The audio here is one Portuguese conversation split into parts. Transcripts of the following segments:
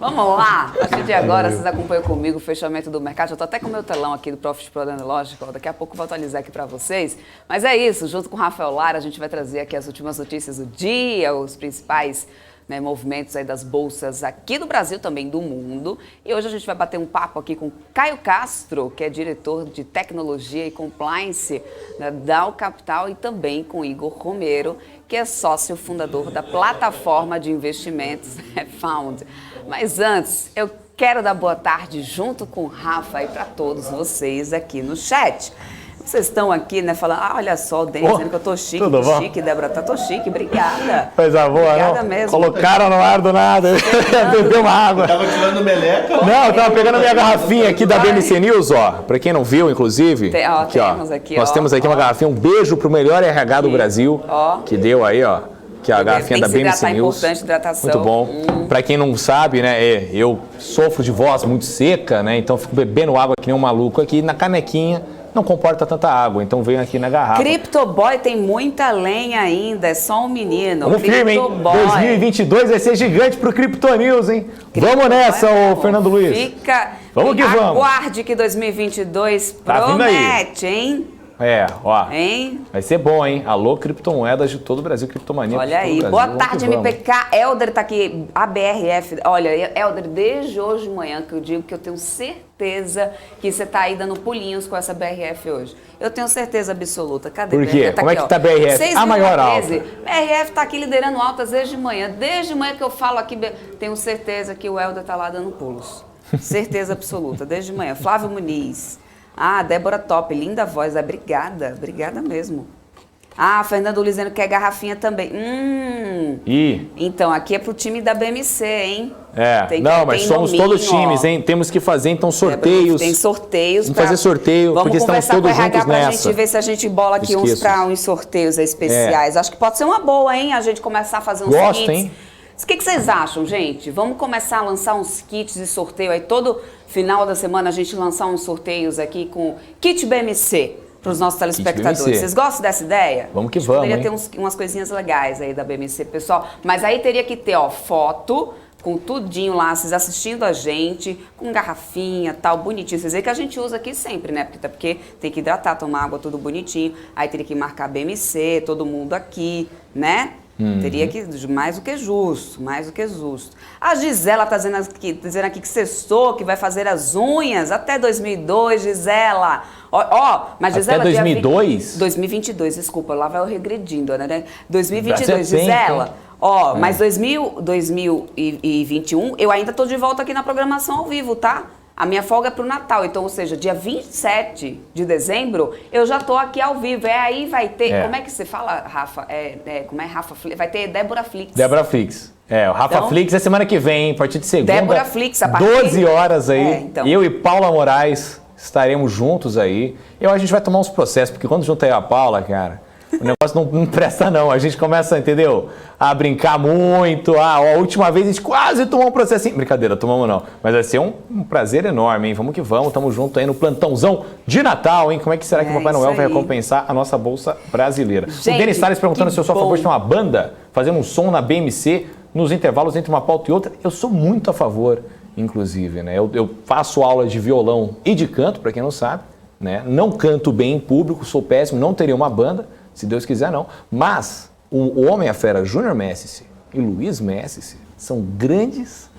Vamos lá! A partir de agora, vocês acompanham comigo o fechamento do mercado. Já estou até com o meu telão aqui do Profit Pro Analógico. Daqui a pouco eu vou atualizar aqui para vocês. Mas é isso, junto com o Rafael Lara, a gente vai trazer aqui as últimas notícias do dia, os principais movimentos aí das bolsas aqui do Brasil, também do mundo. E hoje a gente vai bater um papo aqui com Caio Castro, que é diretor de tecnologia e compliance da Dow Capital, e também com Igor Romero, que é sócio fundador da plataforma de investimentos Found. Mas antes, eu quero dar boa tarde junto com o Rafa e para todos vocês aqui no chat. Vocês estão aqui, né, falando, olha só, o Denis dizendo que eu tô chique, Débora, tô chique, obrigada. Coisa boa, obrigada não? Mesmo. Colocaram no ar do nada, bebeu uma água. Tava tirando meleca? Não, eu tava pegando a minha garrafinha aqui da BMC News, ó, pra quem não viu, inclusive. Aqui, ó. Nós temos aqui uma garrafinha, um beijo pro melhor RH do Brasil, que deu aí, ó, que é a garrafinha da BMC News. Importante, hidratação. Muito bom. Pra quem não sabe, né, eu sofro de voz muito seca, né, então fico bebendo água que nem um maluco aqui na canequinha. Não comporta tanta água, então venho aqui na garrafa. Cryptoboy tem muita lenha ainda, é só um menino. Vamos firme, hein? 2022 vai ser gigante pro Crypto News, hein? Vamos nessa, ô Fernando Luiz. Vamos que vamos. Aguarde que 2022 promete, hein? Ó. Vai ser bom, hein? Alô, criptomoedas de todo o Brasil, criptomania. Olha aí, boa tarde, MPK. Helder tá aqui, ABRF. Olha, Helder, desde hoje de manhã que eu digo que eu tenho certeza que você tá aí dando pulinhos com essa BRF hoje. Eu tenho certeza absoluta. Cadê? Por quê? Como é que tá a BRF? A maior alta. BRF tá aqui liderando altas desde manhã. Desde manhã que eu falo aqui, tenho certeza que o Helder tá lá dando pulos. Certeza absoluta, desde manhã. Flávio Muniz. Débora Top, linda voz, obrigada mesmo. Fernando Luiz dizendo que é garrafinha também. Então, aqui é pro time da BMC, hein? Mas somos todos times, hein? Temos que fazer, então, sorteios. Tem sorteios. Vamos fazer sorteio, porque estamos todos juntos nessa. Pra gente ver se a gente bola aqui uns sorteios especiais. Acho que pode ser uma boa, hein? A gente começar a fazer uns kits. Hein? O que vocês acham, gente? Vamos começar a lançar uns kits de sorteio aí. Todo final da semana a gente lançar uns sorteios aqui com kit BMC para os nossos telespectadores. Vocês gostam dessa ideia? Vamos que vamos, poderia ter umas coisinhas legais aí da BMC, pessoal. Mas aí teria que ter, foto com tudinho lá, vocês assistindo a gente, com garrafinha, tal, bonitinho. Vocês veem que a gente usa aqui sempre, né? Porque tem que hidratar, tomar água, tudo bonitinho. Aí teria que marcar BMC, todo mundo aqui, né? Teria que, mais do que justo. A Gisela tá dizendo aqui que sextou, que vai fazer as unhas até 2002, Gisela. Mas Gisela... Até 2002? 2022, desculpa, lá vai eu regredindo, né? 2022, Gisela. Mas 2021, eu ainda tô de volta aqui na programação ao vivo, tá? A minha folga é pro Natal, então, ou seja, dia 27 de dezembro, eu já tô aqui ao vivo. Aí vai ter, como é que você fala, Rafa? Como é Rafa Flix? Vai ter Débora Flix. Débora Flix. O Rafa Flix é semana que vem, a partir de segunda. Débora Flix, a partir 12 horas aí. Então. Eu e Paula Moraes estaremos juntos aí. A gente vai tomar uns processos, porque quando junta aí a Paula, cara, o negócio não presta não. A gente começa, entendeu? A brincar muito. A última vez a gente quase tomou um processinho. Brincadeira, tomamos não. Mas vai ser um prazer enorme, hein? Vamos que vamos. Tamo junto aí no plantãozão de Natal, hein? Como é que será que o Papai Noel vai recompensar a nossa Bolsa Brasileira? Gente, o Denis Salles perguntando se eu sou a favor de ter uma banda fazendo um som na BMC nos intervalos entre uma pauta e outra. Eu sou muito a favor, inclusive, né? Eu faço aula de violão e de canto, para quem não sabe, né? Não canto bem em público, sou péssimo, não teria uma banda. Se Deus quiser, não. Mas o Homem à Fera Júnior Messi e Luiz Messi são grandes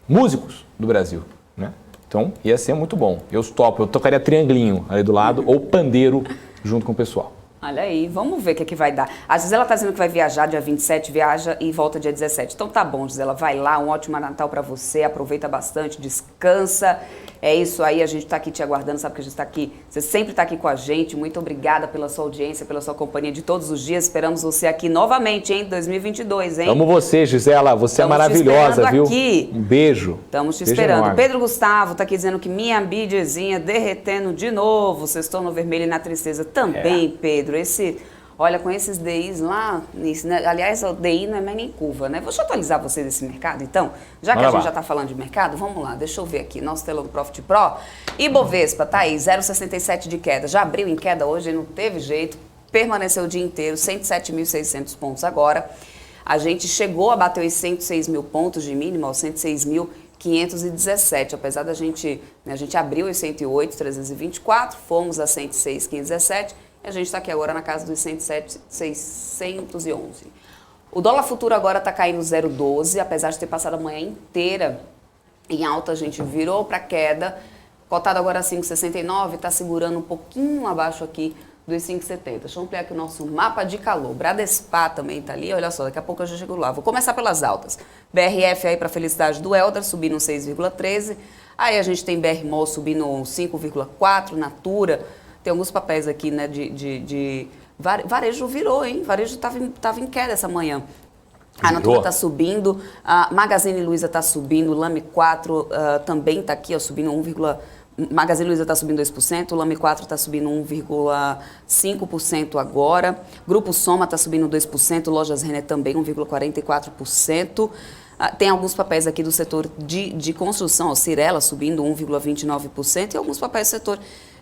músicos do Brasil, né? Então, ia ser muito bom. Eu tocaria triangulinho ali do lado ou pandeiro junto com o pessoal. Olha aí, vamos ver o que vai dar. A Gisela tá dizendo que vai viajar dia 27, viaja e volta dia 17. Então tá bom, Gisela, vai lá, um ótimo Natal pra você, aproveita bastante, descansa. É isso aí, a gente tá aqui te aguardando, sabe que a gente tá aqui, você sempre tá aqui com a gente. Muito obrigada pela sua audiência, pela sua companhia de todos os dias. Esperamos você aqui novamente, hein, 2022, hein? Amo você, Gisela, você é maravilhosa, viu? Aqui. Um beijo. Estamos te esperando. Enorme. Pedro Gustavo tá aqui dizendo que minha bidezinha derretendo de novo. Vocês estão no vermelho e na tristeza também, Pedro. Olha, com esses DIs lá, aliás, o DI não é mais nem curva, né? Deixa eu atualizar vocês desse mercado, então. Já que a gente já está falando de mercado, vamos lá, deixa eu ver aqui, nosso telão do Profit Pro. Ibovespa, tá aí, 0,67 de queda. Já abriu em queda hoje, não teve jeito, permaneceu o dia inteiro, 107.600 pontos agora. A gente chegou a bater os 106 mil pontos de mínima, aos 106.517, apesar da gente, né, a gente abriu os 108.324, fomos a 106.517 e a gente está aqui agora na casa dos 107.611. O dólar futuro agora está caindo 0,12, apesar de ter passado a manhã inteira em alta, a gente virou para queda, cotado agora a 5,69, está segurando um pouquinho abaixo aqui dos 5,70. Deixa eu ampliar aqui o nosso mapa de calor. Bradespar também está ali, olha só, daqui a pouco eu já chego lá. Vou começar pelas altas. BRF aí para felicidade do Helder, subindo 6,13. Aí a gente tem BRMOL subindo 5,4, Natura. Tem alguns papéis aqui, né, varejo virou, hein? Varejo estava em queda essa manhã. A Natura está subindo, a Magazine Luiza está subindo, o Lame 4 também está aqui, ó, subindo 1, Magazine Luiza está subindo 2%, o Lame 4 está subindo 1,5% agora, Grupo Soma está subindo 2%, Lojas Renner também 1,44%. Tem alguns papéis aqui do setor de construção, ó, Cirela subindo 1,29% e alguns papéis do setor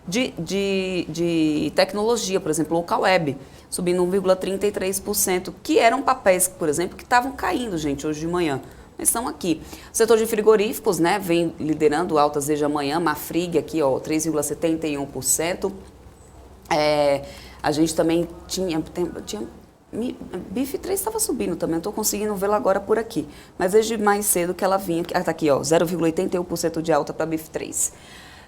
de tecnologia, por exemplo, Local Web, subindo 1,33%, que eram papéis, por exemplo, que estavam caindo, gente, hoje de manhã. Mas estão aqui. O setor de frigoríficos, né, vem liderando altas desde amanhã, Mafrig aqui, ó, 3,71%. A gente também tinha BIF 3 estava subindo também, não estou conseguindo vê-la agora por aqui. Mas desde mais cedo que ela vinha, está aqui, ó, 0,81% de alta para BIF 3.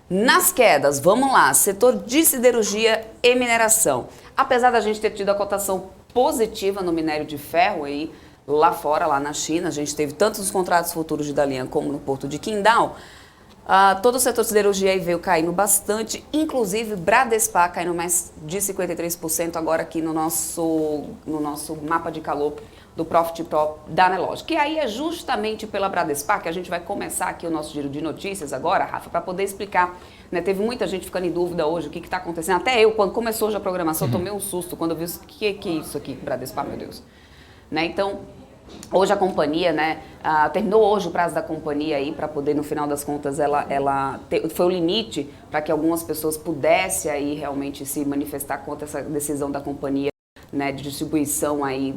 Nas quedas, vamos lá, setor de siderurgia e mineração. Apesar da gente ter tido a cotação positiva no minério de ferro aí, lá fora, lá na China, a gente teve tanto nos contratos futuros de Dalian como no porto de Qingdao, todo o setor de siderurgia aí veio caindo bastante, inclusive Bradespar caindo mais de 53% agora aqui no nosso mapa de calor do Profit Pro da Nelogic. E aí é justamente pela Bradespar que a gente vai começar aqui o nosso giro de notícias agora, Rafa, para poder explicar, né? Teve muita gente ficando em dúvida hoje, o que está acontecendo. Até eu, quando começou hoje a programação, eu tomei um susto quando eu vi o que é isso aqui, Bradespar, meu Deus. Né? Então, hoje a companhia, né, terminou hoje o prazo da companhia aí para poder, no final das contas, foi o limite para que algumas pessoas pudessem aí realmente se manifestar contra essa decisão da companhia, né, de distribuição aí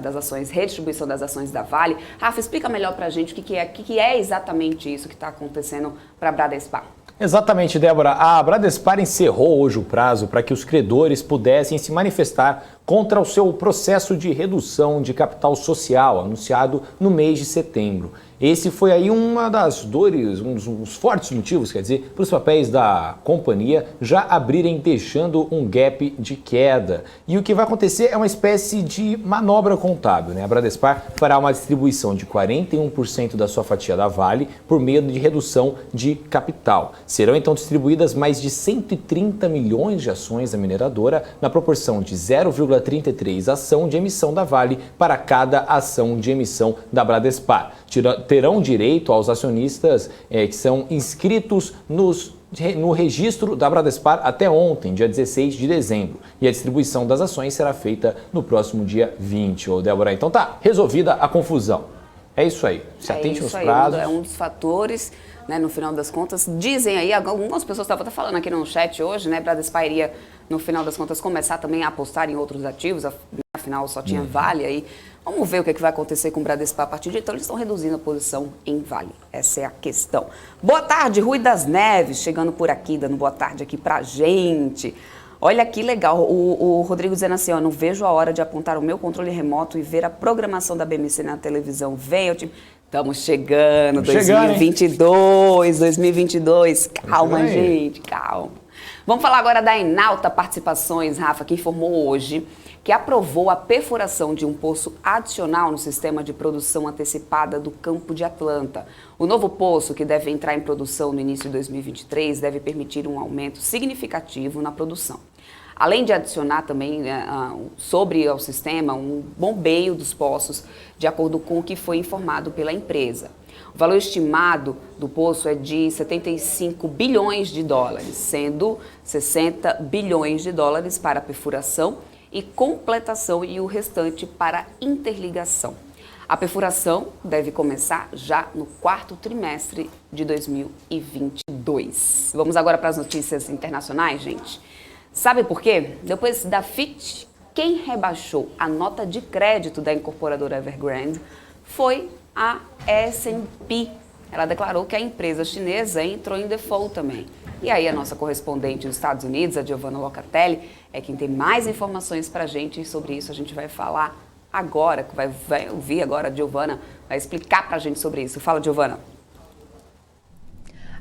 das ações, redistribuição das ações da Vale. Rafa, explica melhor para a gente o que é exatamente isso que está acontecendo para a Bradespar. Exatamente, Débora. A Bradespar encerrou hoje o prazo para que os credores pudessem se manifestar contra o seu processo de redução de capital social anunciado no mês de setembro. Esse foi aí uma das dores, um dos fortes motivos, quer dizer, para os papéis da companhia já abrirem deixando um gap de queda. E o que vai acontecer é uma espécie de manobra contábil, né? A Bradespar fará uma distribuição de 41% da sua fatia da Vale por meio de redução de capital. Serão então distribuídas mais de 130 milhões de ações da mineradora na proporção de 0,33 ação de emissão da Vale para cada ação de emissão da Bradespar. Terão direito aos acionistas que são inscritos no registro da Bradespar até ontem, dia 16 de dezembro. E a distribuição das ações será feita no próximo dia 20, Débora. Então tá resolvida a confusão. É isso aí. Se atente nos prazos. É um dos fatores, né, no final das contas. Dizem aí, algumas pessoas estavam até falando aqui no chat hoje, né, Bradespar iria, no final das contas, começar também a apostar em outros ativos, afinal só tinha Vale aí. Vamos ver o que vai acontecer com o Bradespar a partir de então. Eles estão reduzindo a posição em Vale. Essa é a questão. Boa tarde, Rui das Neves, chegando por aqui, dando boa tarde aqui pra gente. Olha que legal, o Rodrigo dizendo assim, ó, não vejo a hora de apontar o meu controle remoto e ver a programação da BMC na televisão. Vem, estamos chegando, 2022. Calma, gente, calma. Vamos falar agora da Enalta Participações, Rafa, que informou hoje que aprovou a perfuração de um poço adicional no sistema de produção antecipada do Campo de Atlanta. O novo poço, que deve entrar em produção no início de 2023, deve permitir um aumento significativo na produção. Além de adicionar também sobre o sistema um bombeio dos poços, de acordo com o que foi informado pela empresa. O valor estimado do poço é de 75 bilhões de dólares, sendo 60 bilhões de dólares para a perfuração e completação e o restante para interligação. A perfuração deve começar já no quarto trimestre de 2022. Vamos agora para as notícias internacionais, gente. Sabe por quê? Depois da Fitch quem rebaixou a nota de crédito da incorporadora Evergrande foi a S&P. Ela declarou que a empresa chinesa entrou em default também. E aí a nossa correspondente dos Estados Unidos, a Giovanna Locatelli, é quem tem mais informações para a gente, e sobre isso a gente vai falar agora, vai ouvir agora a Giovanna, vai explicar para a gente sobre isso. Fala, Giovanna.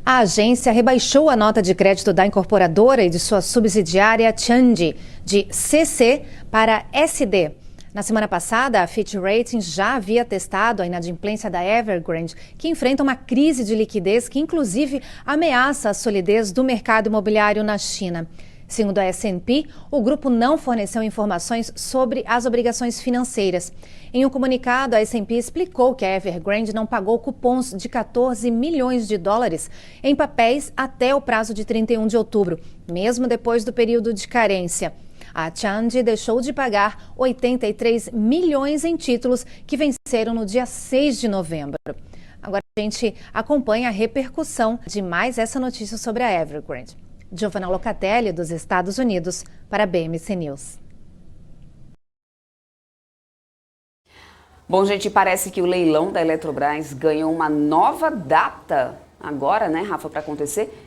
A agência rebaixou a nota de crédito da incorporadora e de sua subsidiária Tianji de CC para SD. Na semana passada, a Fitch Ratings já havia testado a inadimplência da Evergrande, que enfrenta uma crise de liquidez que inclusive ameaça a solidez do mercado imobiliário na China. Segundo a S&P, o grupo não forneceu informações sobre as obrigações financeiras. Em um comunicado, a S&P explicou que a Evergrande não pagou cupons de 14 milhões de dólares em papéis até o prazo de 31 de outubro, mesmo depois do período de carência. A Tianji deixou de pagar 83 milhões em títulos que venceram no dia 6 de novembro. Agora a gente acompanha a repercussão de mais essa notícia sobre a Evergrande. Giovanna Locatelli, dos Estados Unidos, para a BMC News. Bom, gente, parece que o leilão da Eletrobras ganhou uma nova data agora, né, Rafa, para acontecer.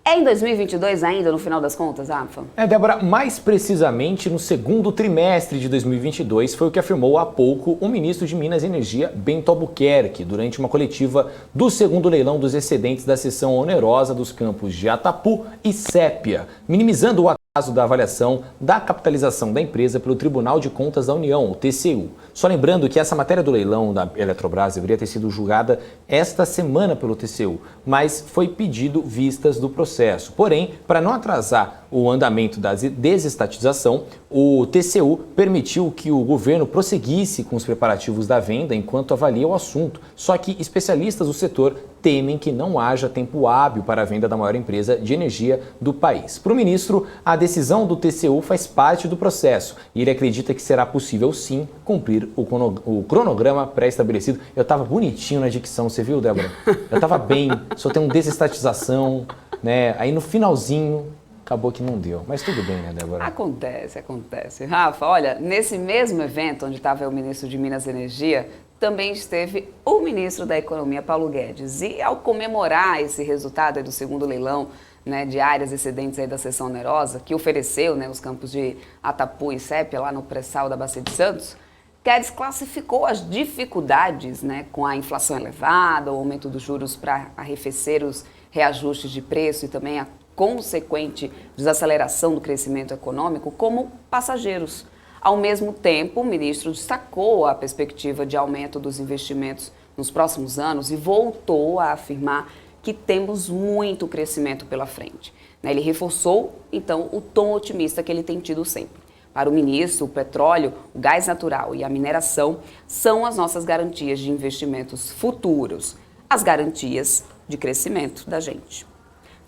É em 2022 ainda, no final das contas, Rafa? Débora, mais precisamente no segundo trimestre de 2022, foi o que afirmou há pouco o ministro de Minas e Energia, Bento Albuquerque, durante uma coletiva do segundo leilão dos excedentes da seção onerosa dos campos de Atapu e Sépia, minimizando o caso da avaliação da capitalização da empresa pelo Tribunal de Contas da União, o TCU. Só lembrando que essa matéria do leilão da Eletrobras deveria ter sido julgada esta semana pelo TCU, mas foi pedido vistas do processo. Porém, para não atrasar o andamento da desestatização, o TCU permitiu que o governo prosseguisse com os preparativos da venda enquanto avalia o assunto. Só que especialistas do setor temem que não haja tempo hábil para a venda da maior empresa de energia do país. Para o ministro, a decisão do TCU faz parte do processo e ele acredita que será possível sim cumprir o cronograma pré-estabelecido. Eu estava bonitinho na dicção, você viu, Débora? Eu estava bem, só tem um desestatização, né? Aí no finalzinho acabou que não deu, mas tudo bem, né, Débora? Acontece. Rafa, olha, nesse mesmo evento onde estava o ministro de Minas e Energia, também esteve o ministro da Economia, Paulo Guedes. E ao comemorar esse resultado do segundo leilão, né, de áreas excedentes aí da seção onerosa, que ofereceu, né, os campos de Atapu e Sépia, lá no pré-sal da Bacia de Santos, Guedes classificou as dificuldades, né, com a inflação elevada, o aumento dos juros para arrefecer os reajustes de preço e também a consequente desaceleração do crescimento econômico como passageiros. Ao mesmo tempo, o ministro destacou a perspectiva de aumento dos investimentos nos próximos anos e voltou a afirmar que temos muito crescimento pela frente. Ele reforçou, então, o tom otimista que ele tem tido sempre. Para o ministro, o petróleo, o gás natural e a mineração são as nossas garantias de investimentos futuros, as garantias de crescimento da gente.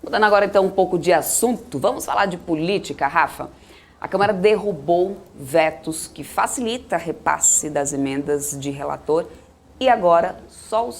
Mudando agora, então, um pouco de assunto, vamos falar de política, Rafa. A Câmara derrubou vetos que facilita repasse das emendas de relator e agora só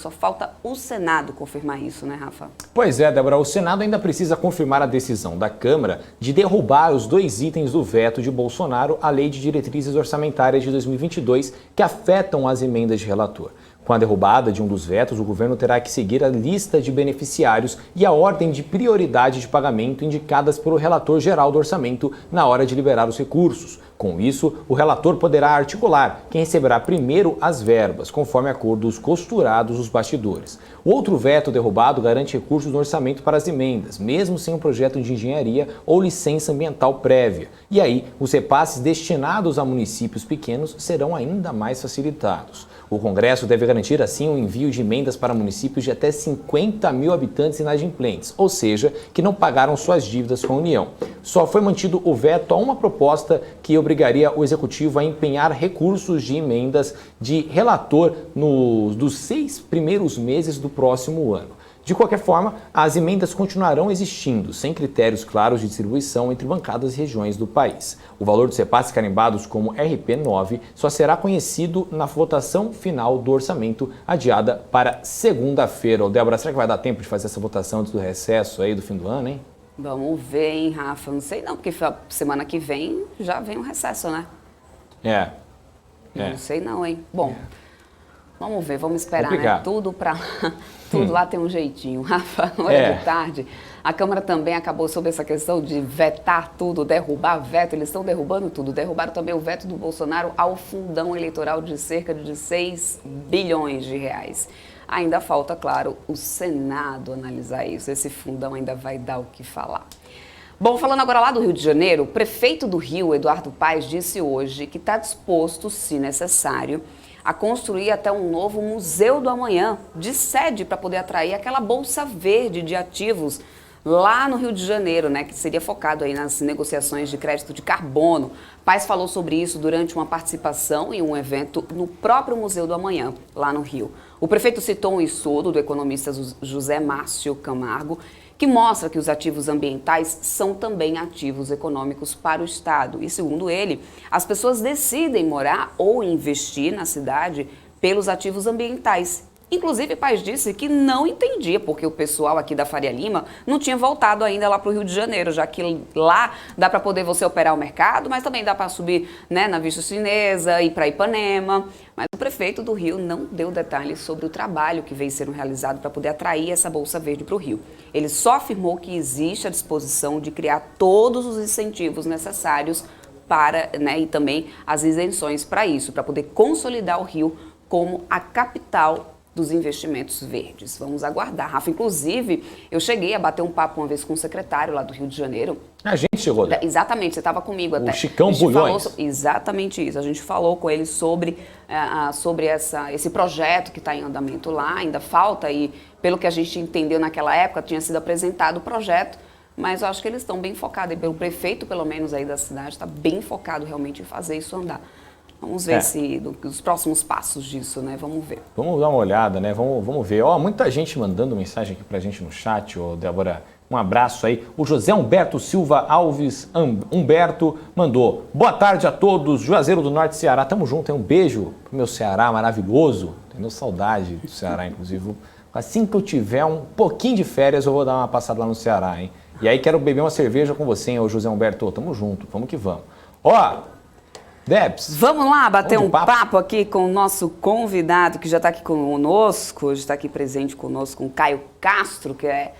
falta o Senado confirmar isso, né, Rafa? Pois é, Débora, o Senado ainda precisa confirmar a decisão da Câmara de derrubar os 2 itens do veto de Bolsonaro à Lei de Diretrizes Orçamentárias de 2022 que afetam as emendas de relator. Com a derrubada de um dos vetos, o governo terá que seguir a lista de beneficiários e a ordem de prioridade de pagamento indicadas pelo relator geral do orçamento na hora de liberar os recursos. Com isso, o relator poderá articular quem receberá primeiro as verbas, conforme acordos costurados nos bastidores. O outro veto derrubado garante recursos no orçamento para as emendas, mesmo sem um projeto de engenharia ou licença ambiental prévia. E aí, os repasses destinados a municípios pequenos serão ainda mais facilitados. O Congresso deve garantir, assim, o envio de emendas para municípios de até 50 mil habitantes inadimplentes, ou seja, que não pagaram suas dívidas com a União. Só foi mantido o veto a uma proposta que obrigaria o Executivo a empenhar recursos de emendas de relator dos 6 primeiros meses do próximo ano. De qualquer forma, as emendas continuarão existindo, sem critérios claros de distribuição entre bancadas e regiões do país. O valor dos repasses carimbados como RP9 só será conhecido na votação final do orçamento, adiada para segunda-feira. Débora, será que vai dar tempo de fazer essa votação antes do recesso aí do fim do ano, hein? Vamos ver, hein, Rafa? Não sei não, porque semana que vem já vem um recesso, né? Não sei não, hein? Bom, vamos ver, vamos esperar, né? Tudo para tudo lá tem um jeitinho. Rafa, hora de tarde, a Câmara também acabou sobre essa questão de vetar tudo, derrubar veto. Eles estão derrubando tudo. Derrubaram também o veto do Bolsonaro ao fundão eleitoral de cerca de 6 bilhões de reais. Ainda falta, claro, o Senado analisar isso. Esse fundão ainda vai dar o que falar. Bom, falando agora lá do Rio de Janeiro, o prefeito do Rio, Eduardo Paes, disse hoje que está disposto, se necessário, a construir até um novo Museu do Amanhã, de sede para poder atrair aquela bolsa verde de ativos lá no Rio de Janeiro, né, que seria focado aí nas negociações de crédito de carbono. Paes falou sobre isso durante uma participação em um evento no próprio Museu do Amanhã, lá no Rio. O prefeito citou um estudo do economista José Márcio Camargo, que mostra que os ativos ambientais são também ativos econômicos para o Estado. E, segundo ele, as pessoas decidem morar ou investir na cidade pelos ativos ambientais. Inclusive, Paes disse que não entendia porque o pessoal aqui da Faria Lima não tinha voltado ainda lá para o Rio de Janeiro, já que lá dá para poder você operar o mercado, mas também dá para subir, né, na Vista Chinesa, ir para Ipanema. Mas o prefeito do Rio não deu detalhes sobre o trabalho que vem sendo realizado para poder atrair essa Bolsa Verde para o Rio. Ele só afirmou que existe a disposição de criar todos os incentivos necessários para, né, e também as isenções para isso, para poder consolidar o Rio como a capital dos investimentos verdes. Vamos aguardar. Rafa, inclusive, eu cheguei a bater um papo uma vez com o secretário lá do Rio de Janeiro. A gente chegou lá. Exatamente, você estava comigo até. O Chicão Bulhões. Exatamente isso. A gente falou com ele sobre esse projeto que está em andamento lá. Ainda falta, e pelo que a gente entendeu naquela época, tinha sido apresentado o projeto, mas eu acho que eles estão bem focados, e pelo prefeito, pelo menos, aí da cidade, está bem focado realmente em fazer isso andar. Vamos ver os próximos passos disso, né? Vamos ver. Vamos dar uma olhada, né? Vamos ver. Muita gente mandando mensagem aqui pra gente no chat, Débora. Um abraço aí. O José Humberto Silva Alves Humberto mandou: boa tarde a todos, Juazeiro do Norte, Ceará. Tamo junto, um beijo pro meu Ceará maravilhoso. Tenho saudade do Ceará, inclusive. Assim que eu tiver um pouquinho de férias, eu vou dar uma passada lá no Ceará, hein? E aí quero beber uma cerveja com você, hein, José Humberto. Tamo junto, vamos que vamos. Debs, vamos lá bater um papo aqui com o nosso convidado que já está aqui conosco, hoje está aqui presente conosco, com o Caio Castro, que é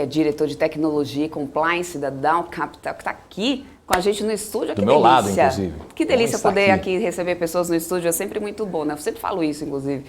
diretor de tecnologia e compliance da Dow Capital, que está aqui com a gente no estúdio. Do meu lado, inclusive. Que delícia poder aqui receber pessoas no estúdio, é sempre muito bom, né? Eu sempre falo isso, inclusive.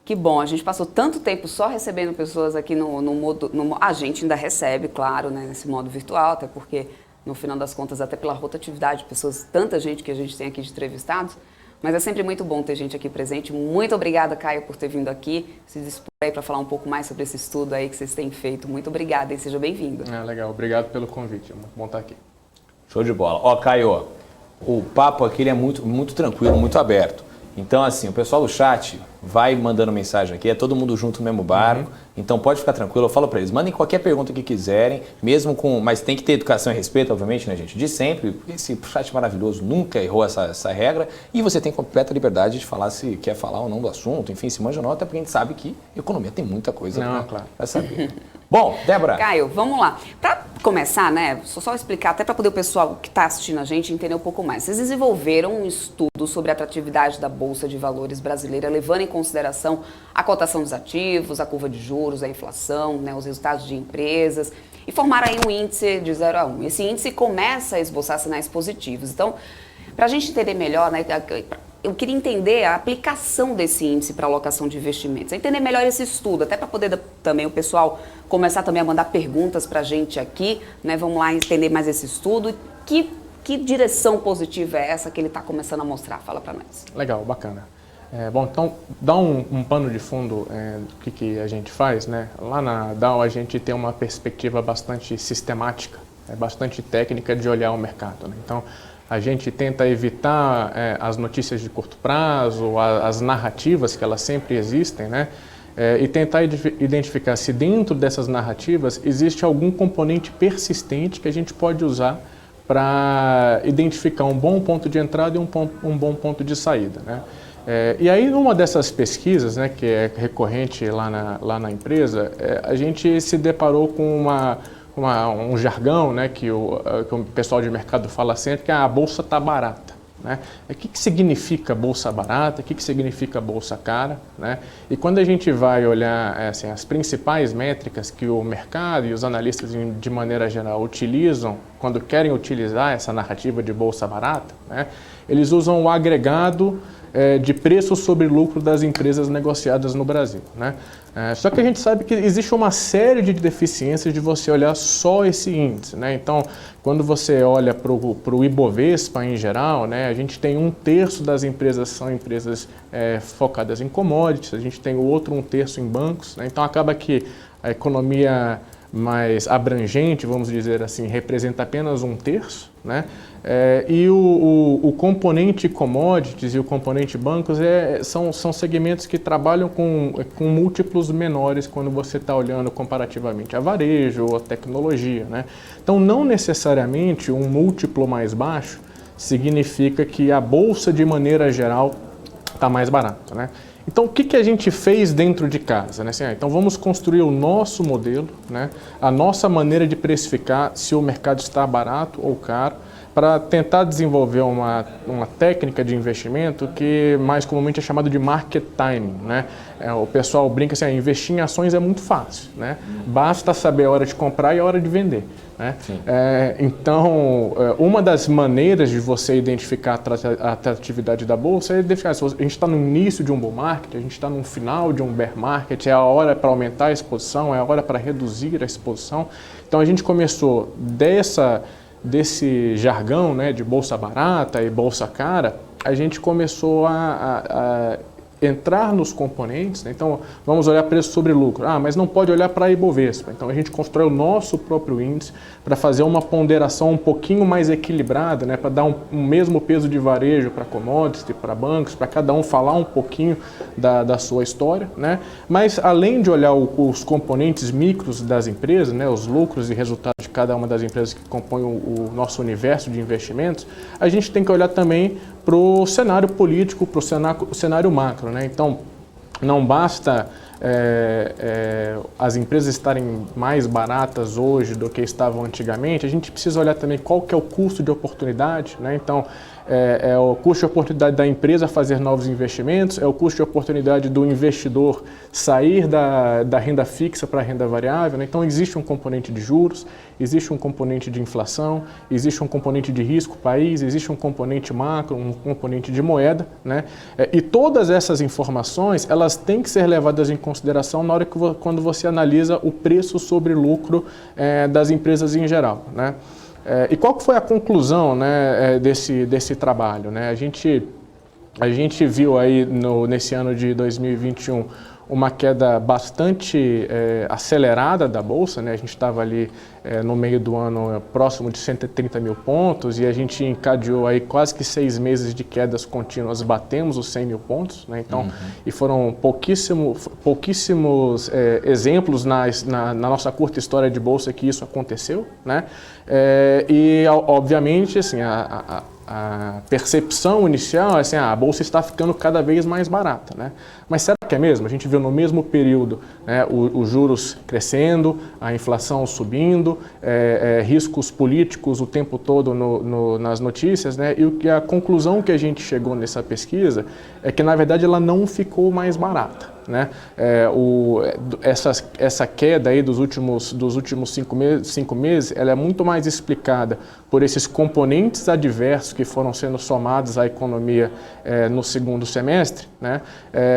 Que bom, a gente passou tanto tempo só recebendo pessoas aqui no modo... A gente ainda recebe, claro, né, nesse modo virtual, até porque... No final das contas, até pela rotatividade, tanta gente que a gente tem aqui de entrevistados, mas é sempre muito bom ter gente aqui presente. Muito obrigada, Caio, por ter vindo aqui, se dispor aí para falar um pouco mais sobre esse estudo aí que vocês têm feito. Muito obrigada e seja bem-vindo. Legal, obrigado pelo convite, é muito bom estar aqui. Show de bola. Caio, o papo aqui ele é muito, muito tranquilo, muito aberto. Então, assim, o pessoal do chat vai mandando mensagem aqui, é todo mundo junto no mesmo barco, então pode ficar tranquilo, eu falo para eles, mandem qualquer pergunta que quiserem, mas tem que ter educação e respeito, obviamente, né, gente, de sempre, porque esse chat maravilhoso nunca errou essa regra, e você tem completa liberdade de falar se quer falar ou não do assunto, enfim, se manja ou não, até porque a gente sabe que economia tem muita coisa para saber. Bom, Débora. Caio, vamos lá. Para começar, né, só explicar, até para poder o pessoal que está assistindo a gente entender um pouco mais. Vocês desenvolveram um estudo sobre a atratividade da Bolsa de Valores brasileira, levando em consideração a cotação dos ativos, a curva de juros, a inflação, né, os resultados de empresas, e formaram aí um índice de 0 a 1. Esse índice começa a esboçar sinais positivos. Então, para a gente entender melhor, né, eu queria entender a aplicação desse índice para alocação de investimentos, entender melhor esse estudo, até para poder também o pessoal começar também a mandar perguntas para a gente aqui, né? Vamos lá entender mais esse estudo. Que direção positiva é essa que ele está começando a mostrar? Fala para nós. Legal, bacana. Bom, então, dá um pano de fundo do que a gente faz, né? Lá na Dow a gente tem uma perspectiva bastante sistemática, bastante técnica de olhar o mercado, né? Então, a gente tenta evitar as notícias de curto prazo, as narrativas que elas sempre existem, né? E tentar identificar se dentro dessas narrativas existe algum componente persistente que a gente pode usar para identificar um bom ponto de entrada e um bom ponto de saída, né? E aí, numa dessas pesquisas, né, que é recorrente lá na empresa, a gente se deparou com um jargão, né, que o pessoal de mercado fala sempre, que a bolsa está barata. Né? O que significa bolsa barata? O que significa bolsa cara? Né? E quando a gente vai olhar assim, as principais métricas que o mercado e os analistas de maneira geral utilizam quando querem utilizar essa narrativa de bolsa barata, né? Eles usam o agregado de preço sobre lucro das empresas negociadas no Brasil. Né? Só que a gente sabe que existe uma série de deficiências de você olhar só esse índice. Né? Então, quando você olha para o Ibovespa em geral, né, a gente tem 1/3 das empresas são empresas focadas em commodities, a gente tem o outro 1/3 em bancos. Né? Então, acaba que a economia mais abrangente, vamos dizer assim, representa apenas 1/3, né? E o componente commodities e o componente bancos são segmentos que trabalham com múltiplos menores quando você está olhando comparativamente a varejo ou a tecnologia, né? Então, não necessariamente um múltiplo mais baixo significa que a bolsa, de maneira geral, está mais barata, né? Então, o que a gente fez dentro de casa? Né? Assim, então, vamos construir o nosso modelo, né? A nossa maneira de precificar se o mercado está barato ou caro, para tentar desenvolver uma técnica de investimento que mais comumente é chamado de market timing. Né? O pessoal brinca assim, investir em ações é muito fácil, né? Basta saber a hora de comprar e a hora de vender. Né? Então, uma das maneiras de você identificar a atratividade da bolsa é identificar se a gente está no início de um bull market, a gente está no final de um bear market, é a hora para aumentar a exposição, é a hora para reduzir a exposição. Então, a gente começou desse jargão, né, de bolsa barata e bolsa cara, a gente começou a entrar nos componentes. Né? Então, vamos olhar preço sobre lucro. Mas não pode olhar para a Ibovespa. Então, a gente constrói o nosso próprio índice para fazer uma ponderação um pouquinho mais equilibrada, né? Para dar um mesmo peso de varejo para commodities e para bancos, para cada um falar um pouquinho da sua história. Né? Mas, além de olhar os componentes micros das empresas, né? Os lucros e resultados de cada uma das empresas que compõem o nosso universo de investimentos, a gente tem que olhar também para o cenário político, para o cenário macro. Né? Então, não basta as empresas estarem mais baratas hoje do que estavam antigamente, a gente precisa olhar também qual que é o custo de oportunidade. Né? Então, é o custo de oportunidade da empresa fazer novos investimentos, é o custo de oportunidade do investidor sair da renda fixa para a renda variável. Né? Então, existe um componente de juros, existe um componente de inflação, existe um componente de risco país, existe um componente macro, um componente de moeda. Né? E todas essas informações, elas têm que ser levadas em consideração na hora quando você analisa o preço sobre lucro das empresas em geral. Né? E qual que foi a conclusão, né, desse trabalho? Né? A gente viu aí nesse ano de 2021 uma queda bastante acelerada da Bolsa, né? A gente estava ali no meio do ano próximo de 130 mil pontos e a gente encadeou aí quase que 6 meses de quedas contínuas, batemos os 100 mil pontos, né? Então, e foram pouquíssimos exemplos na nossa curta história de Bolsa que isso aconteceu, né? E, obviamente, assim, a percepção inicial é assim, a Bolsa está ficando cada vez mais barata, né? Mas será que é mesmo? A gente viu no mesmo período, né, os juros crescendo, a inflação subindo, riscos políticos o tempo todo nas notícias, né? E a conclusão que a gente chegou nessa pesquisa é que, na verdade, ela não ficou mais barata. Né? Essa queda aí dos últimos 5 meses, ela é muito mais explicada por esses componentes adversos que foram sendo somados à economia no segundo semestre, né?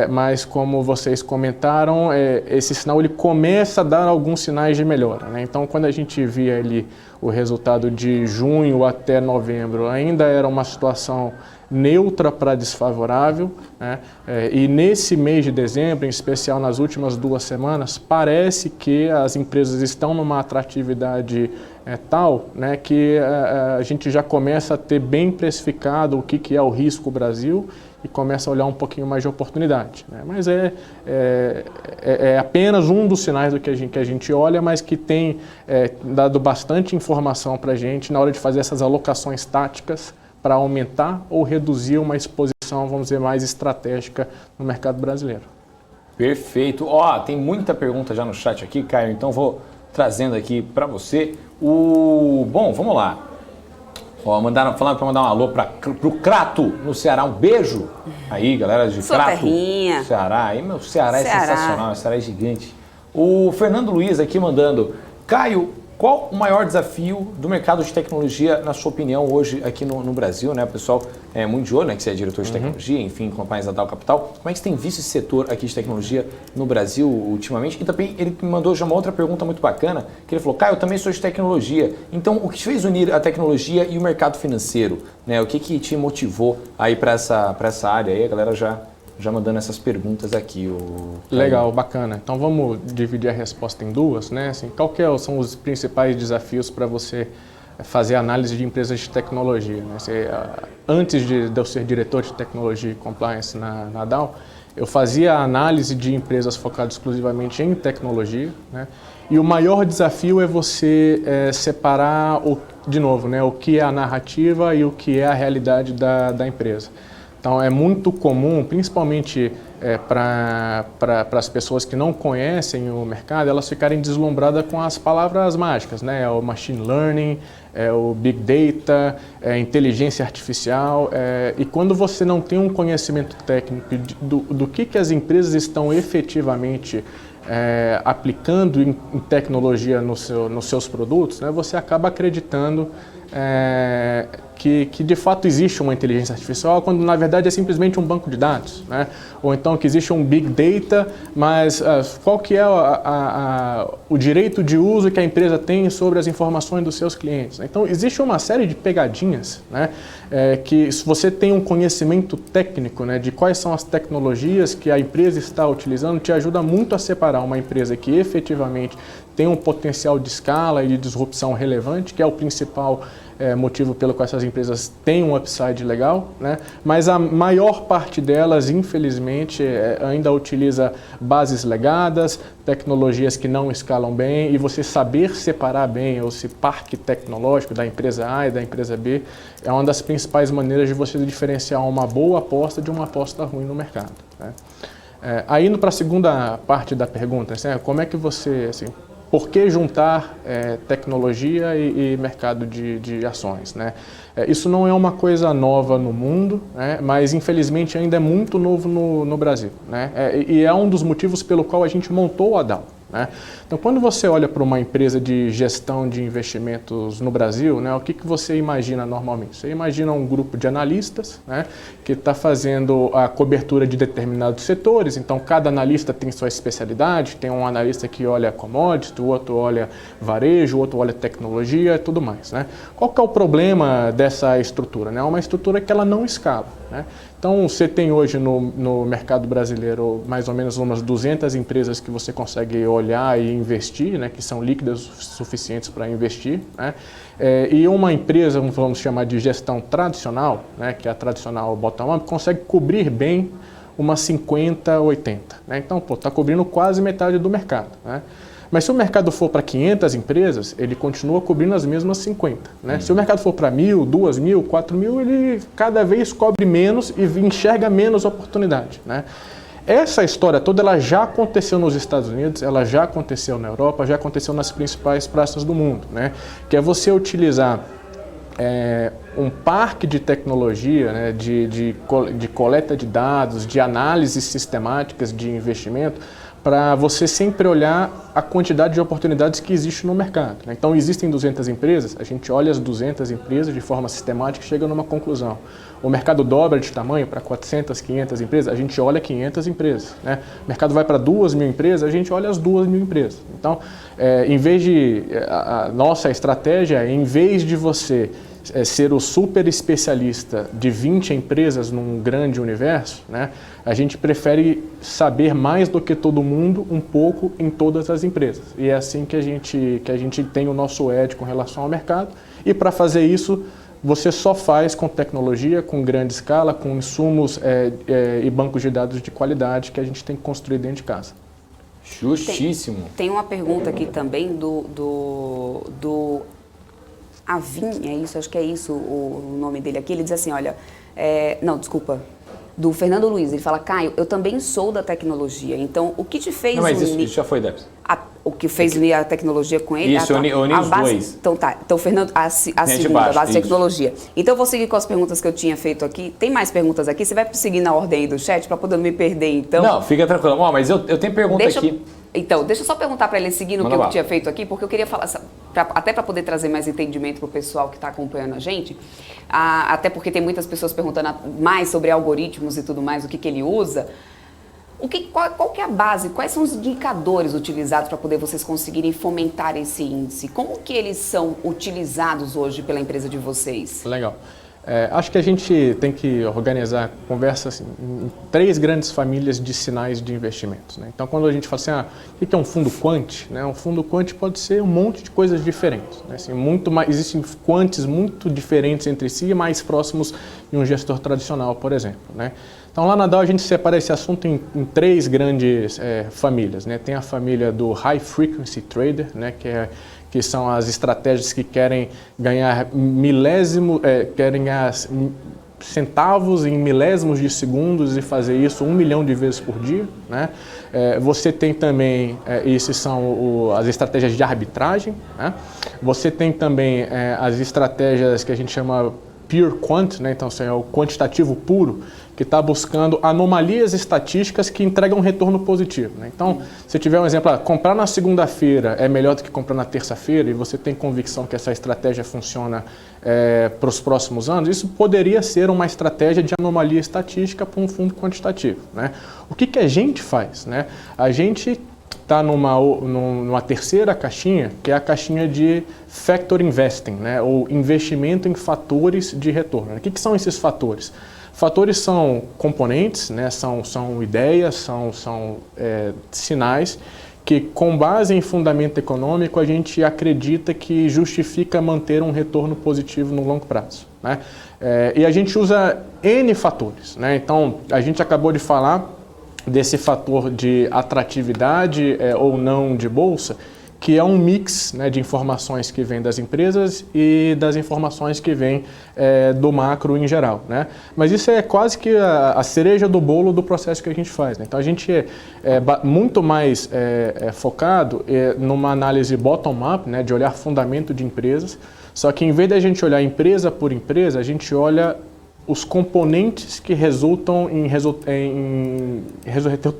Mas, como vocês comentaram, esse sinal ele começa a dar alguns sinais de melhora. Né? Então, quando a gente via ali o resultado de junho até novembro, ainda era uma situação neutra para desfavorável, né? E nesse mês de dezembro, em especial nas últimas 2 semanas, parece que as empresas estão numa atratividade tal, né, que a gente já começa a ter bem precificado o que é o risco Brasil e começa a olhar um pouquinho mais de oportunidade. Né? Mas é apenas um dos sinais do que a gente olha, mas que tem dado bastante informação para a gente na hora de fazer essas alocações táticas para aumentar ou reduzir uma exposição, vamos dizer, mais estratégica no mercado brasileiro. Perfeito. Tem muita pergunta já no chat aqui, Caio, então vou trazendo aqui para você Bom, vamos lá. Ó, falando para mandar um alô pro Crato, no Ceará. Um beijo aí, galera de Sua Crato, terrinha. Ceará. Aí, meu Ceará é sensacional, o Ceará é gigante. O Fernando Luiz aqui mandando: Caio, qual o maior desafio do mercado de tecnologia, na sua opinião, hoje aqui no Brasil, né? O pessoal é muito de olho, né? Que você é diretor de tecnologia, enfim, companhias da Dow Capital. Como é que você tem visto esse setor aqui de tecnologia no Brasil ultimamente? E também ele me mandou já uma outra pergunta muito bacana, que ele falou: Caio, eu também sou de tecnologia. Então, o que te fez unir a tecnologia e o mercado financeiro? Né? O que te motivou aí para essa área? Aí a galera já mandando essas perguntas aqui. Legal, bacana. Então vamos dividir a resposta em duas, né? Assim, são os principais desafios para você fazer análise de empresas de tecnologia, né? Antes de eu ser diretor de tecnologia e compliance na Dow, eu fazia a análise de empresas focadas exclusivamente em tecnologia, né? E o maior desafio é você separar, de novo, né, o que é a narrativa e o que é a realidade da empresa. Então é muito comum, principalmente para as pessoas que não conhecem o mercado, elas ficarem deslumbradas com as palavras mágicas, né? É o machine learning, é o big data, é a inteligência artificial. E quando você não tem um conhecimento técnico do que as empresas estão efetivamente aplicando em tecnologia nos seus produtos, né, você acaba acreditando que de fato existe uma inteligência artificial, quando na verdade é simplesmente um banco de dados, né? Ou então que existe um big data, mas qual que é o direito de uso que a empresa tem sobre as informações dos seus clientes? Então existe uma série de pegadinhas, né? Que se você tem um conhecimento técnico, né, de quais são as tecnologias que a empresa está utilizando, te ajuda muito a separar uma empresa que efetivamente tem um potencial de escala e de disrupção relevante, que é o principal motivo pelo qual essas empresas têm um upside legal, né? Mas a maior parte delas, infelizmente, ainda utiliza bases legadas, tecnologias que não escalam bem, e você saber separar bem esse parque tecnológico da empresa A e da empresa B é uma das principais maneiras de você diferenciar uma boa aposta de uma aposta ruim no mercado, né? Aí indo para a segunda parte da pergunta, assim, como é que você... Assim, por que juntar tecnologia e mercado de ações, né? Isso não é uma coisa nova no mundo, né? Mas infelizmente ainda é muito novo no Brasil, né? E é um dos motivos pelo qual a gente montou a Dow, né? Então, quando você olha para uma empresa de gestão de investimentos no Brasil, né, o que você imagina normalmente? Você imagina um grupo de analistas, né, que está fazendo a cobertura de determinados setores. Então, cada analista tem sua especialidade. Tem um analista que olha commodity, o outro olha varejo, o outro olha tecnologia e tudo mais, né? Qual que é o problema dessa estrutura, né? É uma estrutura que ela não escala, né? Então, você tem hoje no mercado brasileiro mais ou menos umas 200 empresas que você consegue olhar e investir, né, que são líquidas suficientes para investir, né? E uma empresa, vamos chamar de gestão tradicional, né, que é a tradicional bottom-up, consegue cobrir bem umas 50, 80. Né? Então, está cobrindo quase metade do mercado, né? Mas se o mercado for para 500 empresas, ele continua cobrindo as mesmas 50. Né? Se o mercado for para 1.000, 2.000, 4.000, ele cada vez cobre menos e enxerga menos oportunidade, né? Essa história toda ela já aconteceu nos Estados Unidos, ela já aconteceu na Europa, já aconteceu nas principais praças do mundo, né? Que é você utilizar um parque de tecnologia, né, de coleta de dados, de análises sistemáticas de investimento, para você sempre olhar a quantidade de oportunidades que existe no mercado, né? Então, existem 200 empresas, a gente olha as 200 empresas de forma sistemática e chega numa conclusão. O mercado dobra de tamanho para 400, 500 empresas, a gente olha 500 empresas, né? O mercado vai para 2.000 empresas, a gente olha as 2.000 empresas. Então, em vez de... A nossa estratégia, em vez de você ser o super especialista de 20 empresas num grande universo, né, a gente prefere saber mais do que todo mundo um pouco em todas as empresas. E é assim que a gente tem o nosso edge com relação ao mercado. E para fazer isso, você só faz com tecnologia, com grande escala, com insumos e bancos de dados de qualidade que a gente tem que construir dentro de casa. Justíssimo. Tem uma pergunta aqui também do Avin, é isso? Acho que é isso o nome dele aqui. Ele diz assim, olha... não, desculpa. do Fernando Luiz. Ele fala, Caio, eu também sou da tecnologia, então o que te fez Não, mas isso já foi, Debs. o que fez unir a tecnologia com ele? Isso, unir os dois. Então tá, então Fernando, a segunda, a base de tecnologia. Então eu vou seguir com as perguntas que eu tinha feito aqui. Tem mais perguntas aqui? Você vai seguir na ordem aí do chat para poder não me perder, então? Não, fica tranquilo. Mas eu tenho pergunta aqui. Então, deixa eu só perguntar para ele seguindo o que eu tinha feito aqui, porque eu queria falar, até para poder trazer mais entendimento para o pessoal que está acompanhando a gente, até porque tem muitas pessoas perguntando mais sobre algoritmos e tudo mais, o que ele usa. Qual que é a base? Quais são os indicadores utilizados para poder vocês conseguirem fomentar esse índice? Como que eles são utilizados hoje pela empresa de vocês? Legal. Acho que a gente tem que organizar conversas em 3 grandes famílias de sinais de investimentos, né? Então, quando a gente fala assim, o que é um fundo quant? Né? Um fundo quant pode ser um monte de coisas diferentes, né? Assim, existem quants muito diferentes entre si e mais próximos de um gestor tradicional, por exemplo, né? Então, lá na Dow a gente separa esse assunto em 3 grandes famílias, né? Tem a família do High Frequency Trader, né? Que são as estratégias que querem ganhar centavos em milésimos de segundos e fazer isso 1 milhão de vezes por dia, né? Você tem também, esses são as estratégias de arbitragem, né? Você tem também as estratégias que a gente chama Pure Quant, né? Então é o quantitativo puro, que está buscando anomalias estatísticas que entregam um retorno positivo, né? Então, se tiver um exemplo, comprar na segunda-feira é melhor do que comprar na terça-feira e você tem convicção que essa estratégia funciona para os próximos anos, isso poderia ser uma estratégia de anomalia estatística para um fundo quantitativo, né? O que a gente faz, né? A gente está numa terceira caixinha, que é a caixinha de Factor Investing, né? Ou investimento em fatores de retorno. O que são esses fatores? Fatores são componentes, né? São ideias, são sinais que, com base em fundamento econômico, a gente acredita que justifica manter um retorno positivo no longo prazo, né? E a gente usa N fatores, né? Então, a gente acabou de falar desse fator de atratividade ou não de bolsa, que é um mix, né, de informações que vem das empresas e das informações que vem do macro em geral, né? Mas isso é quase que a cereja do bolo do processo que a gente faz, né? Então a gente é muito mais focado numa análise bottom-up, né, de olhar fundamento de empresas, só que em vez de a gente olhar empresa por empresa, a gente olha os componentes que resultam em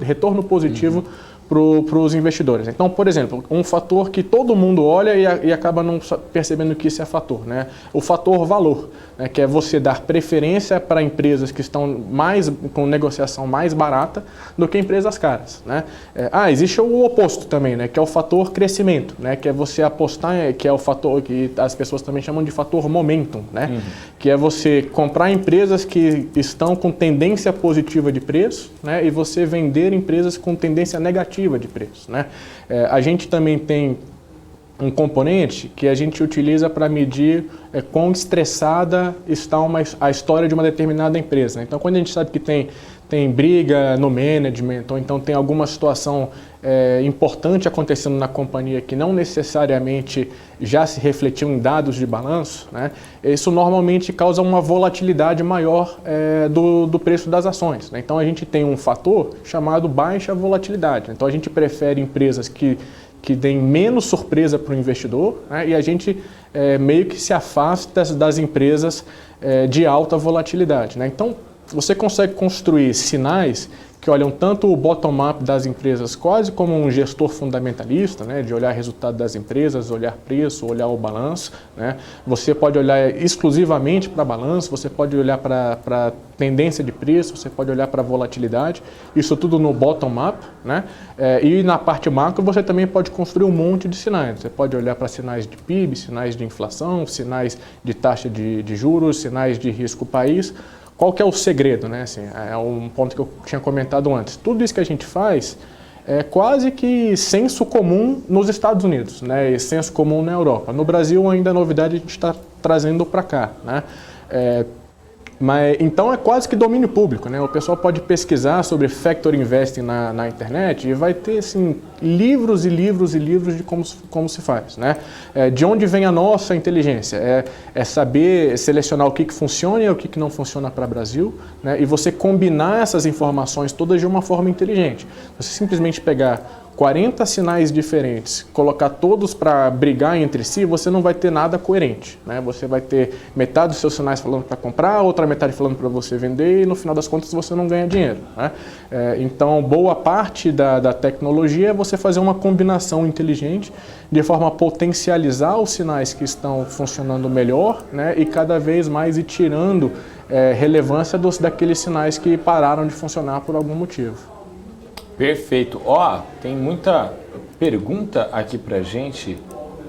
retorno positivo para os investidores. Então, por exemplo, um fator que todo mundo olha e acaba não percebendo que isso é fator, né? O fator valor, né? Que é você dar preferência para empresas que estão com negociação mais barata do que empresas caras, né? Existe o oposto também, né? Que é o fator crescimento, né? Que é você apostar, que é o fator que as pessoas também chamam de fator momentum, né? Que é você comprar empresas que estão com tendência positiva de preço, né? E você vender empresas com tendência negativa de preço, né? A gente também tem um componente que a gente utiliza para medir quão estressada está a história de uma determinada empresa, né? Então, quando a gente sabe que tem briga no management, ou então tem alguma situação importante acontecendo na companhia que não necessariamente já se refletiu em dados de balanço, né? Isso normalmente causa uma volatilidade maior do preço das ações, né? Então a gente tem um fator chamado baixa volatilidade. Então a gente prefere empresas que deem menos surpresa para o investidor, né? E a gente meio que se afasta das empresas de alta volatilidade, né? Então você consegue construir sinais que olham tanto o bottom-up das empresas quase como um gestor fundamentalista, né, de olhar resultado das empresas, olhar preço, olhar o balanço, né? Você pode olhar exclusivamente para balanço, você pode olhar para tendência de preço, você pode olhar para volatilidade, isso tudo no bottom-up, né? E na parte macro você também pode construir um monte de sinais. Você pode olhar para sinais de PIB, sinais de inflação, sinais de taxa de juros, sinais de risco país. Qual que é o segredo, né? Assim, é um ponto que eu tinha comentado antes. Tudo isso que a gente faz é quase que senso comum nos Estados Unidos, né? E senso comum na Europa. No Brasil ainda a novidade a gente está trazendo para cá, né? Então é quase que domínio público, né? O pessoal pode pesquisar sobre Factor Investing na internet e vai ter assim, livros e livros e livros de como se faz, né? De onde vem a nossa inteligência? É saber selecionar o que funciona e o que não funciona para o Brasil, né? E você combinar essas informações todas de uma forma inteligente. Você simplesmente pegar 40 sinais diferentes, colocar todos para brigar entre si, você não vai ter nada coerente, né? Você vai ter metade dos seus sinais falando para comprar, outra metade falando para você vender e no final das contas você não ganha dinheiro, né? Então, boa parte da tecnologia é você fazer uma combinação inteligente de forma a potencializar os sinais que estão funcionando melhor, né? E cada vez mais ir tirando relevância daqueles sinais que pararam de funcionar por algum motivo. Perfeito. Tem muita pergunta aqui pra gente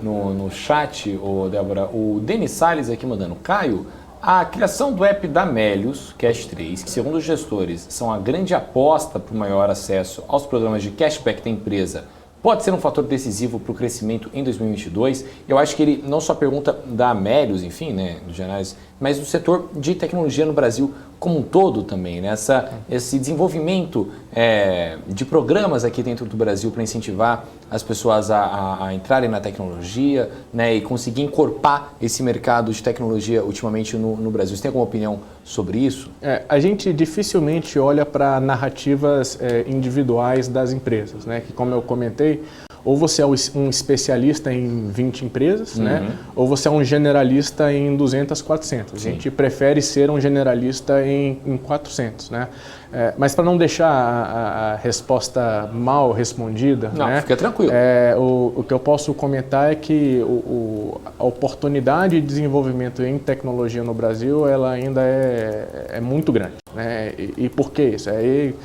no chat, Débora. O Denis Salles aqui mandando. Caio, a criação do app da Melius, Cash 3, que segundo os gestores são a grande aposta para o maior acesso aos programas de cashback da empresa, pode ser um fator decisivo para o crescimento em 2022. Eu acho que ele não só pergunta da Melius, enfim, né, dos jornais, mas do setor de tecnologia no Brasil como um todo também, né? Esse desenvolvimento de programas aqui dentro do Brasil para incentivar as pessoas a entrarem na tecnologia, né, e conseguir encorpar esse mercado de tecnologia ultimamente no Brasil. Você tem alguma opinião sobre isso? A gente dificilmente olha para narrativas individuais das empresas, né? Que, como eu comentei, ou você é um especialista em 20 empresas, né? Ou você é um generalista em 200, 400. Sim. A gente prefere ser um generalista em 400, né? Mas para não deixar a resposta mal respondida, não, né? Fica tranquilo. O que eu posso comentar é que a oportunidade de desenvolvimento em tecnologia no Brasil ela ainda é muito grande, né? E por que isso? Aí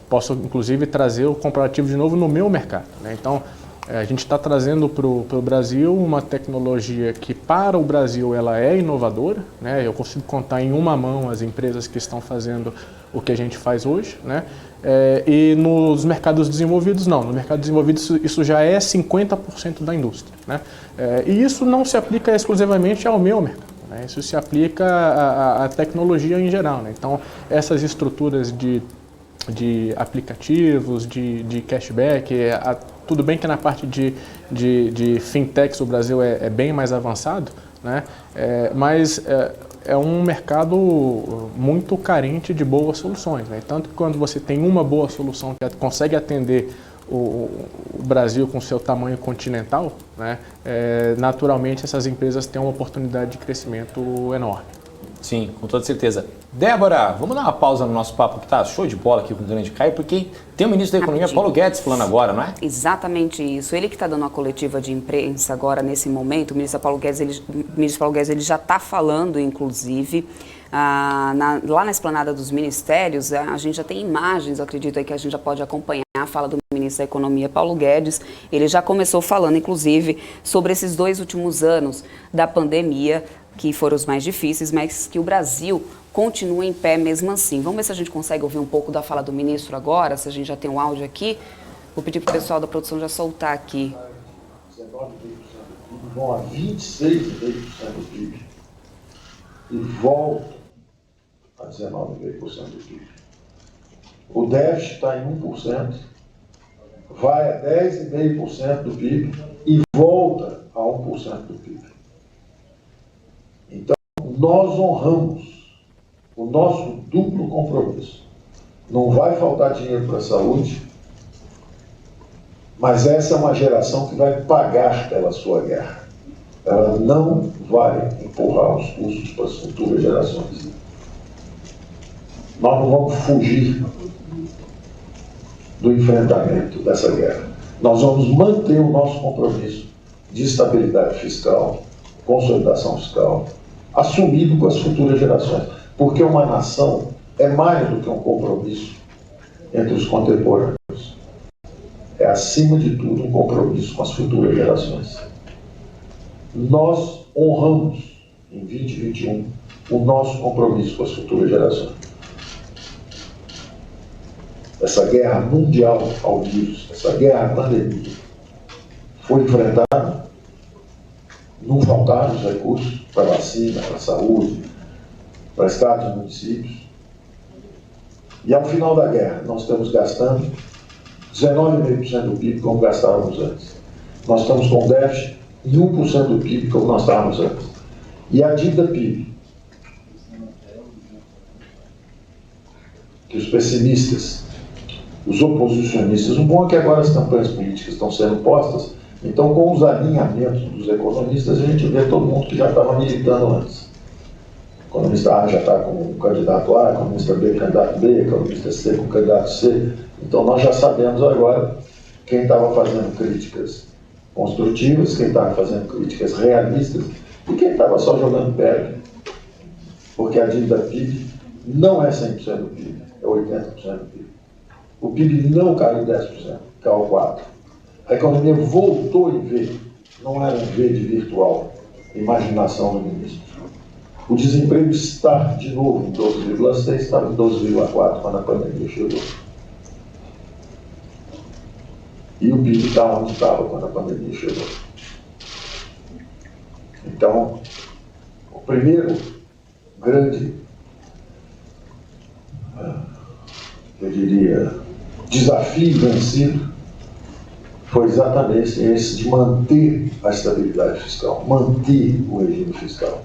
posso inclusive trazer o comparativo de novo no meu mercado, né? Então, a gente está trazendo para o Brasil uma tecnologia que para o Brasil ela é inovadora, né? Eu consigo contar em uma mão as empresas que estão fazendo o que a gente faz hoje, né? E nos mercados desenvolvidos não, no mercado desenvolvido isso já é 50% da indústria, né? E isso não se aplica exclusivamente ao meu mercado, né? Isso se aplica à tecnologia em geral, né? Então essas estruturas de aplicativos, de cashback, tudo bem que na parte de fintechs o Brasil é bem mais avançado, né? Mas é um mercado muito carente de boas soluções, né? Tanto que quando você tem uma boa solução que consegue atender o Brasil com seu tamanho continental, né? Naturalmente essas empresas têm uma oportunidade de crescimento enorme. Sim, com toda certeza. Débora, vamos dar uma pausa no nosso papo que tá show de bola aqui com o grande Caio, porque tem o ministro da Economia, Paulo Guedes, falando agora, não é? Exatamente isso. Ele que está dando uma coletiva de imprensa agora, nesse momento, o ministro Paulo Guedes, ele já está falando, inclusive, lá na esplanada dos ministérios, a gente já tem imagens, eu acredito aí que a gente já pode acompanhar a fala do ministro da Economia, Paulo Guedes. Ele já começou falando, inclusive, sobre esses 2 últimos anos da pandemia, que foram os mais difíceis, mas que o Brasil continua em pé mesmo assim. Vamos ver se a gente consegue ouvir um pouco da fala do ministro agora, se a gente já tem um áudio aqui. Vou pedir para o pessoal da produção já soltar aqui. 19,5% do PIB vão a 26,5% do PIB e voltam a 19,5% do PIB. O déficit está em 1%, vai a 10,5% do PIB e volta a 1% do PIB. Então, nós honramos o nosso duplo compromisso. Não vai faltar dinheiro para a saúde, mas essa é uma geração que vai pagar pela sua guerra. Ela não vai empurrar os custos para as futuras gerações. Nós não vamos fugir do enfrentamento dessa guerra. Nós vamos manter o nosso compromisso de estabilidade fiscal, consolidação fiscal, assumido com as futuras gerações. Porque uma nação é mais do que um compromisso entre os contemporâneos. É, acima de tudo, um compromisso com as futuras gerações. Nós honramos, em 2021, o nosso compromisso com as futuras gerações. Essa guerra mundial ao vírus, essa guerra à pandemia, foi enfrentada. Não faltaram os recursos para a vacina, para a saúde, para estados e municípios. E ao final da guerra, nós estamos gastando 19,5% do PIB como gastávamos antes. Nós estamos com déficit em 1% do PIB como nós estávamos antes. E a dívida PIB, que os pessimistas, os oposicionistas, o bom é que agora as campanhas políticas estão sendo postas, então com os alinhamentos dos economistas a gente vê todo mundo que já estava militando antes. O economista A já está com o candidato A, o economista B com o candidato B, o economista C com o candidato C. Então nós já sabemos agora quem estava fazendo críticas construtivas, quem estava fazendo críticas realistas e quem estava só jogando pedra. Porque a dívida PIB não é 100% do PIB, é 80% do PIB. O PIB não caiu 10%, caiu 4%. A economia voltou em V, não era um V de virtual, imaginação do ministro. O desemprego está de novo em 12,6%, estava em 12,4% quando a pandemia chegou. E o PIB está onde estava quando a pandemia chegou. Então, o primeiro grande, eu diria, desafio vencido foi exatamente esse de manter a estabilidade fiscal, manter o regime fiscal.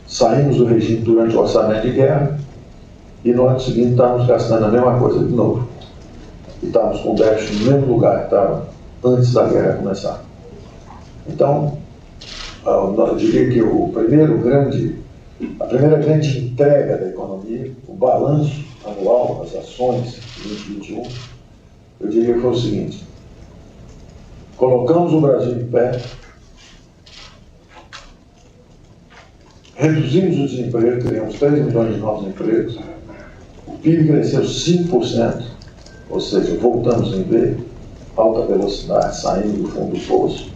Saímos do regime durante o orçamento de guerra e no ano seguinte estávamos gastando a mesma coisa de novo. E estávamos com o déficit no mesmo lugar que estava antes da guerra começar. Então, eu diria que a primeira grande entrega da economia, o balanço anual, as ações de 2021, eu diria que foi o seguinte: colocamos o Brasil em pé, reduzimos o desemprego, criamos 3 milhões de novos empregos, o PIB cresceu 5%, ou seja, voltamos em V, alta velocidade, saindo do fundo do poço,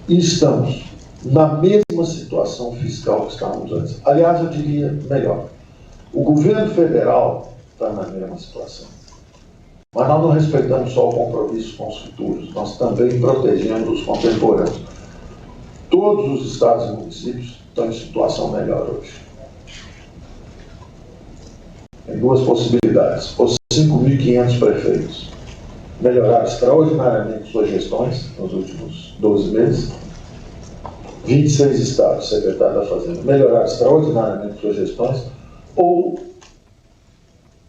e estamos na mesma situação fiscal que estávamos antes. Aliás, eu diria melhor, o governo federal está na mesma situação. Mas nós não respeitamos só o compromisso com os futuros, nós também protegemos os contemporâneos. Todos os estados e municípios estão em situação melhor hoje. Tem duas possibilidades. Os 5.500 prefeitos melhoraram extraordinariamente suas gestões nos últimos 12 meses. 26 estados, secretário da Fazenda, melhoraram extraordinariamente suas gestões, ou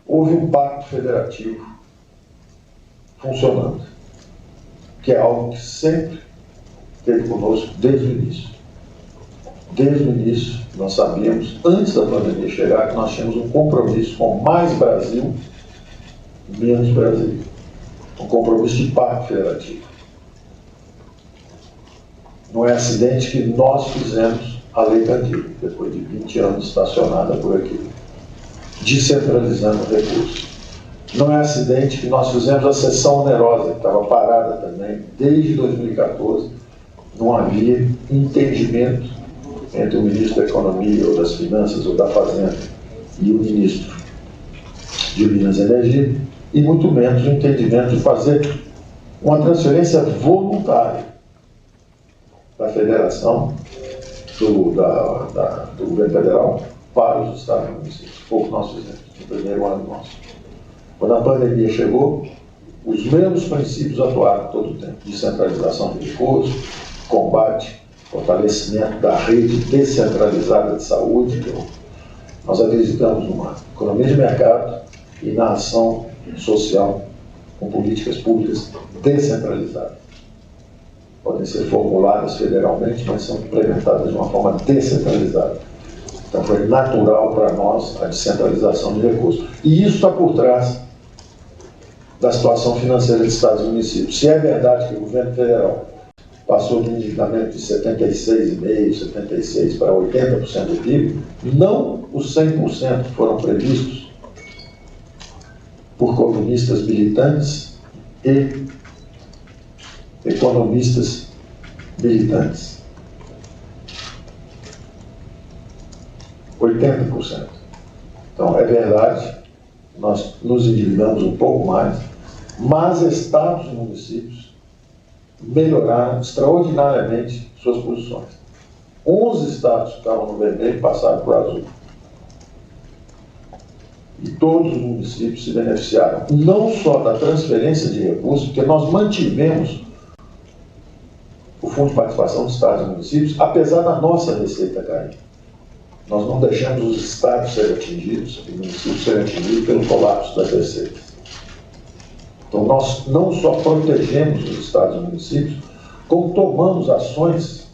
houve um pacto federativo funcionando, que é algo que sempre esteve conosco desde o início. Desde o início, nós sabíamos, antes da pandemia chegar, que nós tínhamos um compromisso com mais Brasil, menos Brasil. Um compromisso de pacto federativo. Não é acidente que nós fizemos a Lei Candir, depois de 20 anos estacionada por aqui, descentralizando recursos. Não é acidente que nós fizemos a sessão onerosa, que estava parada também desde 2014, não havia entendimento entre o ministro da Economia, ou das Finanças, ou da Fazenda, e o ministro de Minas e Energia, e muito menos o entendimento de fazer uma transferência voluntária da Federação, do governo federal, para os estados e municípios. Foi o que nós fizemos no primeiro ano nosso. Quando a pandemia chegou, os mesmos princípios atuaram todo o tempo: descentralização de recursos, combate, fortalecimento da rede descentralizada de saúde. Então, nós acreditamos numa economia de mercado e na ação social com políticas públicas descentralizadas. Podem ser formuladas federalmente, mas são implementadas de uma forma descentralizada. Então foi natural para nós a descentralização de recursos. E isso está por trás da situação financeira de estados e municípios. Se é verdade que o governo federal passou de um endividamento de 76,5%, 76% para 80% do PIB, não os 100% foram previstos por colunistas militantes e economistas militantes. 80%. Então, é verdade, nós nos endividamos um pouco mais, mas estados e municípios melhoraram extraordinariamente suas posições. 11 estados que estavam no vermelho passaram para o azul. E todos os municípios se beneficiaram, não só da transferência de recursos, porque nós mantivemos o Fundo de Participação dos Estados e Municípios, apesar da nossa receita cair. Nós não deixamos os estados serem atingidos, e municípios serem atingidos pelo colapso das receitas. Então, nós não só protegemos os estados e municípios, como tomamos ações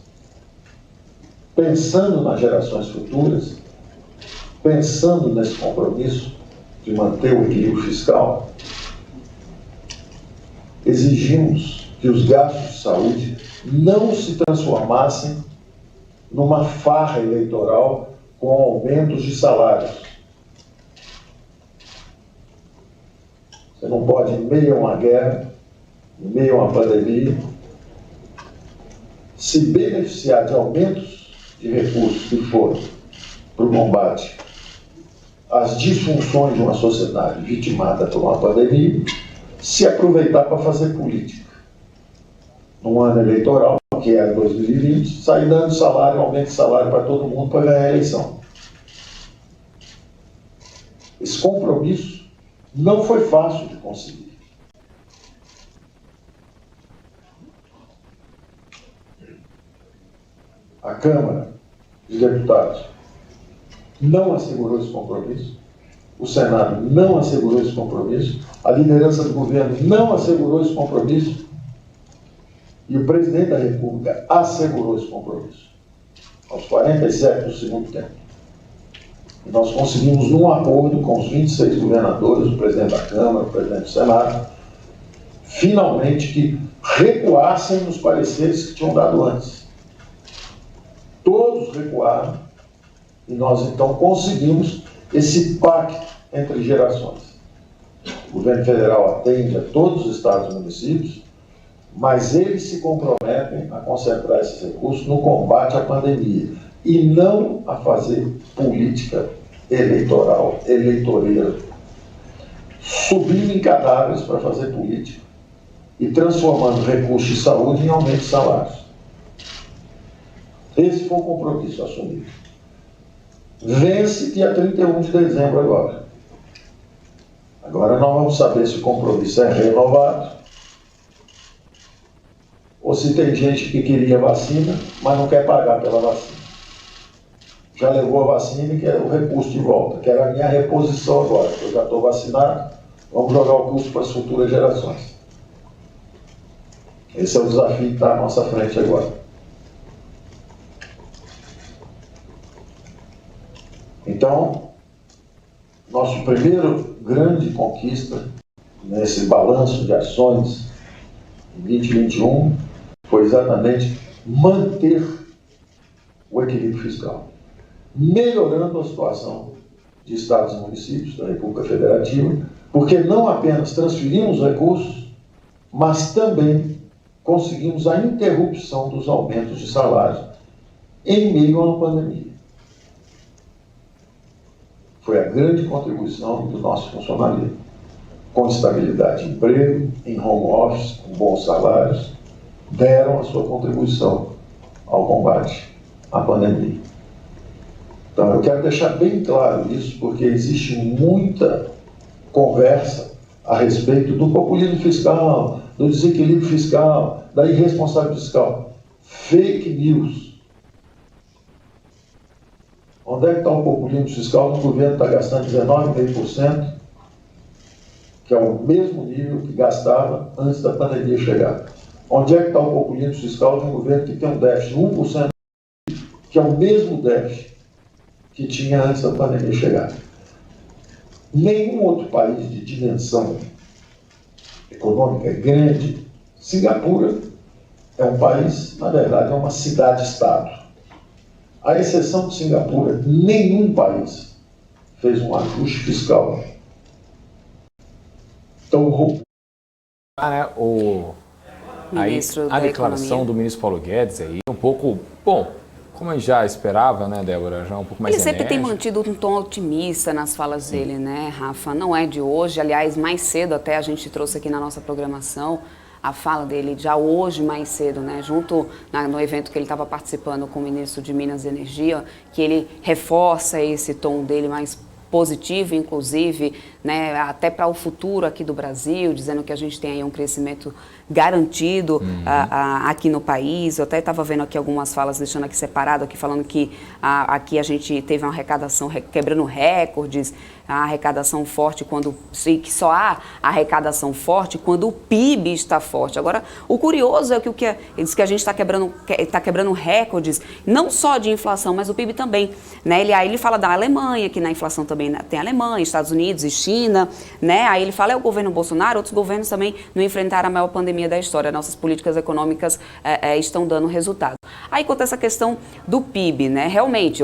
pensando nas gerações futuras, pensando nesse compromisso de manter o equilíbrio fiscal. Exigimos que os gastos de saúde não se transformassem numa farra eleitoral com aumentos de salários. Você não pode, em meio a uma guerra, em meio a uma pandemia, se beneficiar de aumentos de recursos que foram para o combate às disfunções de uma sociedade vitimada por uma pandemia, se aproveitar para fazer política. Num ano eleitoral, que é 2020, sair dando salário, aumento de salário para todo mundo para ganhar a eleição. Esse compromisso não foi fácil de conseguir. A Câmara de Deputados não assegurou esse compromisso, o Senado não assegurou esse compromisso, a liderança do governo não assegurou esse compromisso e o presidente da República assegurou esse compromisso, aos 47 do segundo tempo. E nós conseguimos, num acordo com os 26 governadores, o presidente da Câmara, o presidente do Senado, finalmente que recuassem nos pareceres que tinham dado antes. Todos recuaram e nós então conseguimos esse pacto entre gerações. O governo federal atende a todos os estados e municípios, mas eles se comprometem a concentrar esses recursos no combate à pandemia e não a fazer política eleitoral, eleitoreira, subindo em cadáveres para fazer política e transformando recursos de saúde em aumento de salários. Esse foi o compromisso assumido. Vence dia 31 de dezembro agora. Agora nós vamos saber se o compromisso é renovado ou se tem gente que queria vacina, mas não quer pagar pela vacina. Já levou a vacina e quer o recurso de volta. Quer a minha reposição agora. Eu já estou vacinado, vamos jogar o custo para as futuras gerações. Esse é o desafio que está à nossa frente agora. Então, nosso primeiro grande conquista nesse balanço de ações em 2021 foi exatamente manter o equilíbrio fiscal, melhorando a situação de estados e municípios da República Federativa, porque não apenas transferimos recursos, mas também conseguimos a interrupção dos aumentos de salários em meio a uma pandemia. Foi a grande contribuição do nosso funcionalismo, com estabilidade de emprego, em home office, com bons salários, deram a sua contribuição ao combate à pandemia. Então, eu quero deixar bem claro isso, porque existe muita conversa a respeito do populismo fiscal, do desequilíbrio fiscal, da irresponsabilidade fiscal. Fake news. Onde é que está o populismo fiscal? O governo está gastando 19,5%, que é o mesmo nível que gastava antes da pandemia chegar. Onde é que está o populismo fiscal de um governo que tem um déficit de 1%, que é o mesmo déficit que tinha antes da pandemia chegar? Nenhum outro país de dimensão econômica grande, Singapura é um país, na verdade, é uma cidade-estado. À exceção de Singapura, nenhum país fez um ajuste fiscal. Então, a declaração do ministro Paulo Guedes aí um pouco, bom, como a gente já esperava, né, Débora, já um pouco mais Ele sempre tem enérgico. mantido um tom otimista nas falas dele, né, Rafa? Não é de hoje, aliás, mais cedo até a gente trouxe aqui na nossa programação a fala dele já hoje mais cedo, né, junto no evento que ele estava participando com o ministro de Minas e Energia, que ele reforça esse tom dele mais positivo, inclusive, né, até para o futuro aqui do Brasil, dizendo que a gente tem aí um crescimento garantido aqui no país. Eu até estava vendo aqui algumas falas, deixando aqui separado, aqui falando que aqui a gente teve uma arrecadação quebrando recordes, a arrecadação forte que só há arrecadação forte quando o PIB está forte. Agora, o curioso é que ele diz que a gente está quebrando recordes, não só de inflação, mas o PIB também, né? Aí ele fala da Alemanha, que na inflação também tem Alemanha, Estados Unidos e China, né? Aí ele fala, é o governo Bolsonaro, outros governos também não enfrentaram a maior pandemia da história. Nossas políticas econômicas estão dando resultado. Aí, quanto a essa questão do PIB, né? Realmente,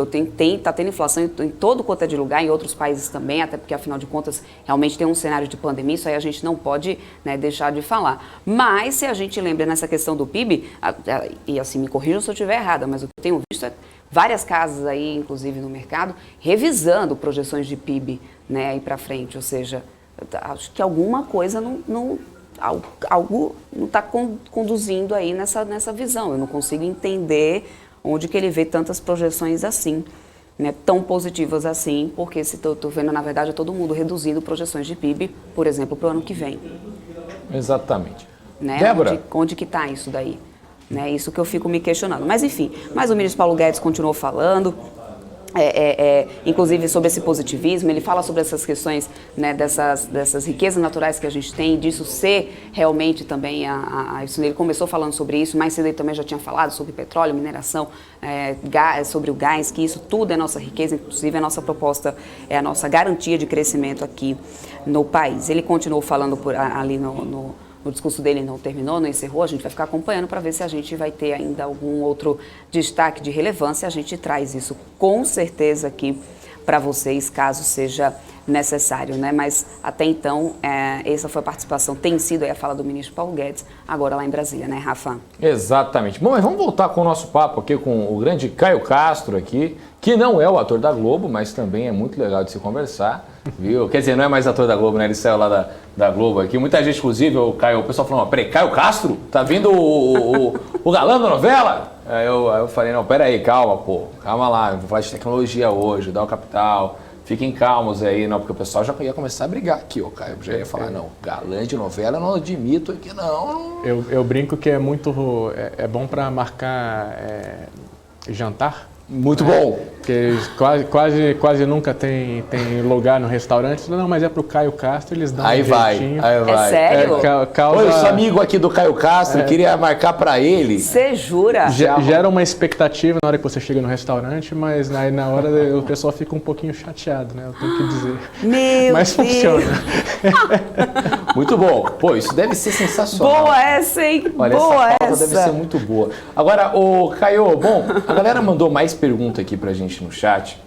tá tendo inflação em todo quanto é de lugar, em outros países também, até porque, afinal de contas, realmente tem um cenário de pandemia, isso aí a gente não pode, né, deixar de falar. Mas, se a gente lembra nessa questão do PIB, e assim, me corrijam se eu estiver errada, mas o que eu tenho visto é várias casas aí, inclusive no mercado, revisando projeções de PIB, né, aí para frente. Ou seja, acho que alguma coisa algo não está conduzindo aí nessa visão. Eu não consigo entender onde que ele vê tantas projeções assim, né, tão positivas assim, porque se estou vendo, na verdade, todo mundo reduzindo projeções de PIB, por exemplo, para o ano que vem. Exatamente. Né? Débora? Onde que está isso daí? Né? Isso que eu fico me questionando. Mas, enfim, o ministro Paulo Guedes continuou falando, inclusive sobre esse positivismo. Ele fala sobre essas questões, né, dessas riquezas naturais que a gente tem, disso ser realmente também, ele começou falando sobre isso, mais cedo ele também já tinha falado sobre petróleo, mineração, sobre o gás, que isso tudo é nossa riqueza, inclusive a nossa proposta é a nossa garantia de crescimento aqui no país. Ele continuou falando ali o discurso dele não terminou, não encerrou, a gente vai ficar acompanhando para ver se a gente vai ter ainda algum outro destaque de relevância. A gente traz isso com certeza aqui para vocês, caso seja necessário, né? Mas até então, essa foi a participação, tem sido aí a fala do ministro Paulo Guedes, agora lá em Brasília, né, Rafa? Exatamente. Bom, mas vamos voltar com o nosso papo aqui com o grande Caio Castro aqui, que não é o ator da Globo, mas também é muito legal de se conversar, viu? Quer dizer, não é mais ator da Globo, né? Ele saiu lá da Globo aqui. Muita gente, inclusive, o pessoal falou, peraí, Caio Castro? Tá vindo o galã da novela? Aí eu falei, não, peraí, calma, calma lá, vou falar de tecnologia hoje, dar o capital. Fiquem calmos aí, não, porque o pessoal já ia começar a brigar aqui, o Caio já ia falar, não, galã de novela eu não admito aqui, não. Eu brinco que é muito, é bom para marcar jantar. Muito bom. Porque quase nunca tem lugar no restaurante. Não, mas é pro Caio Castro, eles dão aí um vai, jeitinho. Aí vai. É sério? Oi, eu sou amigo aqui do Caio Castro, queria marcar pra ele. Você jura? Gera uma expectativa na hora que você chega no restaurante, mas aí na hora o pessoal fica um pouquinho chateado, né? Eu tenho que dizer. Mas funciona. Muito bom. Pô, isso deve ser sensacional. Boa essa, hein? Olha, boa essa pauta deve ser muito boa. Agora, o Caio, bom, a galera mandou mais pergunta aqui pra gente no chat.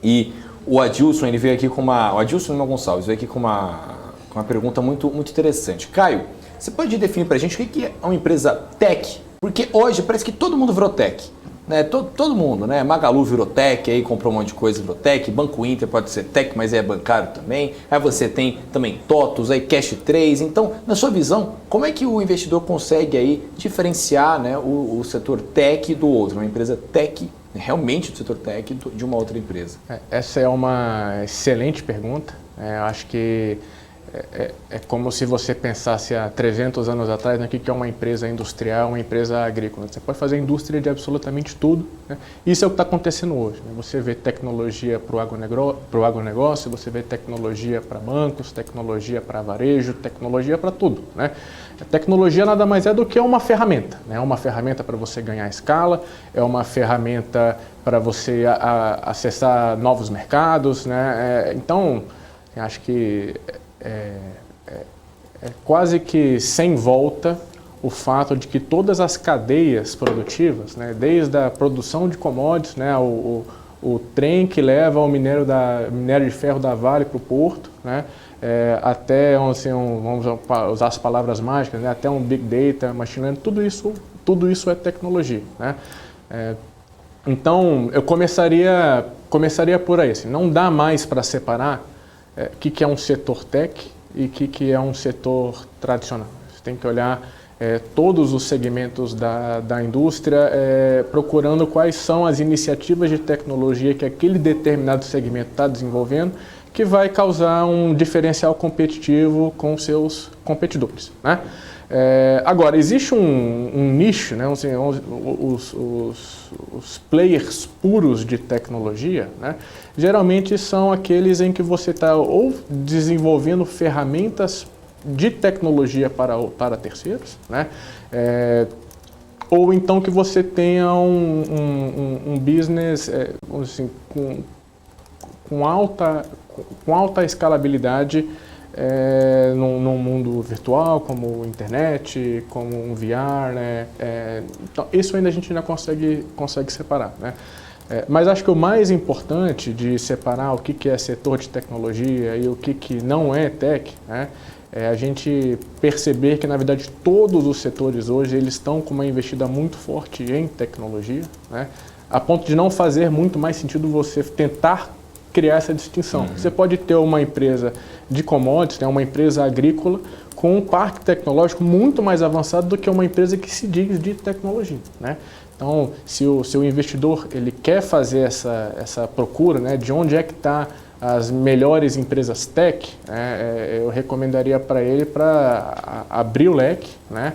E o Adilson, ele veio aqui com o Adilson Lima Gonçalves veio aqui com uma pergunta muito, muito interessante. Caio, você pode definir pra gente o que é uma empresa tech? Porque hoje parece que todo mundo virou tech. Né? Todo mundo, né? Magalu virou tech, aí comprou um monte de coisa, virou tech. Banco Inter pode ser tech, mas é bancário também. Aí você tem também TOTUS, aí Cash 3. Então, na sua visão, como é que o investidor consegue aí diferenciar, né, o setor tech do outro? Uma empresa tech, realmente do setor tech, de uma outra empresa? Essa é uma excelente pergunta. Eu acho que é como se você pensasse há 300 anos atrás, né, que é uma empresa industrial, uma empresa agrícola. Você pode fazer indústria de absolutamente tudo. Né? Isso é o que está acontecendo hoje. Né? Você vê tecnologia para o agronegócio, você vê tecnologia para bancos, tecnologia para varejo, tecnologia para tudo. Né? A tecnologia nada mais é do que uma ferramenta. Né? É uma ferramenta para você ganhar escala, é uma ferramenta para você acessar novos mercados. Né? Então, eu acho que é quase que sem volta o fato de que todas as cadeias produtivas, né, desde a produção de commodities, né, o trem que leva o minério de ferro da Vale para o porto, né, até assim, vamos usar as palavras mágicas, né, até um Big Data, Machine Learning, tudo isso é tecnologia. Né? Então, eu começaria por aí. Assim, não dá mais para separar o que é um setor tech e o que é um setor tradicional. Você tem que olhar todos os segmentos da indústria, procurando quais são as iniciativas de tecnologia que aquele determinado segmento está desenvolvendo, que vai causar um diferencial competitivo com seus competidores, né? Agora, existe um nicho, né? Assim, os players puros de tecnologia, né? Geralmente são aqueles em que você está ou desenvolvendo ferramentas de tecnologia para terceiros, né? Ou então que você tenha um business assim, com alta escalabilidade num mundo virtual, como internet, como um VR, né? Então, isso ainda a gente ainda consegue separar, né? Mas acho que o mais importante de separar o que é setor de tecnologia e o que não é tech, né? É a gente perceber que, na verdade, todos os setores hoje eles estão com uma investida muito forte em tecnologia, né? A ponto de não fazer muito mais sentido você tentar criar essa distinção. Você pode ter uma empresa de commodities, né, uma empresa agrícola, com um parque tecnológico muito mais avançado do que uma empresa que se diz de tecnologia, né? Então, se o investidor ele quer fazer essa procura, né, de onde é que está as melhores empresas tech, né, eu recomendaria para ele para abrir o leque, né,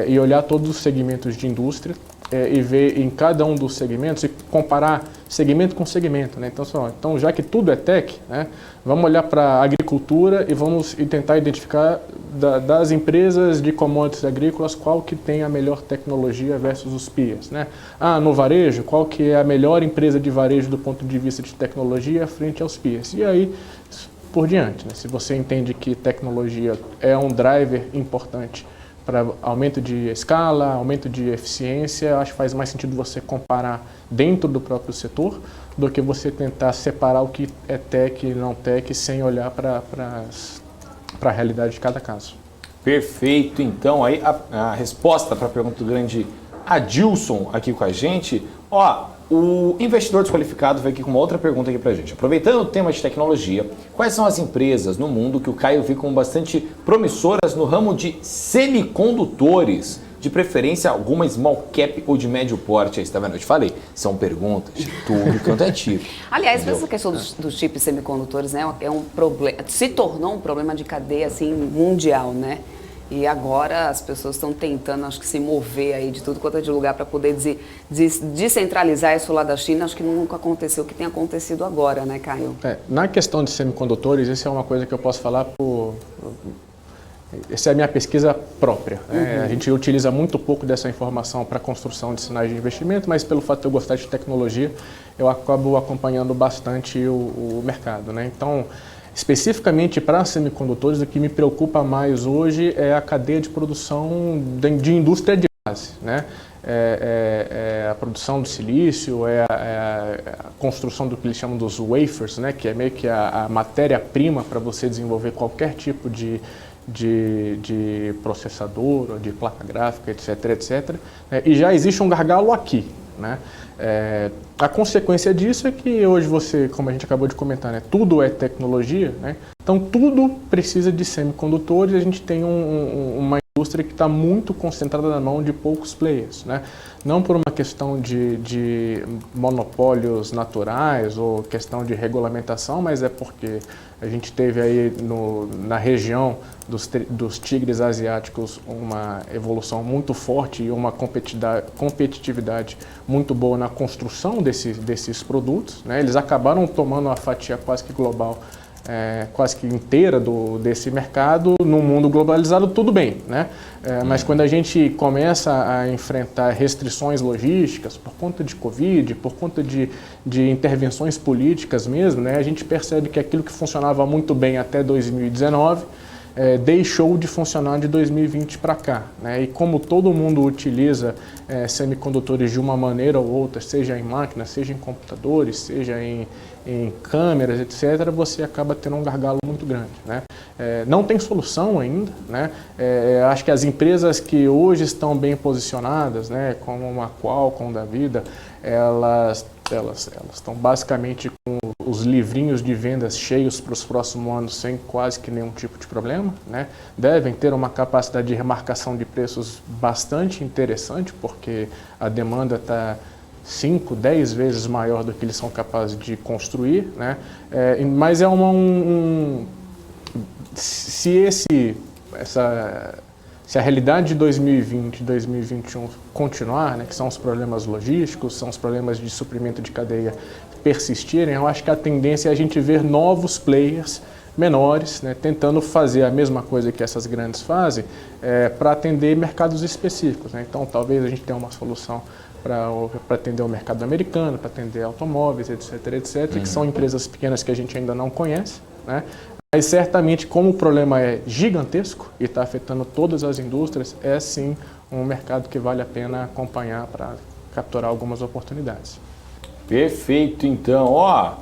e olhar todos os segmentos de indústria e ver em cada um dos segmentos e comparar segmento com segmento, né? Então, já que tudo é tech, né, vamos olhar para a agricultura e vamos tentar identificar das empresas de commodities agrícolas qual que tem a melhor tecnologia versus os peers, né? No varejo, qual que é a melhor empresa de varejo do ponto de vista de tecnologia frente aos peers. E aí, por diante, né? Se você entende que tecnologia é um driver importante para aumento de escala, aumento de eficiência, acho que faz mais sentido você comparar dentro do próprio setor do que você tentar separar o que é tech e não tech sem olhar para a realidade de cada caso. Perfeito. Então, aí a resposta para a pergunta do grande Adilson aqui com a gente. O investidor desqualificado veio aqui com uma outra pergunta aqui para a gente. Aproveitando o tema de tecnologia, quais são as empresas no mundo que o Caio vê como bastante promissoras no ramo de semicondutores? De preferência, alguma small cap ou de médio porte. Aí, tá vendo? Eu te falei, são perguntas de tudo quanto é tipo. Aliás, entendeu? essa questão dos chips semicondutores, né, é um problema, se tornou um problema de cadeia assim, mundial, né? E agora as pessoas estão tentando, acho que, se mover aí de tudo quanto é de lugar para poder descentralizar isso lá da China. Acho que nunca aconteceu o que tem acontecido agora, né, Caio? Na questão de semicondutores, isso é uma coisa que eu posso falar essa é a minha pesquisa própria. A gente utiliza muito pouco dessa informação para a construção de sinais de investimento, mas pelo fato de eu gostar de tecnologia, eu acabo acompanhando bastante o mercado, né? Então, especificamente para semicondutores, o que me preocupa mais hoje é a cadeia de produção de indústria de base, né? A produção do silício, a construção do que eles chamam dos wafers, né? Que é meio que a matéria-prima para você desenvolver qualquer tipo de processador, ou de placa gráfica, etc, etc. E já existe um gargalo aqui, né? A consequência disso é que hoje você, como a gente acabou de comentar, né, tudo é tecnologia, né? Então tudo precisa de semicondutores e a gente tem uma indústria que está muito concentrada na mão de poucos players, né? Não por uma questão de monopólios naturais ou questão de regulamentação, mas é porque a gente teve aí na região dos tigres asiáticos uma evolução muito forte e uma competitividade muito boa na construção desses produtos, né? Eles acabaram tomando a fatia quase que global, quase que inteira desse mercado. No mundo globalizado, tudo bem, né? Mas quando a gente começa a enfrentar restrições logísticas por conta de Covid, por conta de intervenções políticas mesmo, né? A gente percebe que aquilo que funcionava muito bem até 2019 deixou de funcionar de 2020 para cá, né? E como todo mundo utiliza semicondutores de uma maneira ou outra, seja em máquinas, seja em computadores, seja em câmeras, etc., você acaba tendo um gargalo muito grande, né? Não tem solução ainda, né? Acho que as empresas que hoje estão bem posicionadas, né, como uma Qualcomm da vida, elas estão basicamente com os livrinhos de vendas cheios para os próximos anos sem quase que nenhum tipo de problema, né? Devem ter uma capacidade de remarcação de preços bastante interessante, porque a demanda está 5, 10 vezes maior do que eles são capazes de construir, né? Mas se a realidade de 2020 e 2021 continuar, né, que são os problemas logísticos, são os problemas de suprimento de cadeia persistirem, eu acho que a tendência é a gente ver novos players menores, né, tentando fazer a mesma coisa que essas grandes fazem para atender mercados específicos, né? Então, talvez a gente tenha uma solução para atender o mercado americano, para atender automóveis, etc., que são empresas pequenas que a gente ainda não conhece, né? Mas certamente, como o problema é gigantesco e está afetando todas as indústrias, é sim um mercado que vale a pena acompanhar para capturar algumas oportunidades. Perfeito, então. Ó,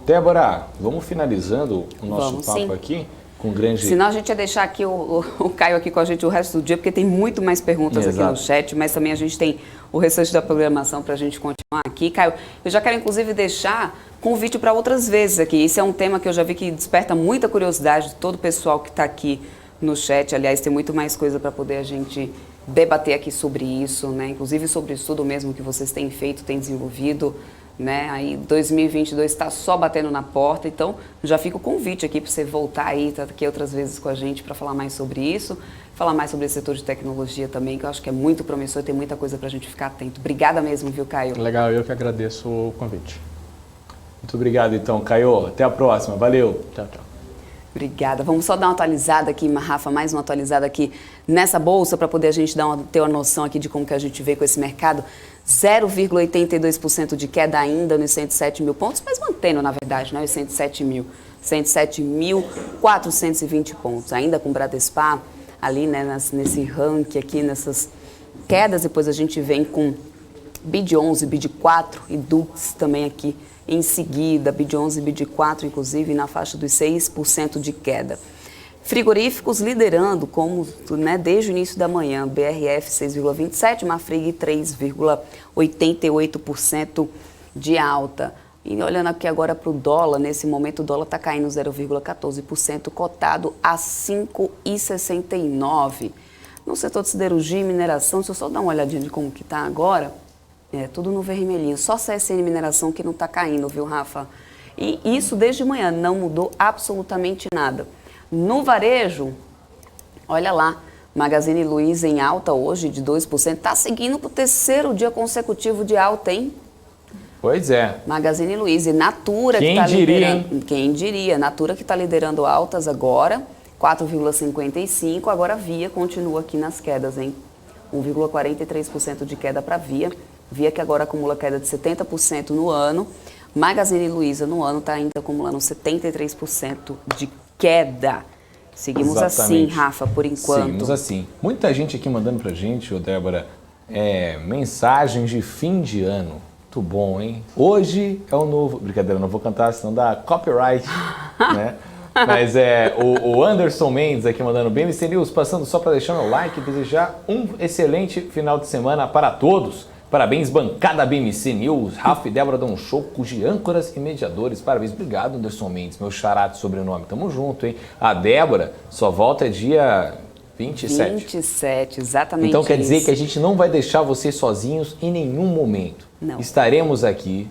Débora, vamos finalizando o nosso papo sim. aqui com grande... Senão a gente ia deixar aqui o Caio aqui com a gente o resto do dia, porque tem muito mais perguntas aqui no chat, mas também a gente tem o restante da programação para a gente continuar aqui. Caio, eu já quero inclusive deixar convite para outras vezes aqui. Esse é um tema que eu já vi que desperta muita curiosidade de todo o pessoal que está aqui no chat. Aliás, tem muito mais coisa para poder a gente debater aqui sobre isso, né? Inclusive sobre o estudo mesmo que vocês têm feito, têm desenvolvido, né? Aí 2022 está só batendo na porta, então já fica o convite aqui para você voltar aí, tá aqui outras vezes com a gente para falar mais sobre isso, falar mais sobre esse setor de tecnologia também, que eu acho que é muito promissor e tem muita coisa para a gente ficar atento. Obrigada mesmo, viu, Caio? Legal, eu que agradeço o convite. Muito obrigado, então, Caio. Até a próxima. Valeu. Tchau, tchau. Obrigada. Vamos só dar uma atualizada aqui, Rafa, mais uma atualizada aqui nessa bolsa para poder a gente ter uma noção aqui de como que a gente vê com esse mercado. 0,82% de queda ainda nos 107 mil pontos, mas mantendo, na verdade, né, os 107.420 pontos. Ainda com o Bradespar ali, né, nesse ranking aqui, nessas quedas. Depois a gente vem com BID11, BID4 e Dux também aqui em seguida, BID11 e BID4, inclusive, na faixa dos 6% de queda. Frigoríficos liderando, como, né, desde o início da manhã, BRF 6,27%, Marfrig 3,88% de alta. E olhando aqui agora para o dólar, nesse momento o dólar está caindo 0,14%, cotado a 5,69. No setor de siderurgia e mineração, deixa eu só dar uma olhadinha de como que está agora. Tudo no vermelhinho, só CSN Mineração que não está caindo, viu, Rafa? E isso desde manhã, não mudou absolutamente nada. No varejo, olha lá, Magazine Luiza em alta hoje de 2%, está seguindo para o terceiro dia consecutivo de alta, hein? Pois é. Magazine Luiza e Natura que está liderando. Quem diria? Natura que está liderando altas agora, 4,55%, agora Via continua aqui nas quedas, hein? 1,43% de queda para Via. Via que agora acumula queda de 70% no ano. Magazine Luiza no ano está ainda acumulando 73% de queda. Seguimos Exatamente. assim, Rafa, por enquanto. Seguimos assim. Muita gente aqui mandando pra gente, Débora, mensagens de fim de ano. Muito bom, hein? Hoje é o novo... Brincadeira, não vou cantar, senão dá copyright, né? Mas o Anderson Mendes aqui mandando BMC News, passando só para deixar meu like e desejar um excelente final de semana para todos. Parabéns, bancada BMC News. Rafa e Débora dão um show de âncoras e mediadores. Parabéns. Obrigado, Anderson Mendes, meu xará de sobrenome. Tamo junto, hein? A Débora só volta dia 27. 27, exatamente. Então quer dizer que a gente não vai deixar vocês sozinhos em nenhum momento. Não. Estaremos aqui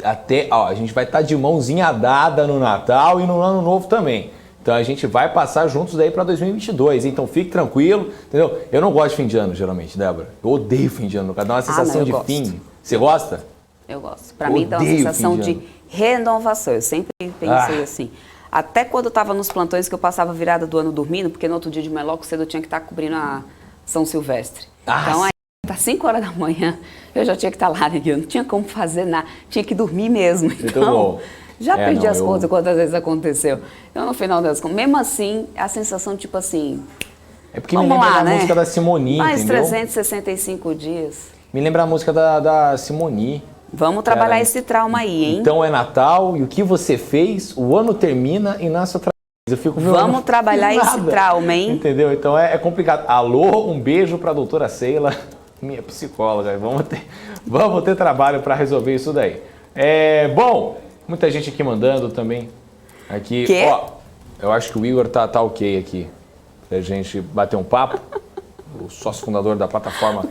até... a gente vai estar de mãozinha dada no Natal e no Ano Novo também. Então a gente vai passar juntos daí para 2022, então fique tranquilo, entendeu? Eu não gosto de fim de ano, geralmente, Débora. Eu odeio fim de ano, dá uma sensação de fim. Você gosta? Eu gosto. Para mim dá uma sensação de renovação. Eu sempre pensei assim. Até quando eu estava nos plantões que eu passava virada do ano dormindo, porque no outro dia de manhã logo cedo eu tinha que estar cobrindo a São Silvestre. Então aí, às 5 horas da manhã, eu já tinha que estar lá, né? Eu não tinha como fazer nada, tinha que dormir mesmo. Então, bom. Já perdi as contas quantas vezes aconteceu. Então, no final das contas, mesmo assim, a sensação, tipo assim... É porque me lembra da música da Simone, mais entendeu? 365 dias. Me lembra a música da Simone. Vamos trabalhar esse trauma aí, hein? Então é Natal e o que você fez, o ano termina e nasce outra vez. Eu fico, vamos trabalhar esse trauma, hein? Entendeu? Então é complicado. Alô, um beijo para a doutora Sheila, minha psicóloga. Vamos ter trabalho para resolver isso daí. Bom, muita gente aqui mandando também. Aqui, ó, eu acho que o Igor tá ok aqui. Pra gente bater um papo. O sócio fundador da plataforma.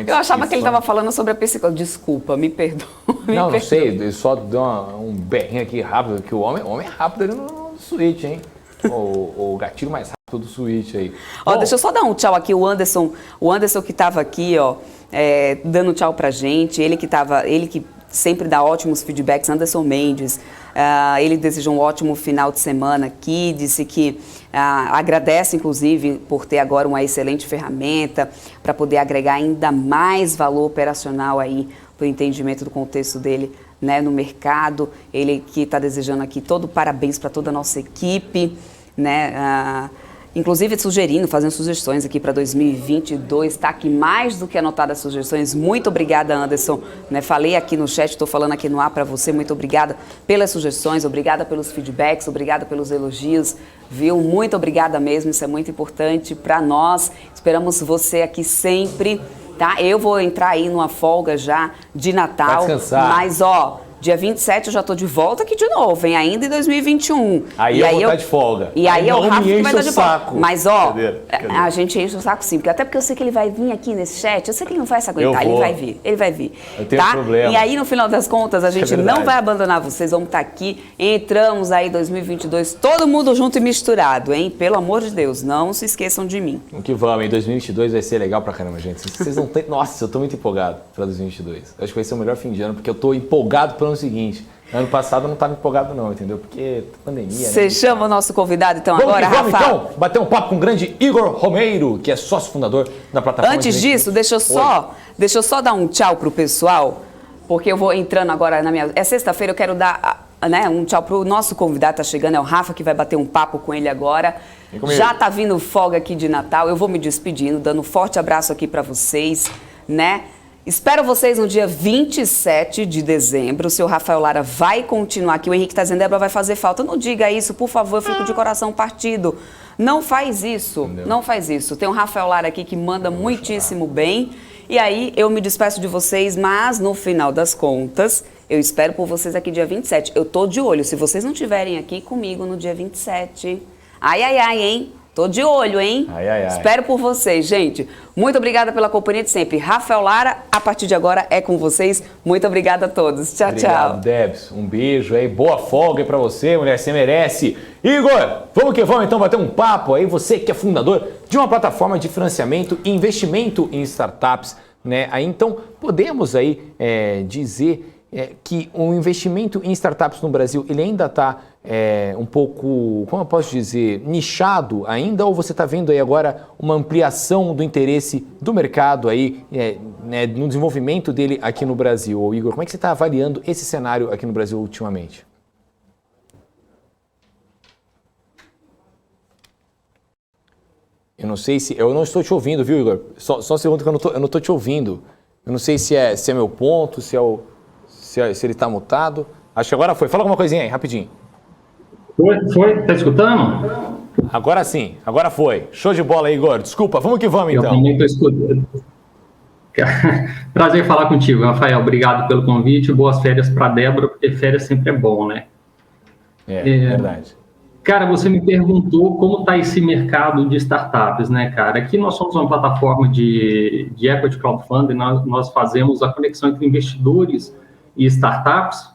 Eu achava que ele estava falando sobre a psicologia. Desculpa, me perdoa. Não sei, ele só deu um berrinho aqui rápido, que o homem é rápido ali no Switch, hein? O gatilho mais rápido do Switch aí. Ó, deixa eu só dar um tchau aqui, o Anderson que estava aqui, ó, dando tchau pra gente, ele que sempre dá ótimos feedbacks, Anderson Mendes. Ele desejou um ótimo final de semana aqui, disse que agradece, inclusive, por ter agora uma excelente ferramenta para poder agregar ainda mais valor operacional aí para o entendimento do contexto dele, né, no mercado. Ele que está desejando aqui parabéns para toda a nossa equipe, né, inclusive fazendo sugestões aqui para 2022, está aqui mais do que anotadas as sugestões. Muito obrigada, Anderson, né? Falei aqui no chat, estou falando aqui no ar para você, muito obrigada pelas sugestões, obrigada pelos feedbacks, obrigada pelos elogios, viu? Muito obrigada mesmo, isso é muito importante para nós. Esperamos você aqui sempre, tá? Eu vou entrar aí numa folga já de Natal, mas ó... Dia 27 eu já tô de volta aqui de novo, hein? Ainda em 2021. Aí eu vou estar de folga. E aí é o Rafa que vai estar de folga. Mas ó, Cadê? a gente enche o saco sim. Até porque eu sei que ele vai vir aqui nesse chat, eu sei que ele não vai se aguentar, ele vai vir. Eu tenho problema. E aí no final das contas a gente não vai abandonar vocês, vamos estar aqui. Entramos aí 2022, todo mundo junto e misturado, hein? Pelo amor de Deus, não se esqueçam de mim. O que vamos, em 2022 vai ser legal pra caramba, gente. Vocês não têm... Nossa, eu tô muito empolgado pra 2022. Acho que vai ser o melhor fim de ano, porque eu tô empolgado pelo ano seguinte. Ano passado eu não estava empolgado não, entendeu? Porque pandemia, Você chama o nosso convidado então agora, Rafa? Vamos então bater um papo com o grande Igor Romeiro, que é sócio fundador da plataforma. Antes disso, deixa eu só dar um tchau pro pessoal, porque eu vou entrando agora na minha... sexta-feira, eu quero dar um tchau pro nosso convidado, tá chegando, é o Rafa, que vai bater um papo com ele agora. Já tá vindo folga aqui de Natal, eu vou me despedindo, dando um forte abraço aqui para vocês, né? Espero vocês no dia 27 de dezembro. O seu Rafael Lara vai continuar aqui. O Henrique está dizendo, Débora, vai fazer falta. Não diga isso, por favor, eu fico de coração partido. Não faz isso, não faz isso. Tem o Rafael Lara aqui que manda muitíssimo bem. E aí eu me despeço de vocês, mas no final das contas, eu espero por vocês aqui dia 27. Eu tô de olho, se vocês não estiverem aqui comigo no dia 27. Ai, hein? Tô de olho, hein? Espero por vocês, gente. Muito obrigada pela companhia de sempre. Rafael Lara, a partir de agora é com vocês. Muito obrigada a todos. Tchau, Obrigado, Debs. Um beijo aí. Boa folga aí pra você, mulher. Você merece. Igor, vamos que vamos então bater um papo aí. Você que é fundador de uma plataforma de financiamento e investimento em startups, né? Aí então podemos aí dizer que o investimento em startups no Brasil, ele ainda está um pouco, como eu posso dizer, nichado ainda, ou você está vendo aí agora uma ampliação do interesse do mercado aí, né, no desenvolvimento dele aqui no Brasil? Ô, Igor, como é que você está avaliando esse cenário aqui no Brasil ultimamente? Eu não sei se... Eu não estou te ouvindo, viu, Igor? Só um segundo que eu não estou te ouvindo. Eu não sei se é meu ponto, se ele está mutado. Acho que agora foi. Fala alguma coisinha aí, rapidinho. Foi? Tá escutando? Agora sim, agora foi. Show de bola, Igor. Desculpa, vamos que vamos então. Eu também estou escutando. Prazer falar contigo, Rafael. Obrigado pelo convite. Boas férias para a Débora, porque férias sempre é bom, né? Verdade. Cara, você me perguntou como está esse mercado de startups, né, cara? Aqui nós somos uma plataforma de equity crowdfunding, nós fazemos a conexão entre investidores e startups.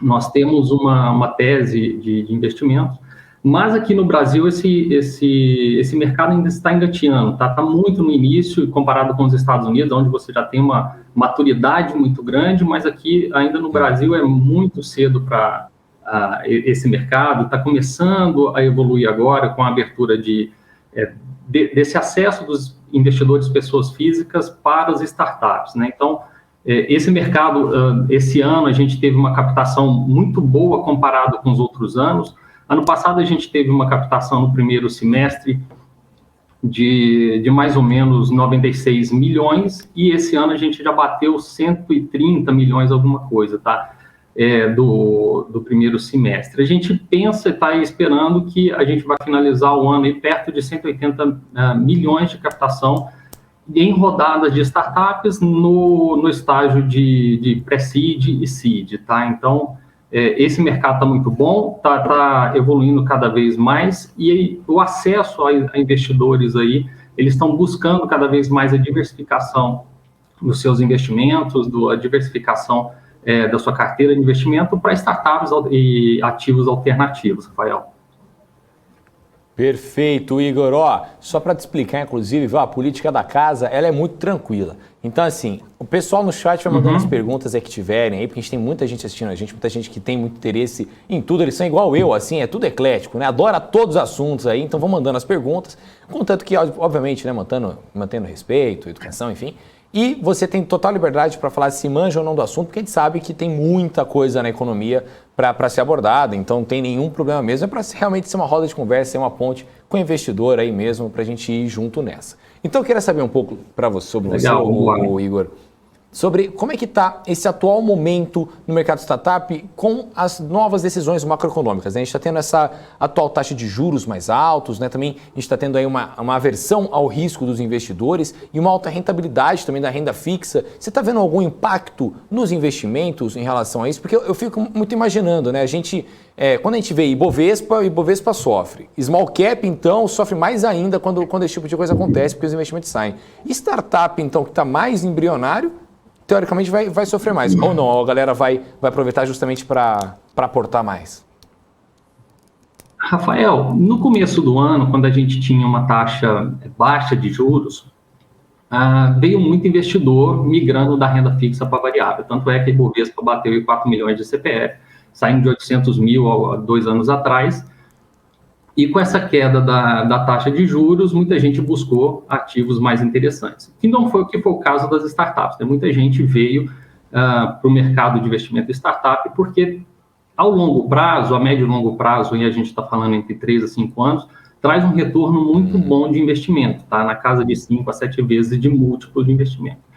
Nós temos uma tese de investimento, mas aqui no Brasil esse mercado ainda está engateando, tá muito no início comparado com os Estados Unidos, onde você já tem uma maturidade muito grande, mas aqui ainda no Brasil é muito cedo para esse mercado, está começando a evoluir agora com a abertura desse acesso dos investidores, pessoas físicas, para as startups, né? Então, Esse mercado, esse ano, a gente teve uma captação muito boa comparado com os outros anos. Ano passado, a gente teve uma captação no primeiro semestre de mais ou menos 96 milhões, e esse ano a gente já bateu 130 milhões, alguma coisa, tá? Do primeiro semestre. A gente pensa e está esperando que a gente vai finalizar o ano aí perto de 180 milhões de captação em rodadas de startups no estágio de pré-seed e seed, tá? Então, esse mercado está muito bom, está evoluindo cada vez mais, e aí, o acesso a investidores aí, eles estão buscando cada vez mais a diversificação dos seus investimentos, a diversificação da sua carteira de investimento para startups e ativos alternativos, Rafael. Perfeito, Igor. Ó, só para te explicar, inclusive, a política da casa, ela é muito tranquila. Então, assim, o pessoal no chat vai mandando as perguntas que tiverem aí, porque a gente tem muita gente assistindo a gente, muita gente que tem muito interesse em tudo, eles são igual eu, assim, é tudo eclético, né? Adora todos os assuntos aí, então vão mandando as perguntas, contanto que, obviamente, né, mantendo respeito, educação, enfim. E você tem total liberdade para falar se manja ou não do assunto, porque a gente sabe que tem muita coisa na economia para ser abordada, então não tem nenhum problema mesmo, é para realmente ser uma roda de conversa, ser uma ponte com o investidor aí mesmo, para a gente ir junto nessa. Então eu queria saber um pouco sobre você, Igor, sobre como é que está esse atual momento no mercado de startup com as novas decisões macroeconômicas, né? A gente está tendo essa atual taxa de juros mais altos, né? Também a gente está tendo aí uma aversão ao risco dos investidores e uma alta rentabilidade também da renda fixa. Você está vendo algum impacto nos investimentos em relação a isso? Porque eu fico muito imaginando, né? Quando a gente vê Ibovespa sofre. Small cap, então, sofre mais ainda quando esse tipo de coisa acontece, porque os investimentos saem. E startup, então, que está mais embrionário, teoricamente vai sofrer mais. Ou não, a galera vai aproveitar justamente para aportar mais? Rafael, no começo do ano, quando a gente tinha uma taxa baixa de juros, veio muito investidor migrando da renda fixa para variável. Tanto é que a Ibovespa bateu em 4 milhões de CPF, saindo de 800 mil há 2 anos atrás. E com essa queda da taxa de juros, muita gente buscou ativos mais interessantes. Que não foi o que foi o caso das startups, né? Muita gente veio para o mercado de investimento de startup porque, ao longo prazo, a médio e longo prazo, e a gente está falando entre 3 a 5 anos, traz um retorno muito bom de investimento, tá? Na casa de 5 a 7 vezes de múltiplo de investimento.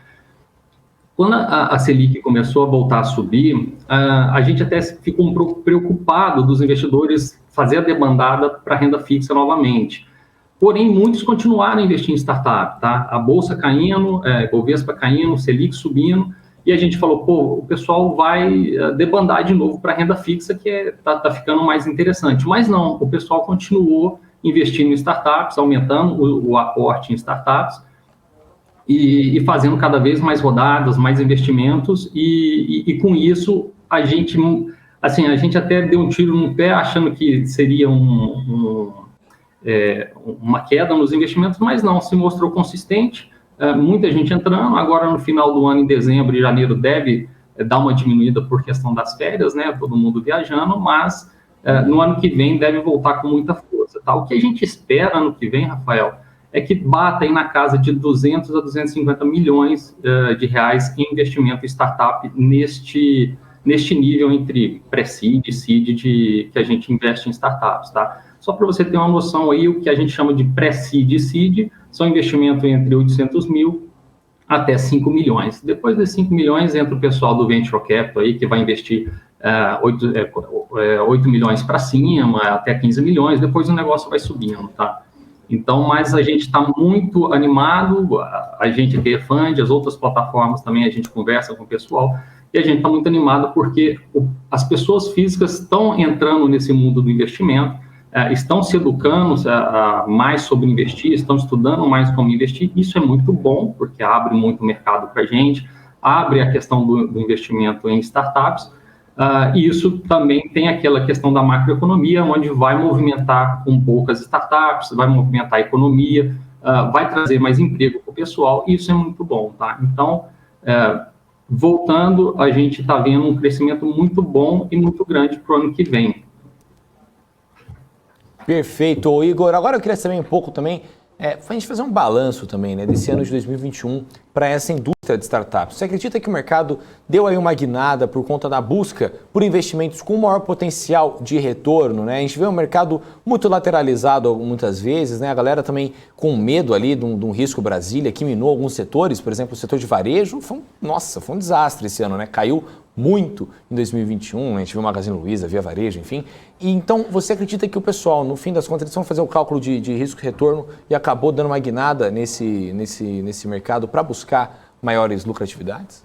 Quando a Selic começou a voltar a subir, a gente até ficou um pouco preocupado dos investidores fazer a debandada para a renda fixa novamente. Porém, muitos continuaram a investir em startup, tá? A Bolsa caindo, Bovespa caindo, Selic subindo, e a gente falou, o pessoal vai debandar de novo para a renda fixa, que tá ficando mais interessante. Mas não, o pessoal continuou investindo em startups, aumentando o aporte em startups, e fazendo cada vez mais rodadas, mais investimentos, e com isso a gente até deu um tiro no pé achando que seria uma queda nos investimentos, mas não, se mostrou consistente, muita gente entrando. Agora no final do ano, em dezembro e janeiro, deve dar uma diminuída por questão das férias, né, todo mundo viajando, mas no ano que vem deve voltar com muita força, tá? O que a gente espera ano que vem, Rafael, é que bata aí na casa de 200 a 250 milhões de reais em investimento em startup neste nível entre pré-seed e seed que a gente investe em startups, tá? Só para você ter uma noção aí, o que a gente chama de pré-seed e seed são investimentos entre 800 mil até 5 milhões. Depois de 5 milhões entra o pessoal do Venture Capital aí, que vai investir 8 milhões para cima, até 15 milhões, depois o negócio vai subindo, tá? Então, mas a gente está muito animado, a gente tem Fund, as outras plataformas também a gente conversa com o pessoal, e a gente está muito animado porque as pessoas físicas estão entrando nesse mundo do investimento, estão se educando mais sobre investir, estão estudando mais como investir. Isso é muito bom, porque abre muito mercado para a gente, abre a questão do investimento em startups, e isso também tem aquela questão da macroeconomia, onde vai movimentar com poucas startups, vai movimentar a economia, vai trazer mais emprego para o pessoal, e isso é muito bom, tá? Então, voltando, a gente está vendo um crescimento muito bom e muito grande para o ano que vem. Perfeito, Igor. Agora eu queria saber um pouco também, a gente fazer um balanço também, né, desse ano de 2021, para essa indústria de startups? Você acredita que o mercado deu aí uma guinada por conta da busca por investimentos com maior potencial de retorno, né? A gente vê um mercado muito lateralizado muitas vezes, né? A galera também com medo ali de um risco Brasília que minou alguns setores, por exemplo, o setor de varejo, foi um desastre esse ano, né? Caiu muito em 2021, a gente viu o Magazine Luiza, Via Varejo, enfim. E então, você acredita que o pessoal, no fim das contas, eles vão fazer o cálculo de risco e retorno e acabou dando uma guinada nesse mercado para buscar maiores lucratividades?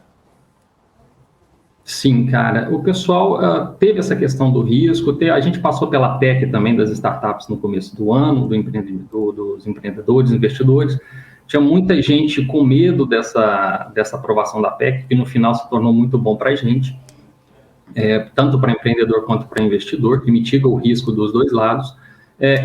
Sim, cara. O pessoal teve essa questão do risco, a gente passou pela PEC também das startups no começo do ano, dos empreendedores, investidores. Tinha muita gente com medo dessa aprovação da PEC, que no final se tornou muito bom para a gente, tanto para empreendedor quanto para investidor, que mitiga o risco dos dois lados.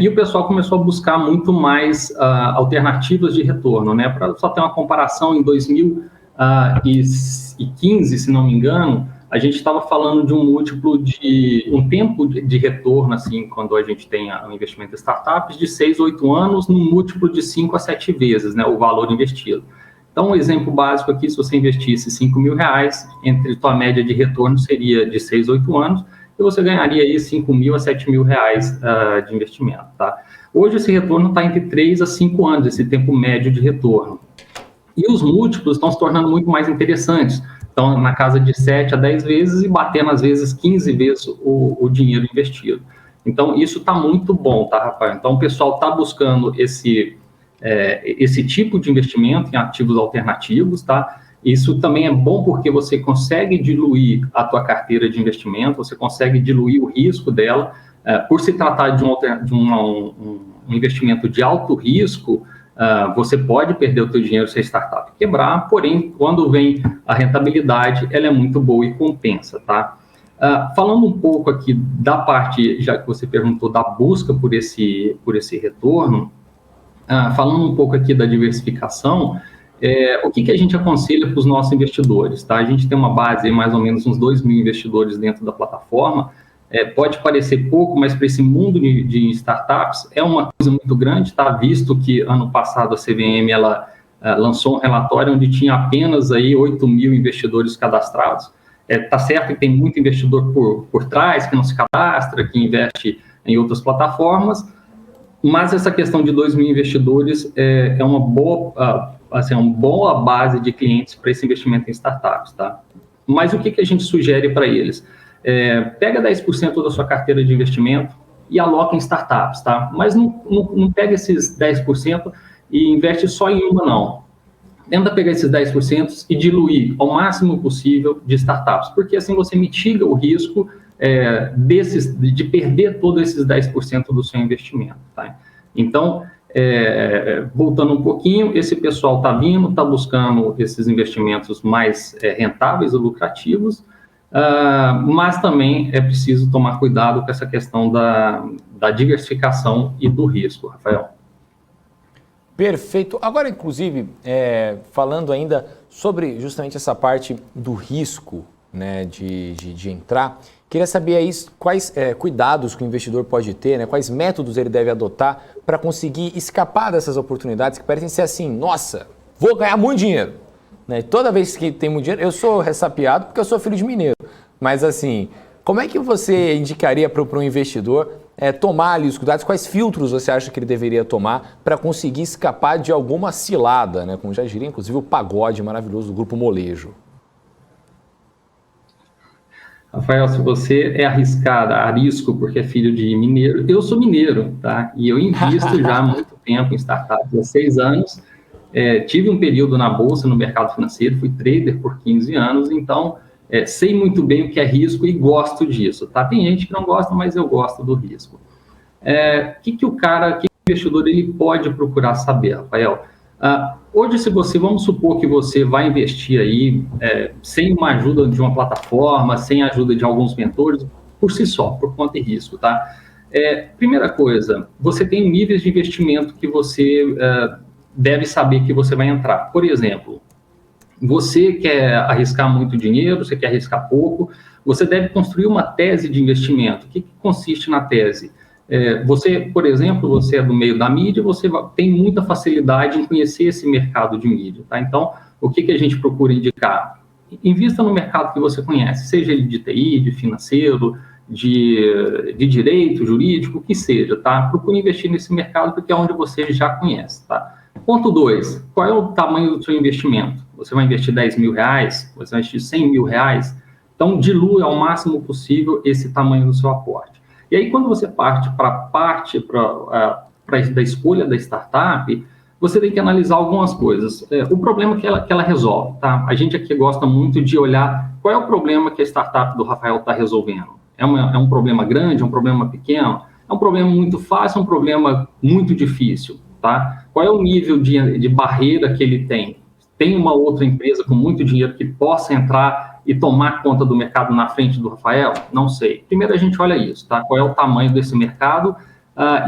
E o pessoal começou a buscar muito mais alternativas de retorno, né? Para só ter uma comparação, em 2015, se não me engano, a gente estava falando de um múltiplo um tempo de retorno, assim, quando a gente tem um investimento em startups, de 6 a 8 anos, num múltiplo de 5 a 7 vezes, né, o valor investido. Então, um exemplo básico aqui, se você investisse R$5.000, entre tua média de retorno seria de 6 a 8 anos, e você ganharia aí R$5.000 a R$7.000 de investimento, tá? Hoje, esse retorno está entre 3 a 5 anos, esse tempo médio de retorno. E os múltiplos estão se tornando muito mais interessantes. Então, na casa de 7 a 10 vezes e batendo, às vezes, 15 vezes o dinheiro investido. Então, isso está muito bom, tá, Rafael? Então, o pessoal está buscando esse tipo de investimento em ativos alternativos, tá? Isso também é bom porque você consegue diluir a tua carteira de investimento, você consegue diluir o risco dela. Por se tratar de um investimento de alto risco, você pode perder o teu dinheiro se a startup quebrar, porém, quando vem a rentabilidade, ela é muito boa e compensa, tá? Falando um pouco aqui da parte, já que você perguntou, da busca por esse retorno, falando um pouco aqui da diversificação, o que a gente aconselha para os nossos investidores, tá? A gente tem uma base, mais ou menos uns 2.000 investidores dentro da plataforma. Pode parecer pouco, mas para esse mundo de startups é uma coisa muito grande, tá? Visto que ano passado a CVM ela lançou um relatório onde tinha apenas aí 8.000 investidores cadastrados. Tá certo que tem muito investidor por trás, que não se cadastra, que investe em outras plataformas, mas essa questão de 2.000 investidores é uma boa, uma boa base de clientes para esse investimento em startups, tá? Mas o que a gente sugere para eles? Pega 10% da sua carteira de investimento e aloca em startups, tá? Mas não pega esses 10% e investe só em uma, não. Tenta pegar esses 10% e diluir ao máximo possível de startups, porque assim você mitiga o risco de perder todos esses 10% do seu investimento, tá? Então, voltando um pouquinho, esse pessoal está vindo, está buscando esses investimentos mais rentáveis e lucrativos, mas também é preciso tomar cuidado com essa questão da diversificação e do risco, Rafael. Perfeito. Agora, inclusive, falando ainda sobre justamente essa parte do risco, né, de entrar, queria saber aí quais cuidados que o investidor pode ter, né, quais métodos ele deve adotar para conseguir escapar dessas oportunidades que parecem ser assim, nossa, vou ganhar muito dinheiro. Né? Toda vez que tem muito dinheiro, eu sou ressapiado porque eu sou filho de mineiro. Mas assim, como é que você indicaria para um investidor tomar ali os cuidados? Quais filtros você acha que ele deveria tomar para conseguir escapar de alguma cilada, né? Como já diria, inclusive, o pagode maravilhoso do Grupo Molejo? Rafael, se você é arisco porque é filho de mineiro, eu sou mineiro, tá? E eu invisto já há muito tempo em startups, há 6 anos. Tive um período na Bolsa, no mercado financeiro, fui trader por 15 anos, então sei muito bem o que é risco e gosto disso, tá? Tem gente que não gosta, mas eu gosto do risco. O que o investidor ele pode procurar saber, Rafael? Hoje, vamos supor que você vai investir aí sem uma ajuda de uma plataforma, sem a ajuda de alguns mentores, por si só, por conta e risco, tá? Primeira coisa, você tem níveis de investimento que você deve saber que você vai entrar. Por exemplo, você quer arriscar muito dinheiro, você quer arriscar pouco, você deve construir uma tese de investimento. O que consiste na tese? Você, por exemplo, você é do meio da mídia, você tem muita facilidade em conhecer esse mercado de mídia, tá? Então, o que a gente procura indicar? Invista no mercado que você conhece, seja ele de TI, de financeiro, de direito, jurídico, o que seja, tá? Procure investir nesse mercado porque é onde você já conhece, tá? Ponto 2, qual é o tamanho do seu investimento? Você vai investir 10 mil reais? Você vai investir 100 mil reais? Então, dilua ao máximo possível esse tamanho do seu aporte. E aí, quando você parte da escolha da startup, você tem que analisar algumas coisas. O problema que ela resolve, tá? A gente aqui gosta muito de olhar qual é o problema que a startup do Rafael está resolvendo. É um problema grande, é um problema pequeno? É um problema muito fácil, é um problema muito difícil, tá? Qual é o nível de barreira que ele tem? Tem uma outra empresa com muito dinheiro que possa entrar e tomar conta do mercado na frente do Rafael? Não sei. Primeiro a gente olha isso, tá? Qual é o tamanho desse mercado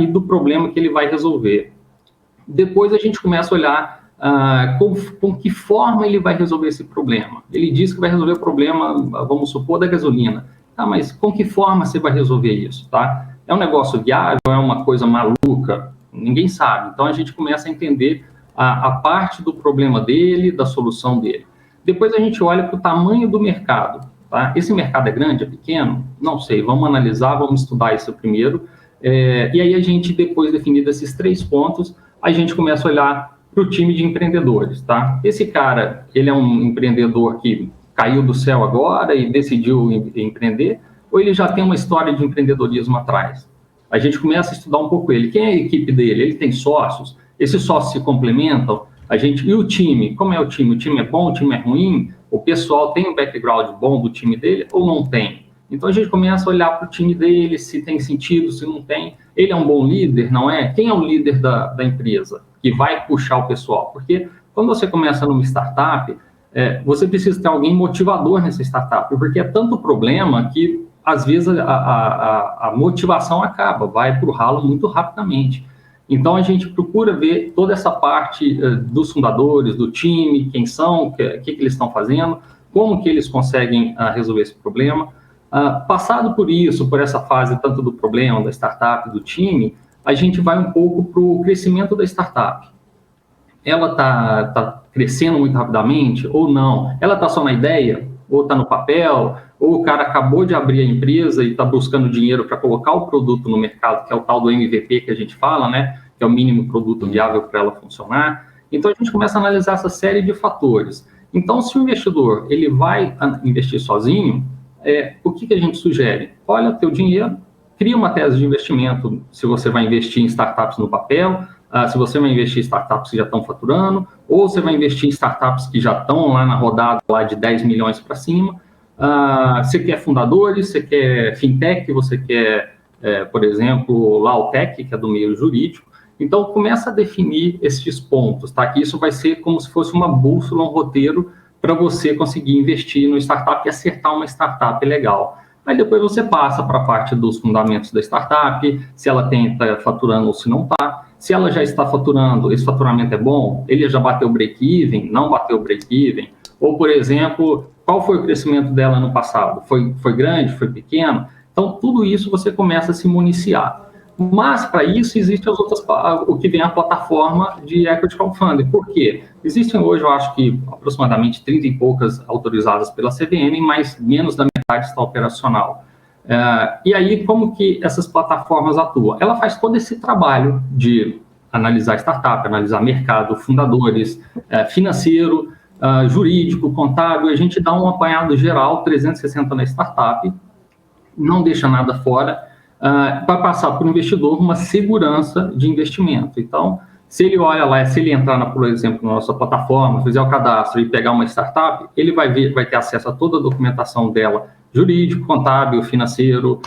e do problema que ele vai resolver. Depois a gente começa a olhar com que forma ele vai resolver esse problema. Ele diz que vai resolver o problema, vamos supor, da gasolina. Tá, mas com que forma você vai resolver isso, tá? É um negócio viável, é uma coisa maluca? Ninguém sabe. Então a gente começa a entender a parte do problema dele, da solução dele. Depois a gente olha para o tamanho do mercado, tá? Esse mercado é grande, é pequeno? Não sei, vamos analisar, vamos estudar isso primeiro. E aí a gente, depois definido esses 3 pontos, a gente começa a olhar para o time de empreendedores, tá? Esse cara, ele é um empreendedor que caiu do céu agora e decidiu empreender, ou ele já tem uma história de empreendedorismo atrás? A gente começa a estudar um pouco ele. Quem é a equipe dele? Ele tem sócios? Esses sócios se complementam? E o time? Como é o time? O time é bom? O time é ruim? O pessoal tem um background bom do time dele ou não tem? Então a gente começa a olhar para o time dele, se tem sentido, se não tem. Ele é um bom líder, não é? Quem é o líder da empresa que vai puxar o pessoal? Porque quando você começa numa startup, você precisa ter alguém motivador nessa startup, porque é tanto problema que, às vezes, a motivação acaba, vai para o ralo muito rapidamente. Então, a gente procura ver toda essa parte dos fundadores, do time, quem são, o que eles estão fazendo, como que eles conseguem resolver esse problema. Passado por isso, por essa fase tanto do problema, da startup, do time, a gente vai um pouco para o crescimento da startup. Ela está crescendo muito rapidamente ou não? Ela está só na ideia? Ou está no papel? Ou o cara acabou de abrir a empresa e está buscando dinheiro para colocar o produto no mercado, que é o tal do MVP que a gente fala, né? Que é o mínimo produto viável para ela funcionar. Então, a gente começa a analisar essa série de fatores. Então, se o investidor ele vai investir sozinho, o que a gente sugere? Olha o teu dinheiro, cria uma tese de investimento, se você vai investir em startups no papel, se você vai investir em startups que já estão faturando, ou você vai investir em startups que já estão lá na rodada lá de 10 milhões para cima. Você quer fundadores, você quer fintech, você quer, por exemplo, Lautech, que é do meio jurídico. Então, começa a definir esses pontos, tá? Que isso vai ser como se fosse uma bússola, um roteiro para você conseguir investir no startup e acertar uma startup legal. Aí depois você passa para a parte dos fundamentos da startup, se ela está faturando ou se não está. Se ela já está faturando, esse faturamento é bom? Ele já bateu break-even? Não bateu break-even? Ou, por exemplo, qual foi o crescimento dela no passado? Foi grande? Foi pequeno? Então, tudo isso você começa a se municiar. Mas, para isso, existe o que vem a plataforma de Equity Crowdfunding. Por quê? Existem hoje, eu acho que, aproximadamente 30 e poucas autorizadas pela CVM, mas menos da metade está operacional. E aí, como que essas plataformas atuam? Ela faz todo esse trabalho de analisar startup, analisar mercado, fundadores, financeiro, jurídico, contábil. A gente dá um apanhado geral, 360 na startup, não deixa nada fora, para passar para o investidor uma segurança de investimento. Então, se ele olha lá, se ele entrar, por exemplo, na nossa plataforma, fizer o cadastro e pegar uma startup, ele vai ter acesso a toda a documentação dela, jurídico, contábil, financeiro,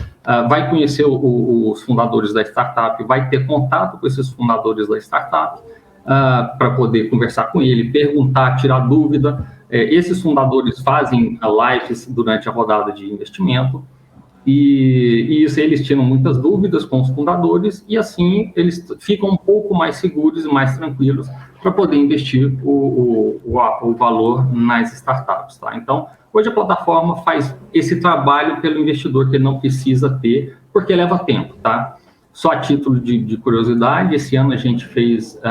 vai conhecer os fundadores da startup, vai ter contato com esses fundadores da startup, para poder conversar com ele, perguntar, tirar dúvida. Esses fundadores fazem lives durante a rodada de investimento, e isso eles tiram muitas dúvidas com os fundadores, e assim eles ficam um pouco mais seguros e mais tranquilos para poder investir o valor nas startups, tá? Então, hoje a plataforma faz esse trabalho pelo investidor que ele não precisa ter, porque leva tempo, tá? Só a título de curiosidade, esse ano a gente fez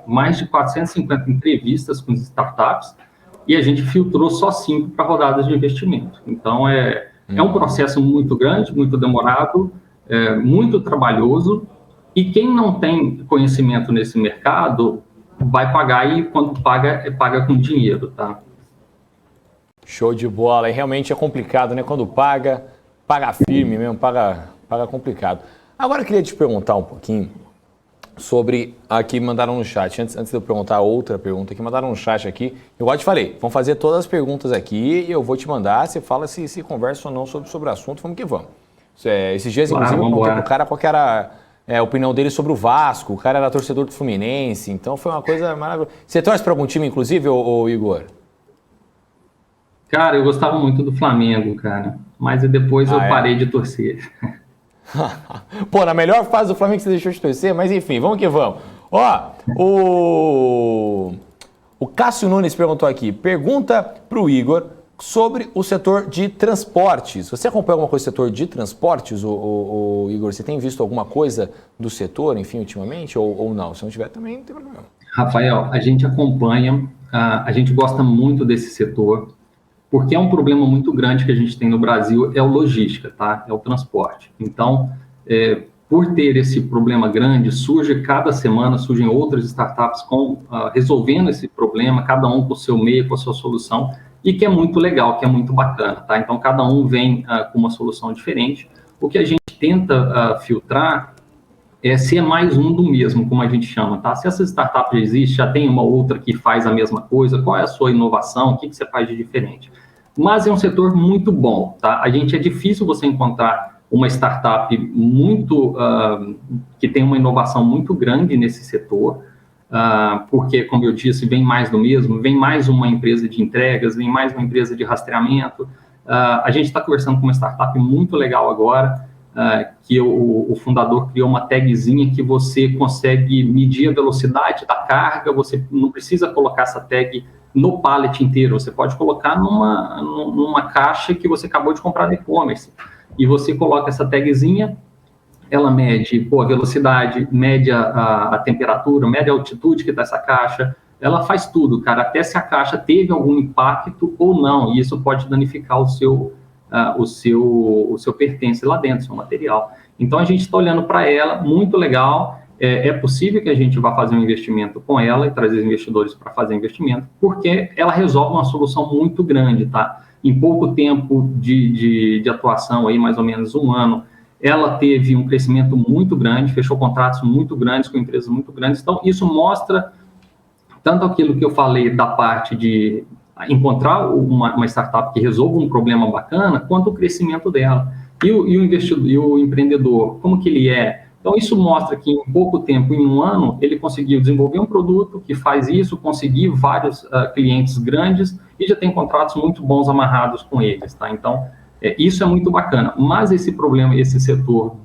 mais de 450 entrevistas com startups e a gente filtrou só 5 para rodadas de investimento. Então, é um processo muito grande, muito demorado, muito trabalhoso, e quem não tem conhecimento nesse mercado vai pagar, e quando paga com dinheiro, tá? Show de bola. E realmente é complicado, né? Quando paga firme mesmo, paga complicado. Agora eu queria te perguntar um pouquinho sobre aqui mandaram no chat. Antes de eu perguntar outra pergunta que mandaram no chat aqui, eu já te falei, vamos fazer todas as perguntas aqui e eu vou te mandar, você fala se conversa ou não sobre o assunto, vamos que vamos. Esses dias, inclusive, eu perguntei pro cara qual que era a opinião dele sobre o Vasco, o cara era torcedor do Fluminense, então foi uma coisa maravilhosa. Você torce para algum time, inclusive, ô Igor? Cara, eu gostava muito do Flamengo, cara, mas depois eu parei de torcer. Pô, na melhor fase do Flamengo você deixou de torcer, mas enfim, vamos que vamos. Ó, o Cássio Nunes perguntou aqui, pergunta pro Igor sobre o setor de transportes. Você acompanha alguma coisa do setor de transportes, o Igor? Você tem visto alguma coisa do setor, enfim, ultimamente, ou não? Se não tiver, também não tem problema. Rafael, a gente acompanha, a gente gosta muito desse setor, porque é um problema muito grande que a gente tem no Brasil, é o logística, tá? É o transporte. Então, por ter esse problema grande, cada semana surgem outras startups resolvendo esse problema, cada um com o seu meio, com a sua solução, e que é muito legal, que é muito bacana, tá? Então, cada um vem com uma solução diferente. O que a gente tenta filtrar é ser mais um do mesmo, como a gente chama, tá? Se essa startup já existe, já tem uma outra que faz a mesma coisa, qual é a sua inovação, o que você faz de diferente? Mas é um setor muito bom, tá? É difícil você encontrar uma startup que tem uma inovação muito grande nesse setor, porque, como eu disse, vem mais do mesmo, vem mais uma empresa de entregas, vem mais uma empresa de rastreamento. A gente está conversando com uma startup muito legal agora, que o fundador criou uma tagzinha que você consegue medir a velocidade da carga, você não precisa colocar essa tag no pallet inteiro, você pode colocar numa caixa que você acabou de comprar no e-commerce, e você coloca essa tagzinha, ela mede a velocidade, mede a temperatura, mede a altitude que está essa caixa, ela faz tudo, cara, até se a caixa teve algum impacto ou não, e isso pode danificar o seu pertence lá dentro, o seu material. Então, a gente está olhando para ela, muito legal, é possível que a gente vá fazer um investimento com ela e trazer investidores para fazer investimento, porque ela resolve uma solução muito grande, tá? Em pouco tempo de atuação, aí mais ou menos 1 ano, ela teve um crescimento muito grande, fechou contratos muito grandes com empresas muito grandes. Então, isso mostra tanto aquilo que eu falei da parte de encontrar uma startup que resolva um problema bacana, quanto o crescimento dela. E o investidor, e o empreendedor, como que ele é? Então, isso mostra que em pouco tempo, em 1 ano, ele conseguiu desenvolver um produto que faz isso, conseguir vários clientes grandes e já tem contratos muito bons amarrados com eles, tá? Então, isso é muito bacana. Mas esse problema, esse setor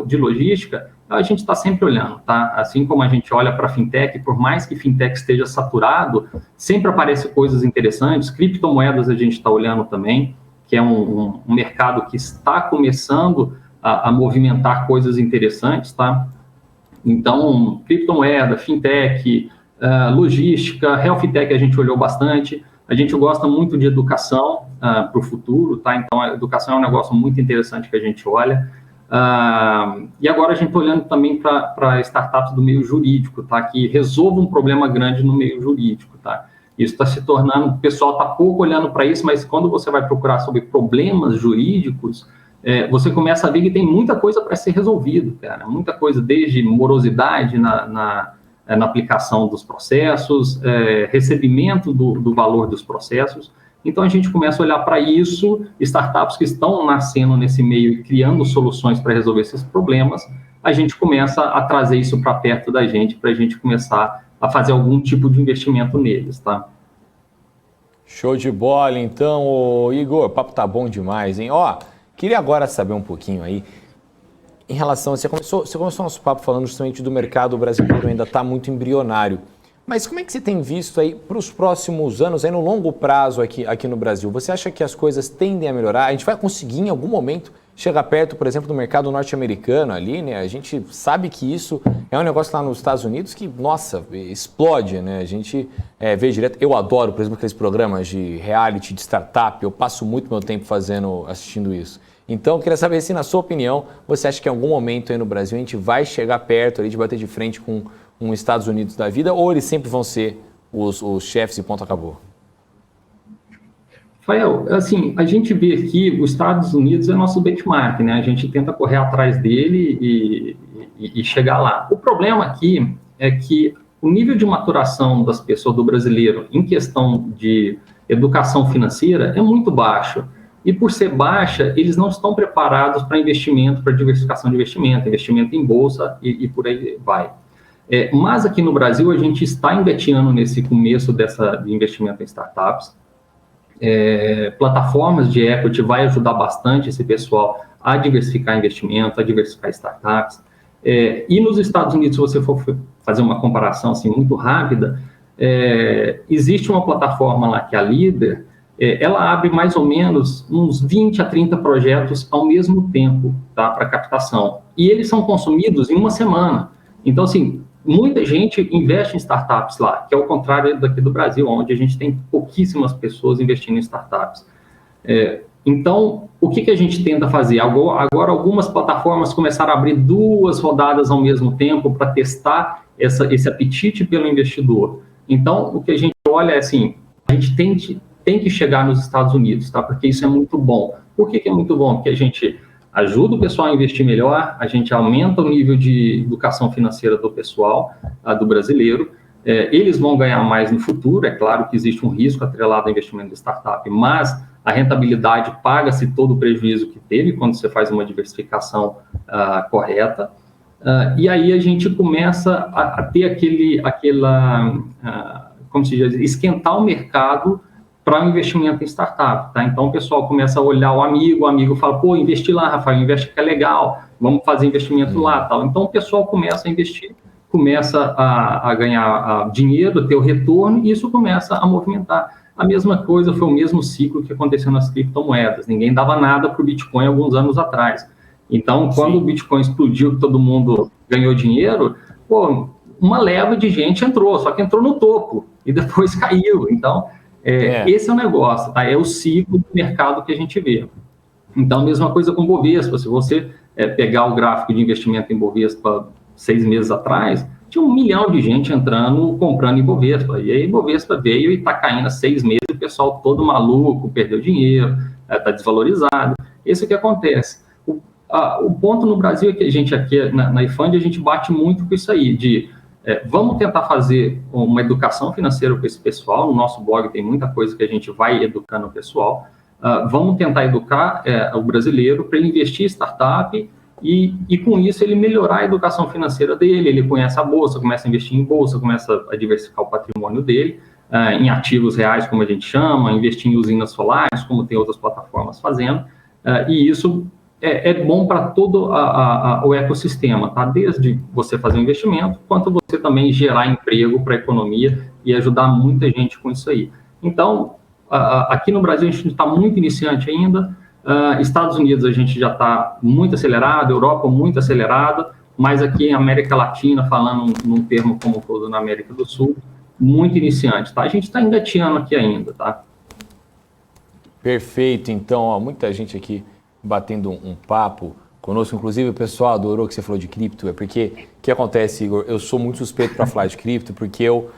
de logística, a gente está sempre olhando, tá? Assim como a gente olha para a fintech, por mais que fintech esteja saturado, sempre aparecem coisas interessantes. Criptomoedas a gente está olhando também, que é um mercado que está começando a movimentar coisas interessantes, tá? Então, criptomoeda, fintech, logística, health tech a gente olhou bastante. A gente gosta muito de educação para o futuro, tá? Então, a educação é um negócio muito interessante que a gente olha. E agora a gente está olhando também para startups do meio jurídico, tá? Que resolvam um problema grande no meio jurídico, tá? Isso está se tornando, o pessoal está pouco olhando para isso, mas quando você vai procurar sobre problemas jurídicos, você começa a ver que tem muita coisa para ser resolvido, cara. Muita coisa, desde morosidade na aplicação dos processos, recebimento do valor dos processos. Então, a gente começa a olhar para isso, startups que estão nascendo nesse meio e criando soluções para resolver esses problemas, a gente começa a trazer isso para perto da gente, para a gente começar a fazer algum tipo de investimento neles, tá? Show de bola, então, Igor, o papo tá bom demais, hein? Ó, queria agora saber um pouquinho aí, em relação, você começou nosso papo falando justamente do mercado brasileiro, ainda está muito embrionário. Mas como é que você tem visto aí para os próximos anos, aí no longo prazo aqui no Brasil? Você acha que as coisas tendem a melhorar? A gente vai conseguir em algum momento chegar perto, por exemplo, do mercado norte-americano ali, né? A gente sabe que isso é um negócio lá nos Estados Unidos que, nossa, explode, né? A gente vê direto. Eu adoro, por exemplo, aqueles programas de reality, de startup. Eu passo muito meu tempo assistindo isso. Então, eu queria saber se, na sua opinião, você acha que em algum momento aí no Brasil a gente vai chegar perto ali de bater de frente com um Estados Unidos da vida, ou eles sempre vão ser os chefes e ponto acabou? Rafael, assim, a gente vê aqui os Estados Unidos é nosso benchmark, né? A gente tenta correr atrás dele e chegar lá. O problema aqui é que o nível de maturação das pessoas, do brasileiro, em questão de educação financeira, é muito baixo. E por ser baixa, eles não estão preparados para investimento, para diversificação de investimento em bolsa e por aí vai. Mas aqui no Brasil, a gente está engateando nesse começo de investimento em startups. Plataformas de equity vai ajudar bastante esse pessoal a diversificar investimento, a diversificar startups. E nos Estados Unidos, se você for fazer uma comparação assim, muito rápida, existe uma plataforma lá que é a Líder, ela abre mais ou menos uns 20 a 30 projetos ao mesmo tempo, tá, para captação. E eles são consumidos em uma semana. Então, assim, muita gente investe em startups lá, que é o contrário daqui do Brasil, onde a gente tem pouquíssimas pessoas investindo em startups. Então, o que a gente tenta fazer? Agora, algumas plataformas começaram a abrir 2 rodadas ao mesmo tempo para testar esse apetite pelo investidor. Então, o que a gente olha é assim, a gente tem que chegar nos Estados Unidos, tá? Porque isso é muito bom. Por que é muito bom? Porque a gente ajuda o pessoal a investir melhor, a gente aumenta o nível de educação financeira do pessoal, do brasileiro, eles vão ganhar mais no futuro, é claro que existe um risco atrelado ao investimento de startup, mas a rentabilidade paga-se todo o prejuízo que teve quando você faz uma diversificação correta, e aí a gente começa a ter como se diz, esquentar o mercado para o investimento em startup, tá? Então, o pessoal começa a olhar o amigo fala, pô, investi lá, Rafael, investe que é legal, vamos fazer investimento lá, tal. Então, o pessoal começa a investir, começa a ganhar dinheiro, ter o retorno, e isso começa a movimentar. A mesma coisa, foi o mesmo ciclo que aconteceu nas criptomoedas. Ninguém dava nada para o Bitcoin alguns anos atrás. Então, quando o Bitcoin explodiu, todo mundo ganhou dinheiro, pô, uma leva de gente entrou, só que entrou no topo, e depois caiu. Então, esse é o negócio, tá? É o ciclo do mercado que a gente vê. Então, a mesma coisa com o Bovespa. Se você pegar o gráfico de investimento em Bovespa 6 meses atrás, tinha 1 milhão de gente entrando, comprando em Bovespa. E aí, Bovespa veio e está caindo há 6 meses, o pessoal todo maluco, perdeu dinheiro, está desvalorizado. Isso que acontece. O ponto no Brasil é que a gente aqui, na iFund, a gente bate muito com isso aí, de vamos tentar fazer uma educação financeira com esse pessoal. No nosso blog tem muita coisa que a gente vai educando o pessoal. Vamos tentar educar o brasileiro para ele investir em startup e com isso ele melhorar a educação financeira dele. Ele conhece a bolsa, começa a investir em bolsa, começa a diversificar o patrimônio dele em ativos reais, como a gente chama, investir em usinas solares, como tem outras plataformas fazendo. E isso é bom para todo o ecossistema, tá? Desde você fazer um investimento, quanto você também gerar emprego para a economia e ajudar muita gente com isso aí. Então, aqui no Brasil a gente está muito iniciante ainda, Estados Unidos a gente já está muito acelerado, Europa muito acelerada, mas aqui em América Latina, falando num termo como todo na América do Sul, muito iniciante, tá? A gente está engateando aqui ainda, tá? Perfeito, então, ó, muita gente aqui batendo um papo conosco, inclusive o pessoal adorou que você falou de cripto, porque o que acontece, Igor, eu sou muito suspeito para falar de cripto, porque eu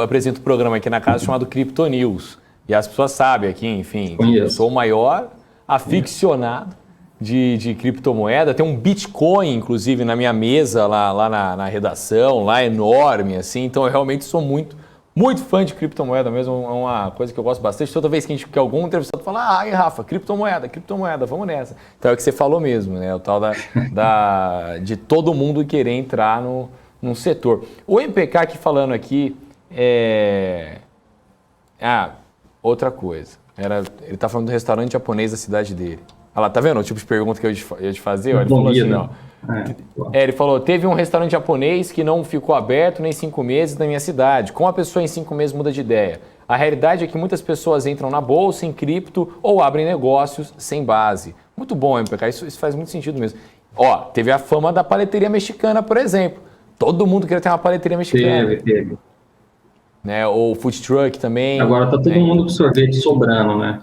apresento um programa aqui na casa chamado Crypto News, e as pessoas sabem aqui, enfim, que eu sou o maior aficionado de criptomoeda, tem um Bitcoin, inclusive, na minha mesa lá na redação, lá enorme, assim, então eu realmente sou muito fã de criptomoeda mesmo, é uma coisa que eu gosto bastante. Toda vez que algum entrevistado fala, ai Rafa, criptomoeda, vamos nessa. Então é o que você falou mesmo, né? O tal de todo mundo querer entrar num setor. O MPK aqui falando aqui, outra coisa. Ele tá falando do restaurante japonês da cidade dele. Olha lá, tá vendo o tipo de pergunta que eu ia te fazer? Ele falou assim, ó. Ele falou, teve um restaurante japonês que não ficou aberto nem 5 meses na minha cidade. Como a pessoa em 5 meses muda de ideia? A realidade é que muitas pessoas entram na bolsa, em cripto ou abrem negócios sem base. Muito bom, MPK, isso faz muito sentido mesmo. Ó, teve a fama da paleteria mexicana, por exemplo. Todo mundo queria ter uma paleteria mexicana. Teve. Né? Ou food truck também. Agora tá todo mundo com sorvete sobrando, né?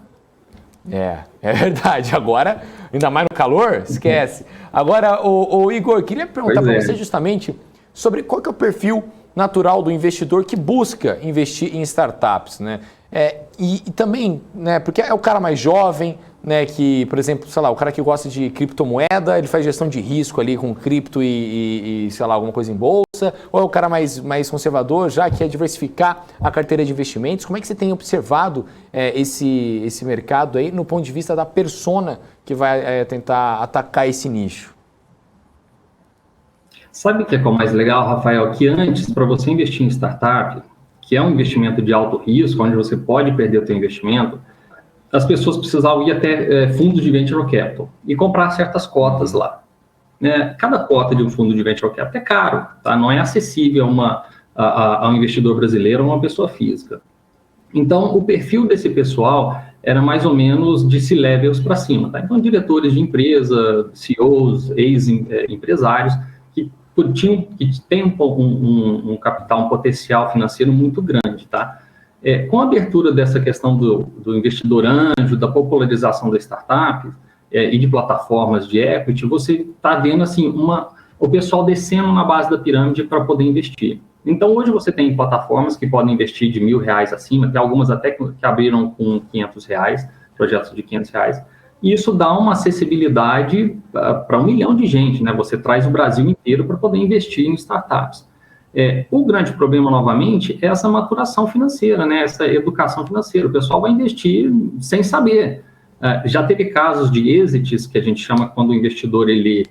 É verdade. Agora, ainda mais no calor, esquece. Agora, o Igor, queria perguntar para você justamente sobre qual que é o perfil natural do investidor que busca investir em startups, né? E também, né, porque é o cara mais jovem, né, que, por exemplo, sei lá, o cara que gosta de criptomoeda, ele faz gestão de risco ali com cripto e sei lá, alguma coisa em bolsa, ou é o cara mais conservador, já que quer diversificar a carteira de investimentos? Como é que você tem observado esse mercado aí no ponto de vista da persona que vai tentar atacar esse nicho? Sabe o que é o mais legal, Rafael? Que antes, para você investir em startup, que é um investimento de alto risco, onde você pode perder o seu investimento, as pessoas precisavam ir até fundos de venture capital e comprar certas cotas lá. Cada cota de um fundo de venture capital é caro, tá? Não é acessível a um investidor brasileiro ou uma pessoa física. Então, o perfil desse pessoal era mais ou menos de C-levels para cima, tá? Então, diretores de empresa, CEOs, ex-empresários, que têm um capital, um potencial financeiro muito grande, tá? Com a abertura dessa questão do investidor anjo, da popularização da startup e de plataformas de equity, você está vendo assim, o pessoal descendo na base da pirâmide para poder investir. Então, hoje você tem plataformas que podem investir de R$1.000 acima, tem algumas até que abriram com R$500, projetos de R$500, e isso dá uma acessibilidade para 1 milhão de gente, né? Você traz o Brasil inteiro para poder investir em startups. O grande problema, novamente, é essa maturação financeira, né? Essa educação financeira. O pessoal vai investir sem saber. Já teve casos de exits, que a gente chama quando o investidor ele,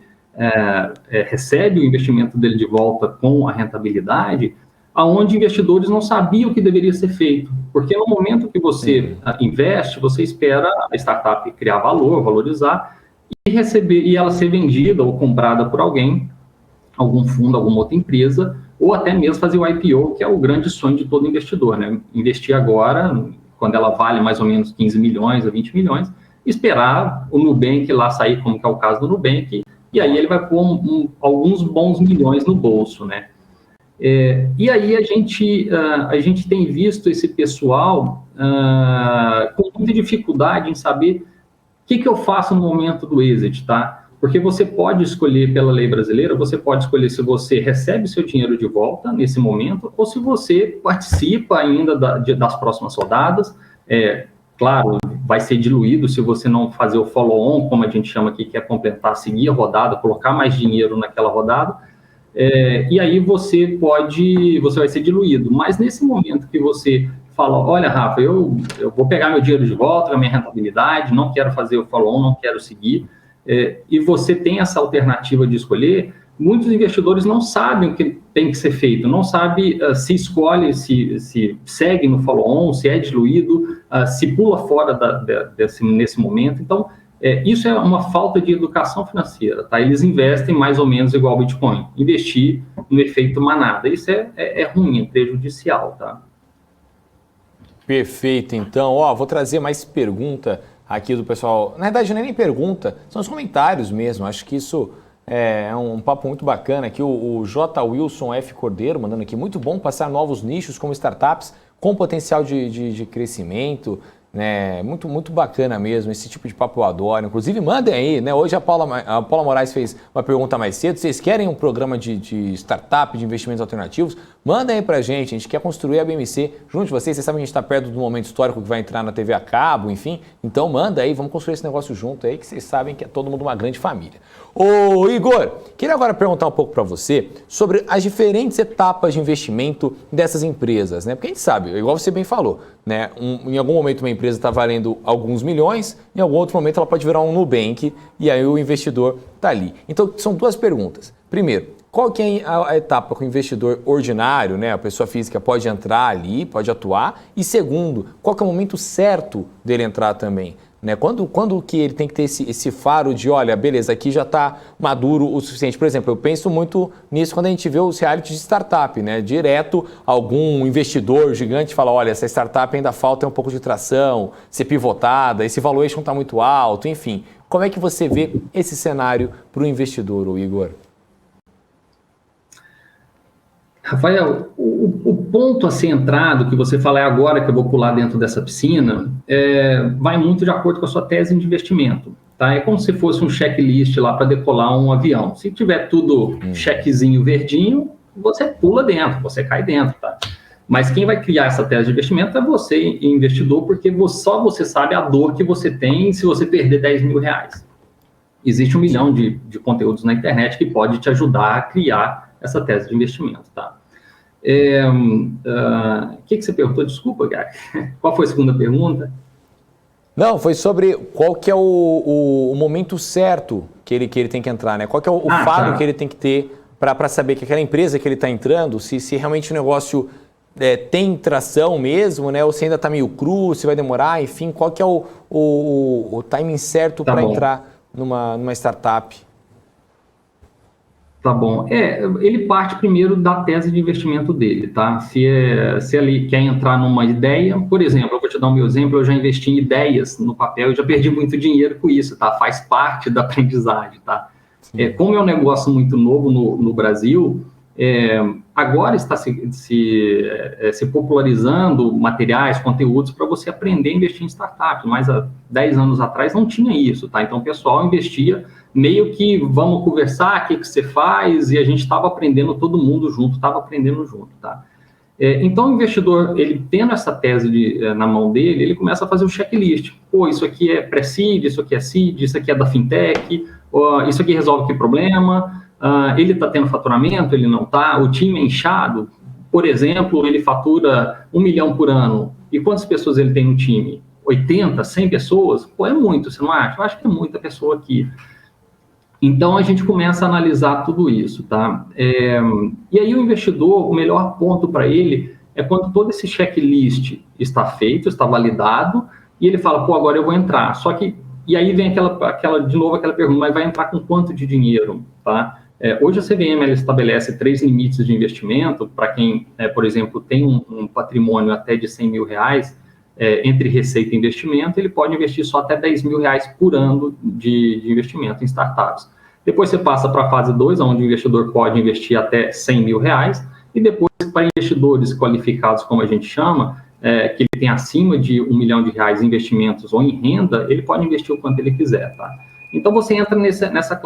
recebe o investimento dele de volta com a rentabilidade, aonde investidores não sabiam o que deveria ser feito. Porque no momento que você investe, você espera a startup criar valor, valorizar, e ela ser vendida ou comprada por alguém, algum fundo, alguma outra empresa, ou até mesmo fazer o IPO, que é o grande sonho de todo investidor, né? Investir agora, quando ela vale mais ou menos 15 milhões a 20 milhões, esperar o Nubank lá sair, como que é o caso do Nubank, e aí ele vai pôr alguns bons milhões no bolso, né? E aí a gente tem visto esse pessoal com muita dificuldade em saber o que eu faço no momento do exit, tá? Porque você pode escolher, pela lei brasileira, você pode escolher se você recebe seu dinheiro de volta nesse momento ou se você participa ainda das próximas rodadas. Claro, vai ser diluído se você não fazer o follow-on, como a gente chama aqui, que é completar, seguir a rodada, colocar mais dinheiro naquela rodada. E aí você vai ser diluído. Mas nesse momento que você fala, olha, Rafa, eu vou pegar meu dinheiro de volta, a minha rentabilidade, não quero fazer o follow-on, não quero seguir, e você tem essa alternativa de escolher, muitos investidores não sabem o que tem que ser feito, não sabem se escolhe, se segue no follow-on, se é diluído, se pula fora nesse momento. Então, isso é uma falta de educação financeira, tá? Eles investem mais ou menos igual ao Bitcoin, investir no efeito manada. Isso é ruim, é prejudicial, tá? Perfeito, então. Vou trazer mais pergunta aqui do pessoal. Na verdade, não é nem pergunta, são os comentários mesmo. Acho que isso é um papo muito bacana aqui. O J. Wilson F. Cordeiro mandando aqui. Muito bom passar novos nichos como startups com potencial de crescimento. Né? Muito, muito bacana mesmo, esse tipo de papo eu adoro. Inclusive, mandem aí, né? Hoje a Paula Moraes fez uma pergunta mais cedo. Vocês querem um programa de startup, de investimentos alternativos? Mandem aí pra gente, a gente quer construir a BMC junto de vocês. Vocês sabem que a gente está perto do momento histórico que vai entrar na TV a cabo, enfim. Então manda aí, vamos construir esse negócio junto aí, que vocês sabem que é todo mundo uma grande família. Ô Igor, queria agora perguntar um pouco para você sobre as diferentes etapas de investimento dessas empresas, né? Porque a gente sabe, igual você bem falou, né? Em algum momento uma empresa está valendo alguns milhões, em algum outro momento ela pode virar um Nubank e aí o investidor está ali. Então são duas perguntas. Primeiro, qual que é a etapa que o investidor ordinário, né, a pessoa física pode entrar ali, pode atuar? E segundo, qual que é o momento certo dele entrar também? né? Quando que ele tem que ter esse faro de, olha, beleza, aqui já está maduro o suficiente? Por exemplo, eu penso muito nisso quando a gente vê os realities de startup, né? Direto, algum investidor gigante fala, olha, essa startup ainda falta um pouco de tração, ser pivotada, esse valuation está muito alto, enfim. Como é que você vê esse cenário para o investidor, Igor? Rafael, o ponto a ser entrado, que você fala é agora que eu vou pular dentro dessa piscina, vai muito de acordo com a sua tese de investimento. Tá? É como se fosse um checklist lá para decolar um avião. Se tiver tudo checkzinho verdinho, você pula dentro, você cai dentro. Tá? Mas quem vai criar essa tese de investimento é você, investidor, porque só você sabe a dor que você tem se você perder 10 mil reais. Existe 1 milhão de conteúdos na internet que pode te ajudar a criar essa tese de investimento, tá? Que você perguntou? Desculpa, Gary. Qual foi a segunda pergunta? Não, foi sobre qual que é o momento certo que ele tem que entrar, né? Qual que é o faro que ele tem que ter para saber que aquela empresa que ele está entrando, se realmente o negócio tem tração mesmo, né? Ou se ainda está meio cru, se vai demorar, enfim, qual que é o timing certo para entrar numa startup? Tá bom. Ele parte primeiro da tese de investimento dele, tá? Se ele quer entrar numa ideia, por exemplo, eu vou te dar o meu exemplo, eu já investi em ideias no papel e já perdi muito dinheiro com isso, tá? Faz parte da aprendizagem, tá? Como é um negócio muito novo no Brasil, agora está se popularizando materiais, conteúdos para você aprender a investir em startups, mas há 10 anos atrás não tinha isso, tá? Então o pessoal investia meio que vamos conversar, o que você faz, e a gente estava aprendendo todo mundo junto, tá? Então, o investidor, ele tendo essa tese na mão dele, ele começa a fazer um checklist. Pô, isso aqui é pré-seed, isso aqui é seed, isso aqui é da fintech, isso aqui resolve que problema, ele está tendo faturamento, ele não está, o time é inchado, por exemplo, ele fatura 1 milhão por ano, e quantas pessoas ele tem no time? 80, 100 pessoas? Pô, é muito, você não acha? Eu acho que é muita pessoa aqui. Então, a gente começa a analisar tudo isso, tá? E aí, o investidor, o melhor ponto para ele é quando todo esse checklist está feito, está validado, e ele fala, pô, agora eu vou entrar. Só que, e aí vem de novo aquela pergunta, mas vai entrar com quanto de dinheiro, tá? Hoje a CVM, ela estabelece 3 limites de investimento para quem, por exemplo, tem um patrimônio até de 100 mil reais, entre receita e investimento, ele pode investir só até 10 mil reais por ano de investimento em startups. Depois você passa para a fase 2, onde o investidor pode investir até 100 mil reais, e depois para investidores qualificados, como a gente chama, que ele tem acima de 1 milhão de reais em investimentos ou em renda, ele pode investir o quanto ele quiser, tá? Então você entra nessa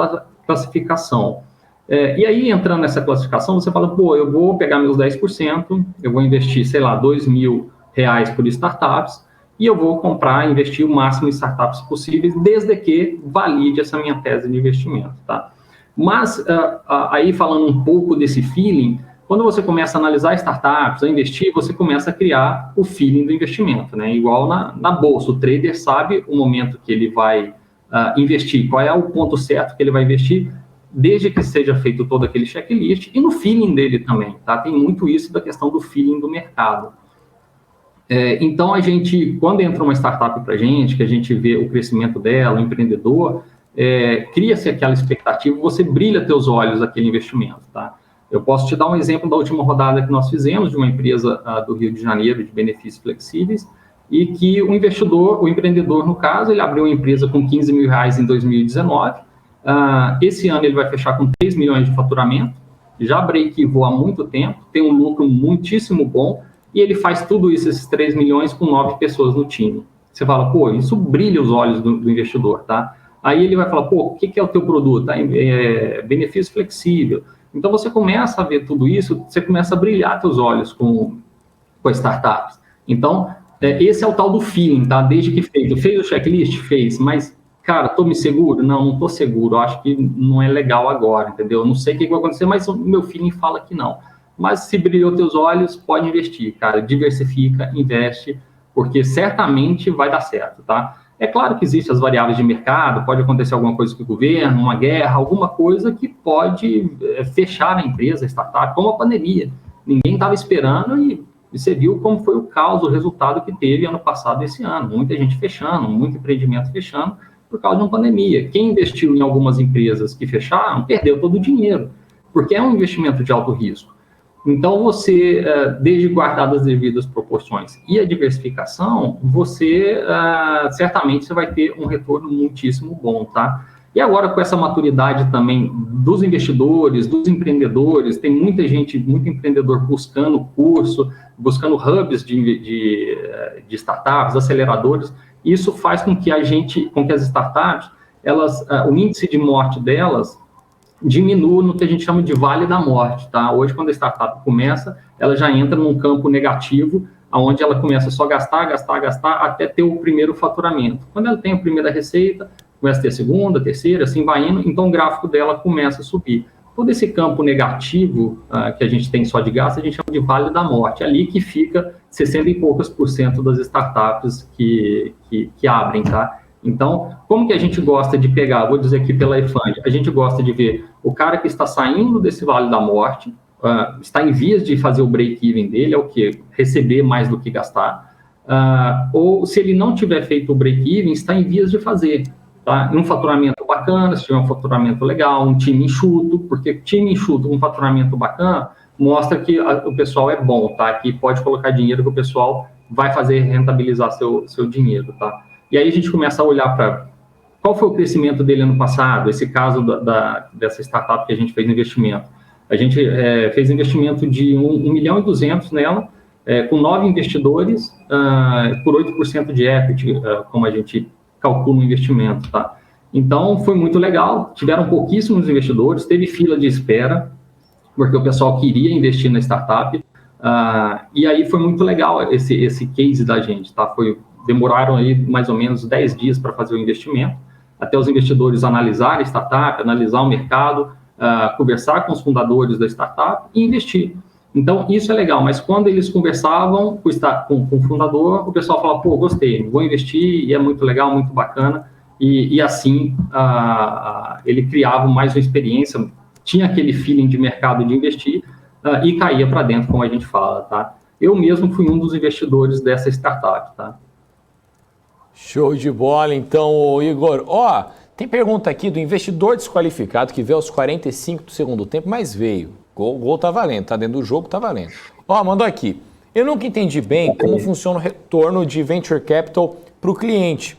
classificação. E aí, entrando nessa classificação, você fala, pô, eu vou pegar meus 10%, eu vou investir, sei lá, 2 mil reais por startups, e eu vou investir o máximo em startups possíveis, desde que valide essa minha tese de investimento, tá? Mas, aí falando um pouco desse feeling, quando você começa a analisar startups, a investir, você começa a criar o feeling do investimento, né? Igual na bolsa, o trader sabe o momento que ele vai investir, qual é o ponto certo que ele vai investir, desde que seja feito todo aquele checklist, e no feeling dele também, tá? Tem muito isso da questão do feeling do mercado. Então, a gente, quando entra uma startup para a gente, que a gente vê o crescimento dela, o empreendedor, cria-se aquela expectativa, você brilha teus olhos aquele investimento, tá? Eu posso te dar um exemplo da última rodada que nós fizemos, de uma empresa do Rio de Janeiro, de benefícios flexíveis, e que o empreendedor, no caso, ele abriu uma empresa com 15 mil reais em 2019, esse ano ele vai fechar com 3 milhões de faturamento, já break-even há muito tempo, tem um lucro muitíssimo bom, e ele faz tudo isso, esses 3 milhões, com 9 pessoas no time. Você fala, pô, isso brilha os olhos do investidor, tá? Aí ele vai falar, pô, o que é o teu produto? Tá? Benefício flexível. Então, você começa a ver tudo isso, você começa a brilhar teus olhos com as startups. Então, esse é o tal do feeling, tá? Desde que fez o checklist? Fez, mas, cara, tô me seguro? Não tô seguro, eu acho que não é legal agora, entendeu? Eu não sei o que vai acontecer, mas o meu feeling fala que não. Mas se brilhou teus olhos, pode investir, cara. Diversifica, investe, porque certamente vai dar certo, tá? É claro que existem as variáveis de mercado, pode acontecer alguma coisa com o governo, uma guerra, alguma coisa que pode fechar a empresa, a startup, como a pandemia. Ninguém estava esperando e E você viu como foi o caos, o resultado que teve ano passado e esse ano. Muita gente fechando, muito empreendimento fechando por causa de uma pandemia. Quem investiu em algumas empresas que fecharam, perdeu todo o dinheiro, porque é um investimento de alto risco. Então, você, desde guardar as devidas proporções e a diversificação, você, certamente, você vai ter um retorno muitíssimo bom, tá? E agora, com essa maturidade também dos investidores, dos empreendedores, tem muita gente, muito empreendedor buscando curso, buscando hubs de startups, aceleradores. Isso faz com que as startups, o índice de morte delas diminua no que a gente chama de vale da morte, tá? Hoje, quando a startup começa, ela já entra num campo negativo, onde ela começa só a gastar, até ter o primeiro faturamento. Quando ela tem a primeira receita, começa a ter a segunda, terceira, assim vai indo, então o gráfico dela começa a subir. Todo esse campo negativo que a gente tem só de gasto, a gente chama de vale da morte, ali que fica 60 e poucos % das startups que abrem, tá? Então, como que a gente gosta de pegar, vou dizer aqui pela iFund, a gente gosta de ver o cara que está saindo desse vale da morte, está em vias de fazer o break-even dele, é o quê? Receber mais do que gastar, ou se ele não tiver feito o break-even, está em vias de fazer, tá? Um faturamento bacana, se tiver um faturamento legal, um time enxuto, porque time enxuto, um faturamento bacana, mostra que o pessoal é bom, tá? Que pode colocar dinheiro que o pessoal vai fazer rentabilizar seu dinheiro, tá? E aí a gente começa a olhar para qual foi o crescimento dele ano passado, esse caso dessa startup que a gente fez investimento. A gente fez investimento de 1,2 milhão nela, com 9 investidores, por 8% de equity, como a gente calcula o investimento, tá? Então, foi muito legal, tiveram pouquíssimos investidores, teve fila de espera, porque o pessoal queria investir na startup, e aí foi muito legal esse case da gente, tá? Demoraram aí mais ou menos 10 dias para fazer o investimento, até os investidores analisarem a startup, analisar o mercado, conversar com os fundadores da startup e investir. Então, isso é legal, mas quando eles conversavam com o fundador, o pessoal falava, pô, gostei, vou investir, e é muito legal, muito bacana, e assim ele criava mais uma experiência, tinha aquele feeling de mercado de investir, e caía para dentro, como a gente fala, tá? Eu mesmo fui um dos investidores dessa startup, tá? Show de bola, então, Igor. Tem pergunta aqui do investidor desqualificado que veio aos 45 do segundo tempo, mas veio. O gol tá valendo, tá dentro do jogo, tá valendo. Mandou aqui. Eu nunca entendi bem como funciona o retorno de Venture Capital para o cliente.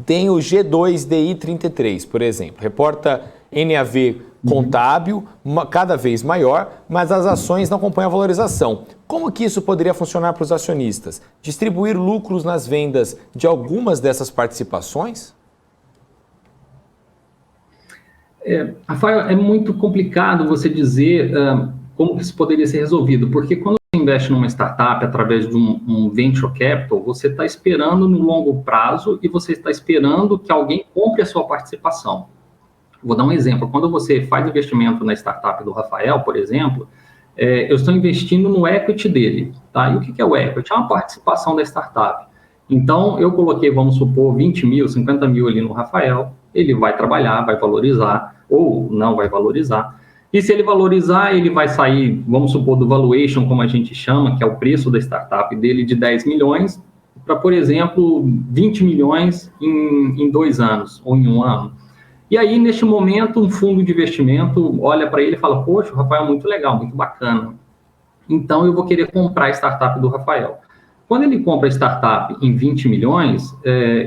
Tem o G2DI33, por exemplo. Reporta NAV contábil, cada vez maior, mas as ações não acompanham a valorização. Como que isso poderia funcionar para os acionistas? Distribuir lucros nas vendas de algumas dessas participações? Rafael, é muito complicado você dizer como que isso poderia ser resolvido, porque quando você investe numa startup através de um venture capital, você está esperando no longo prazo e você está esperando que alguém compre a sua participação. Vou dar um exemplo. Quando você faz investimento na startup do Rafael, por exemplo, eu estou investindo no equity dele, tá? E o que é o equity? É uma participação da startup. Então, eu coloquei, vamos supor, 20 mil, 50 mil ali no Rafael, ele vai trabalhar, vai valorizar, ou não vai valorizar. E se ele valorizar, ele vai sair, vamos supor, do valuation, como a gente chama, que é o preço da startup dele, de 10 milhões, para, por exemplo, 20 milhões em 2 anos, ou em 1 ano. E aí, neste momento, um fundo de investimento olha para ele e fala, poxa, o Rafael é muito legal, muito bacana. Então, eu vou querer comprar a startup do Rafael. Quando ele compra a startup em 20 milhões,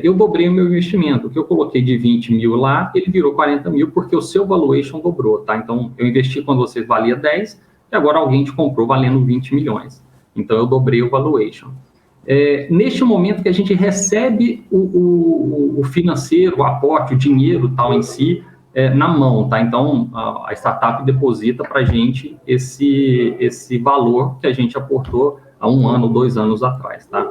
eu dobrei o meu investimento. O que eu coloquei de 20 mil lá, ele virou 40 mil, porque o seu valuation dobrou, tá? Então, eu investi quando você valia 10, e agora alguém te comprou valendo 20 milhões. Então, eu dobrei o valuation. Neste momento que a gente recebe o financeiro, o aporte, o dinheiro tal em si, na mão, tá? Então, a startup deposita para a gente esse valor que a gente aportou há 1 ano, 2 anos atrás, tá?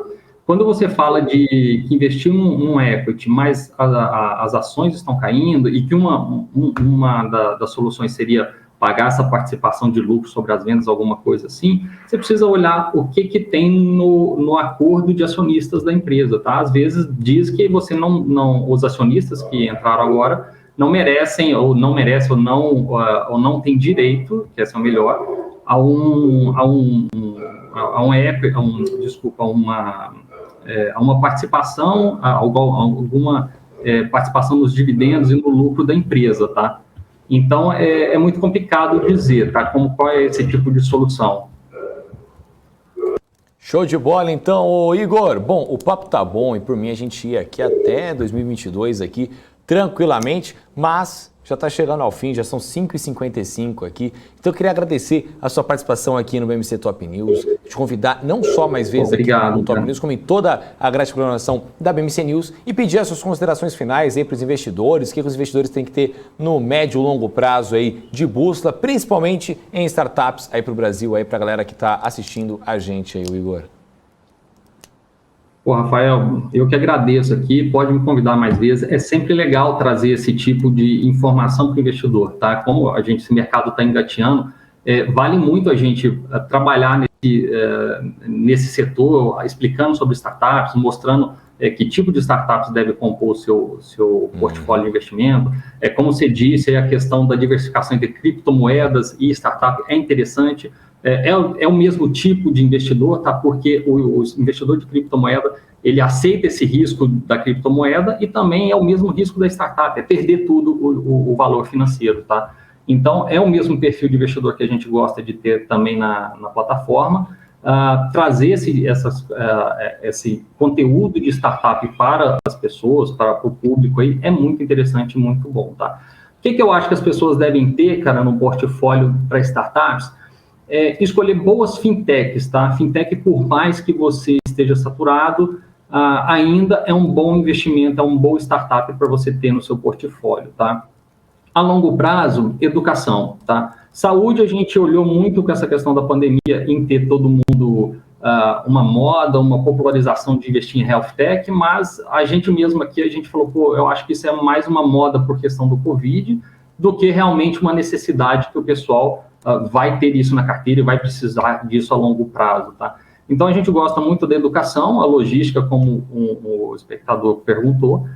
Quando você fala de investir num equity, mas as ações estão caindo e que uma das soluções seria pagar essa participação de lucro sobre as vendas, alguma coisa assim, você precisa olhar o que tem no acordo de acionistas da empresa, tá? Às vezes diz que você os acionistas que entraram agora não merecem, ou não tem direito, que essa é o melhor, a uma participação, alguma participação nos dividendos e no lucro da empresa, tá? Então, é muito complicado dizer, tá? Qual é esse tipo de solução. Show de bola, então, ô Igor. Bom, o papo tá bom e por mim a gente ia aqui até 2022 aqui tranquilamente, mas já está chegando ao fim, já são 5h55 aqui. Então eu queria agradecer a sua participação aqui no BMC Top News, te convidar não só mais vezes aqui no Top News, como em toda a grade de programação da BMC News e pedir as suas considerações finais aí para os investidores, o que os investidores têm que ter no médio e longo prazo aí de bússola, principalmente em startups aí para o Brasil, aí para a galera que está assistindo a gente aí, o Igor. Pô, Rafael, eu que agradeço aqui, pode me convidar mais vezes. É sempre legal trazer esse tipo de informação para o investidor, tá? Como esse mercado está engateando, vale muito a gente trabalhar nesse setor, explicando sobre startups, mostrando que tipo de startups deve compor o seu portfólio de investimento. Como você disse, a questão da diversificação entre criptomoedas e startup é interessante. É o mesmo tipo de investidor, tá? Porque o investidor de criptomoeda, ele aceita esse risco da criptomoeda e também é o mesmo risco da startup, é perder tudo o valor financeiro, tá? Então, é o mesmo perfil de investidor que a gente gosta de ter também na plataforma. Trazer esse conteúdo de startup para as pessoas, para o público aí, é muito interessante e muito bom, tá? O que eu acho que as pessoas devem ter, cara, no portfólio para startups? Escolher boas fintechs, tá? Fintech, por mais que você esteja saturado, ainda é um bom investimento, é um bom startup para você ter no seu portfólio, tá? A longo prazo, educação, tá? Saúde, a gente olhou muito com essa questão da pandemia em ter todo mundo uma moda, uma popularização de investir em health tech, mas a gente mesmo aqui, a gente falou, pô, eu acho que isso é mais uma moda por questão do Covid do que realmente uma necessidade que o pessoal vai ter isso na carteira e vai precisar disso a longo prazo, tá? Então, a gente gosta muito da educação, a logística, como o espectador perguntou.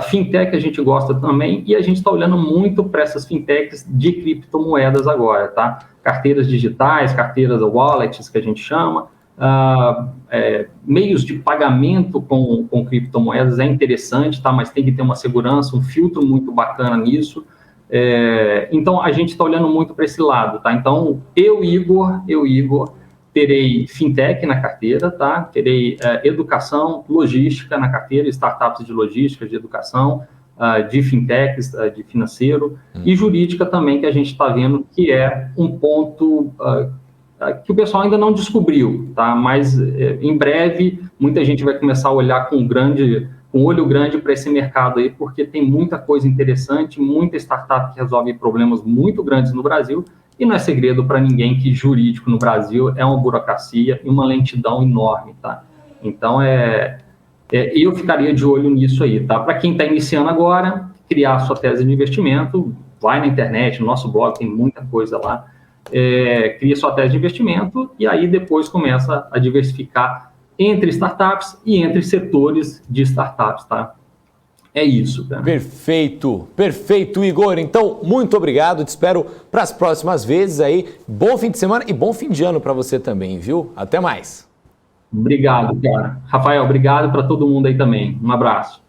Fintech a gente gosta também e a gente está olhando muito para essas fintechs de criptomoedas agora, tá? Carteiras digitais, carteiras wallets, que a gente chama, meios de pagamento com criptomoedas é interessante, tá? Mas tem que ter uma segurança, um filtro muito bacana nisso. Então, a gente está olhando muito para esse lado, tá? Então, eu, Igor, terei fintech na carteira, tá? Terei educação, logística na carteira, startups de logística, de educação, de fintechs, de financeiro, e jurídica também, que a gente está vendo que é um ponto que o pessoal ainda não descobriu, tá? Mas, em breve, muita gente vai começar a olhar com olho grande para esse mercado aí, porque tem muita coisa interessante, muita startup que resolve problemas muito grandes no Brasil, e não é segredo para ninguém que jurídico no Brasil é uma burocracia e uma lentidão enorme, tá? Então, eu ficaria de olho nisso aí, tá? Para quem está iniciando agora, criar a sua tese de investimento, vai na internet, no nosso blog tem muita coisa lá, cria sua tese de investimento e aí depois começa a diversificar entre startups e entre setores de startups, tá? É isso, cara. Perfeito, Igor. Então, muito obrigado. Te espero para as próximas vezes aí. Bom fim de semana e bom fim de ano para você também, viu? Até mais. Obrigado, cara. Rafael, obrigado para todo mundo aí também. Um abraço.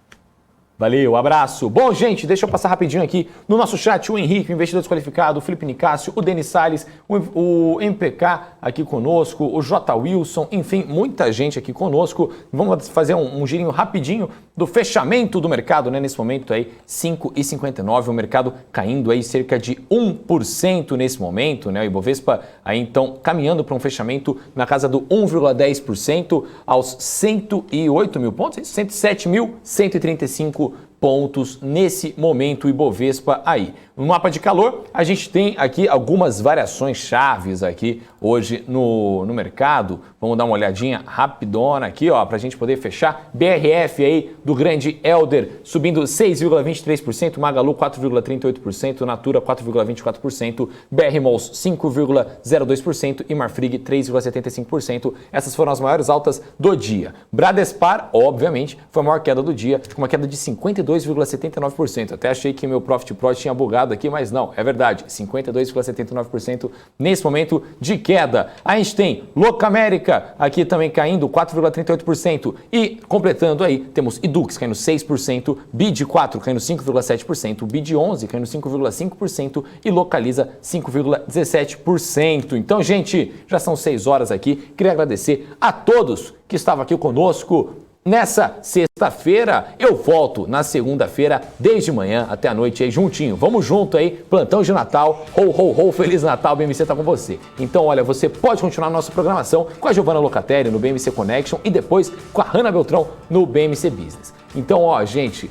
Valeu, abraço. Bom, gente, deixa eu passar rapidinho aqui no nosso chat o Henrique, o investidor desqualificado, o Felipe Nicásio, o Denis Salles, o MPK aqui conosco, o J. Wilson, enfim, muita gente aqui conosco. Vamos fazer um girinho rapidinho do fechamento do mercado, né? Nesse momento aí, 5h59, o mercado caindo aí cerca de 1% nesse momento, né? O Ibovespa aí então caminhando para um fechamento na casa do 1,10% aos 108 mil pontos, 107.135 pontos nesse momento, o Ibovespa aí. No mapa de calor, a gente tem aqui algumas variações chaves aqui hoje no mercado. Vamos dar uma olhadinha rapidona aqui, ó, para a gente poder fechar. BRF aí do grande Elder subindo 6,23%, Magalu 4,38%, Natura 4,24%, BR Malls 5,02% e Marfrig 3,75%. Essas foram as maiores altas do dia. Bradespar, obviamente, foi a maior queda do dia, com uma queda de 52%. 52,79%. Até achei que meu Profit Pro tinha bugado aqui, mas não, é verdade. 52,79% nesse momento de queda. A gente tem Locamérica aqui também caindo 4,38%. E completando aí, temos Edux caindo 6%, BID4 caindo 5,7%, BID11 caindo 5,5% e Localiza 5,17%. Então, gente, já são 6 horas aqui. Queria agradecer a todos que estavam aqui conosco nessa sexta-feira. Eu volto na segunda-feira, desde manhã até a noite aí juntinho. Vamos junto aí, plantão de Natal. Ho, ho, ho, Feliz Natal, BMC tá com você. Então, olha, você pode continuar a nossa programação com a Giovana Locatelli no BMC Connection e depois com a Hanna Beltrão no BMC Business. Então, ó, gente,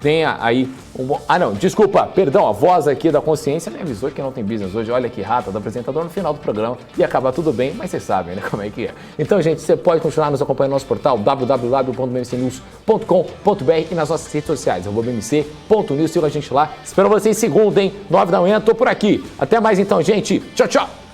tenha aí um bom... Ah, não, desculpa, perdão, a voz aqui da consciência me avisou que não tem business hoje. Olha que rata do apresentador no final do programa e acabar tudo bem, mas vocês sabem, né, como é que é. Então, gente, você pode continuar nos acompanhando no nosso portal www.bmcnews.com.br e nas nossas redes sociais, @bmc.news, siga a gente lá. Espero vocês segunda, hein, 9 da manhã, tô por aqui. Até mais então, gente. Tchau, tchau.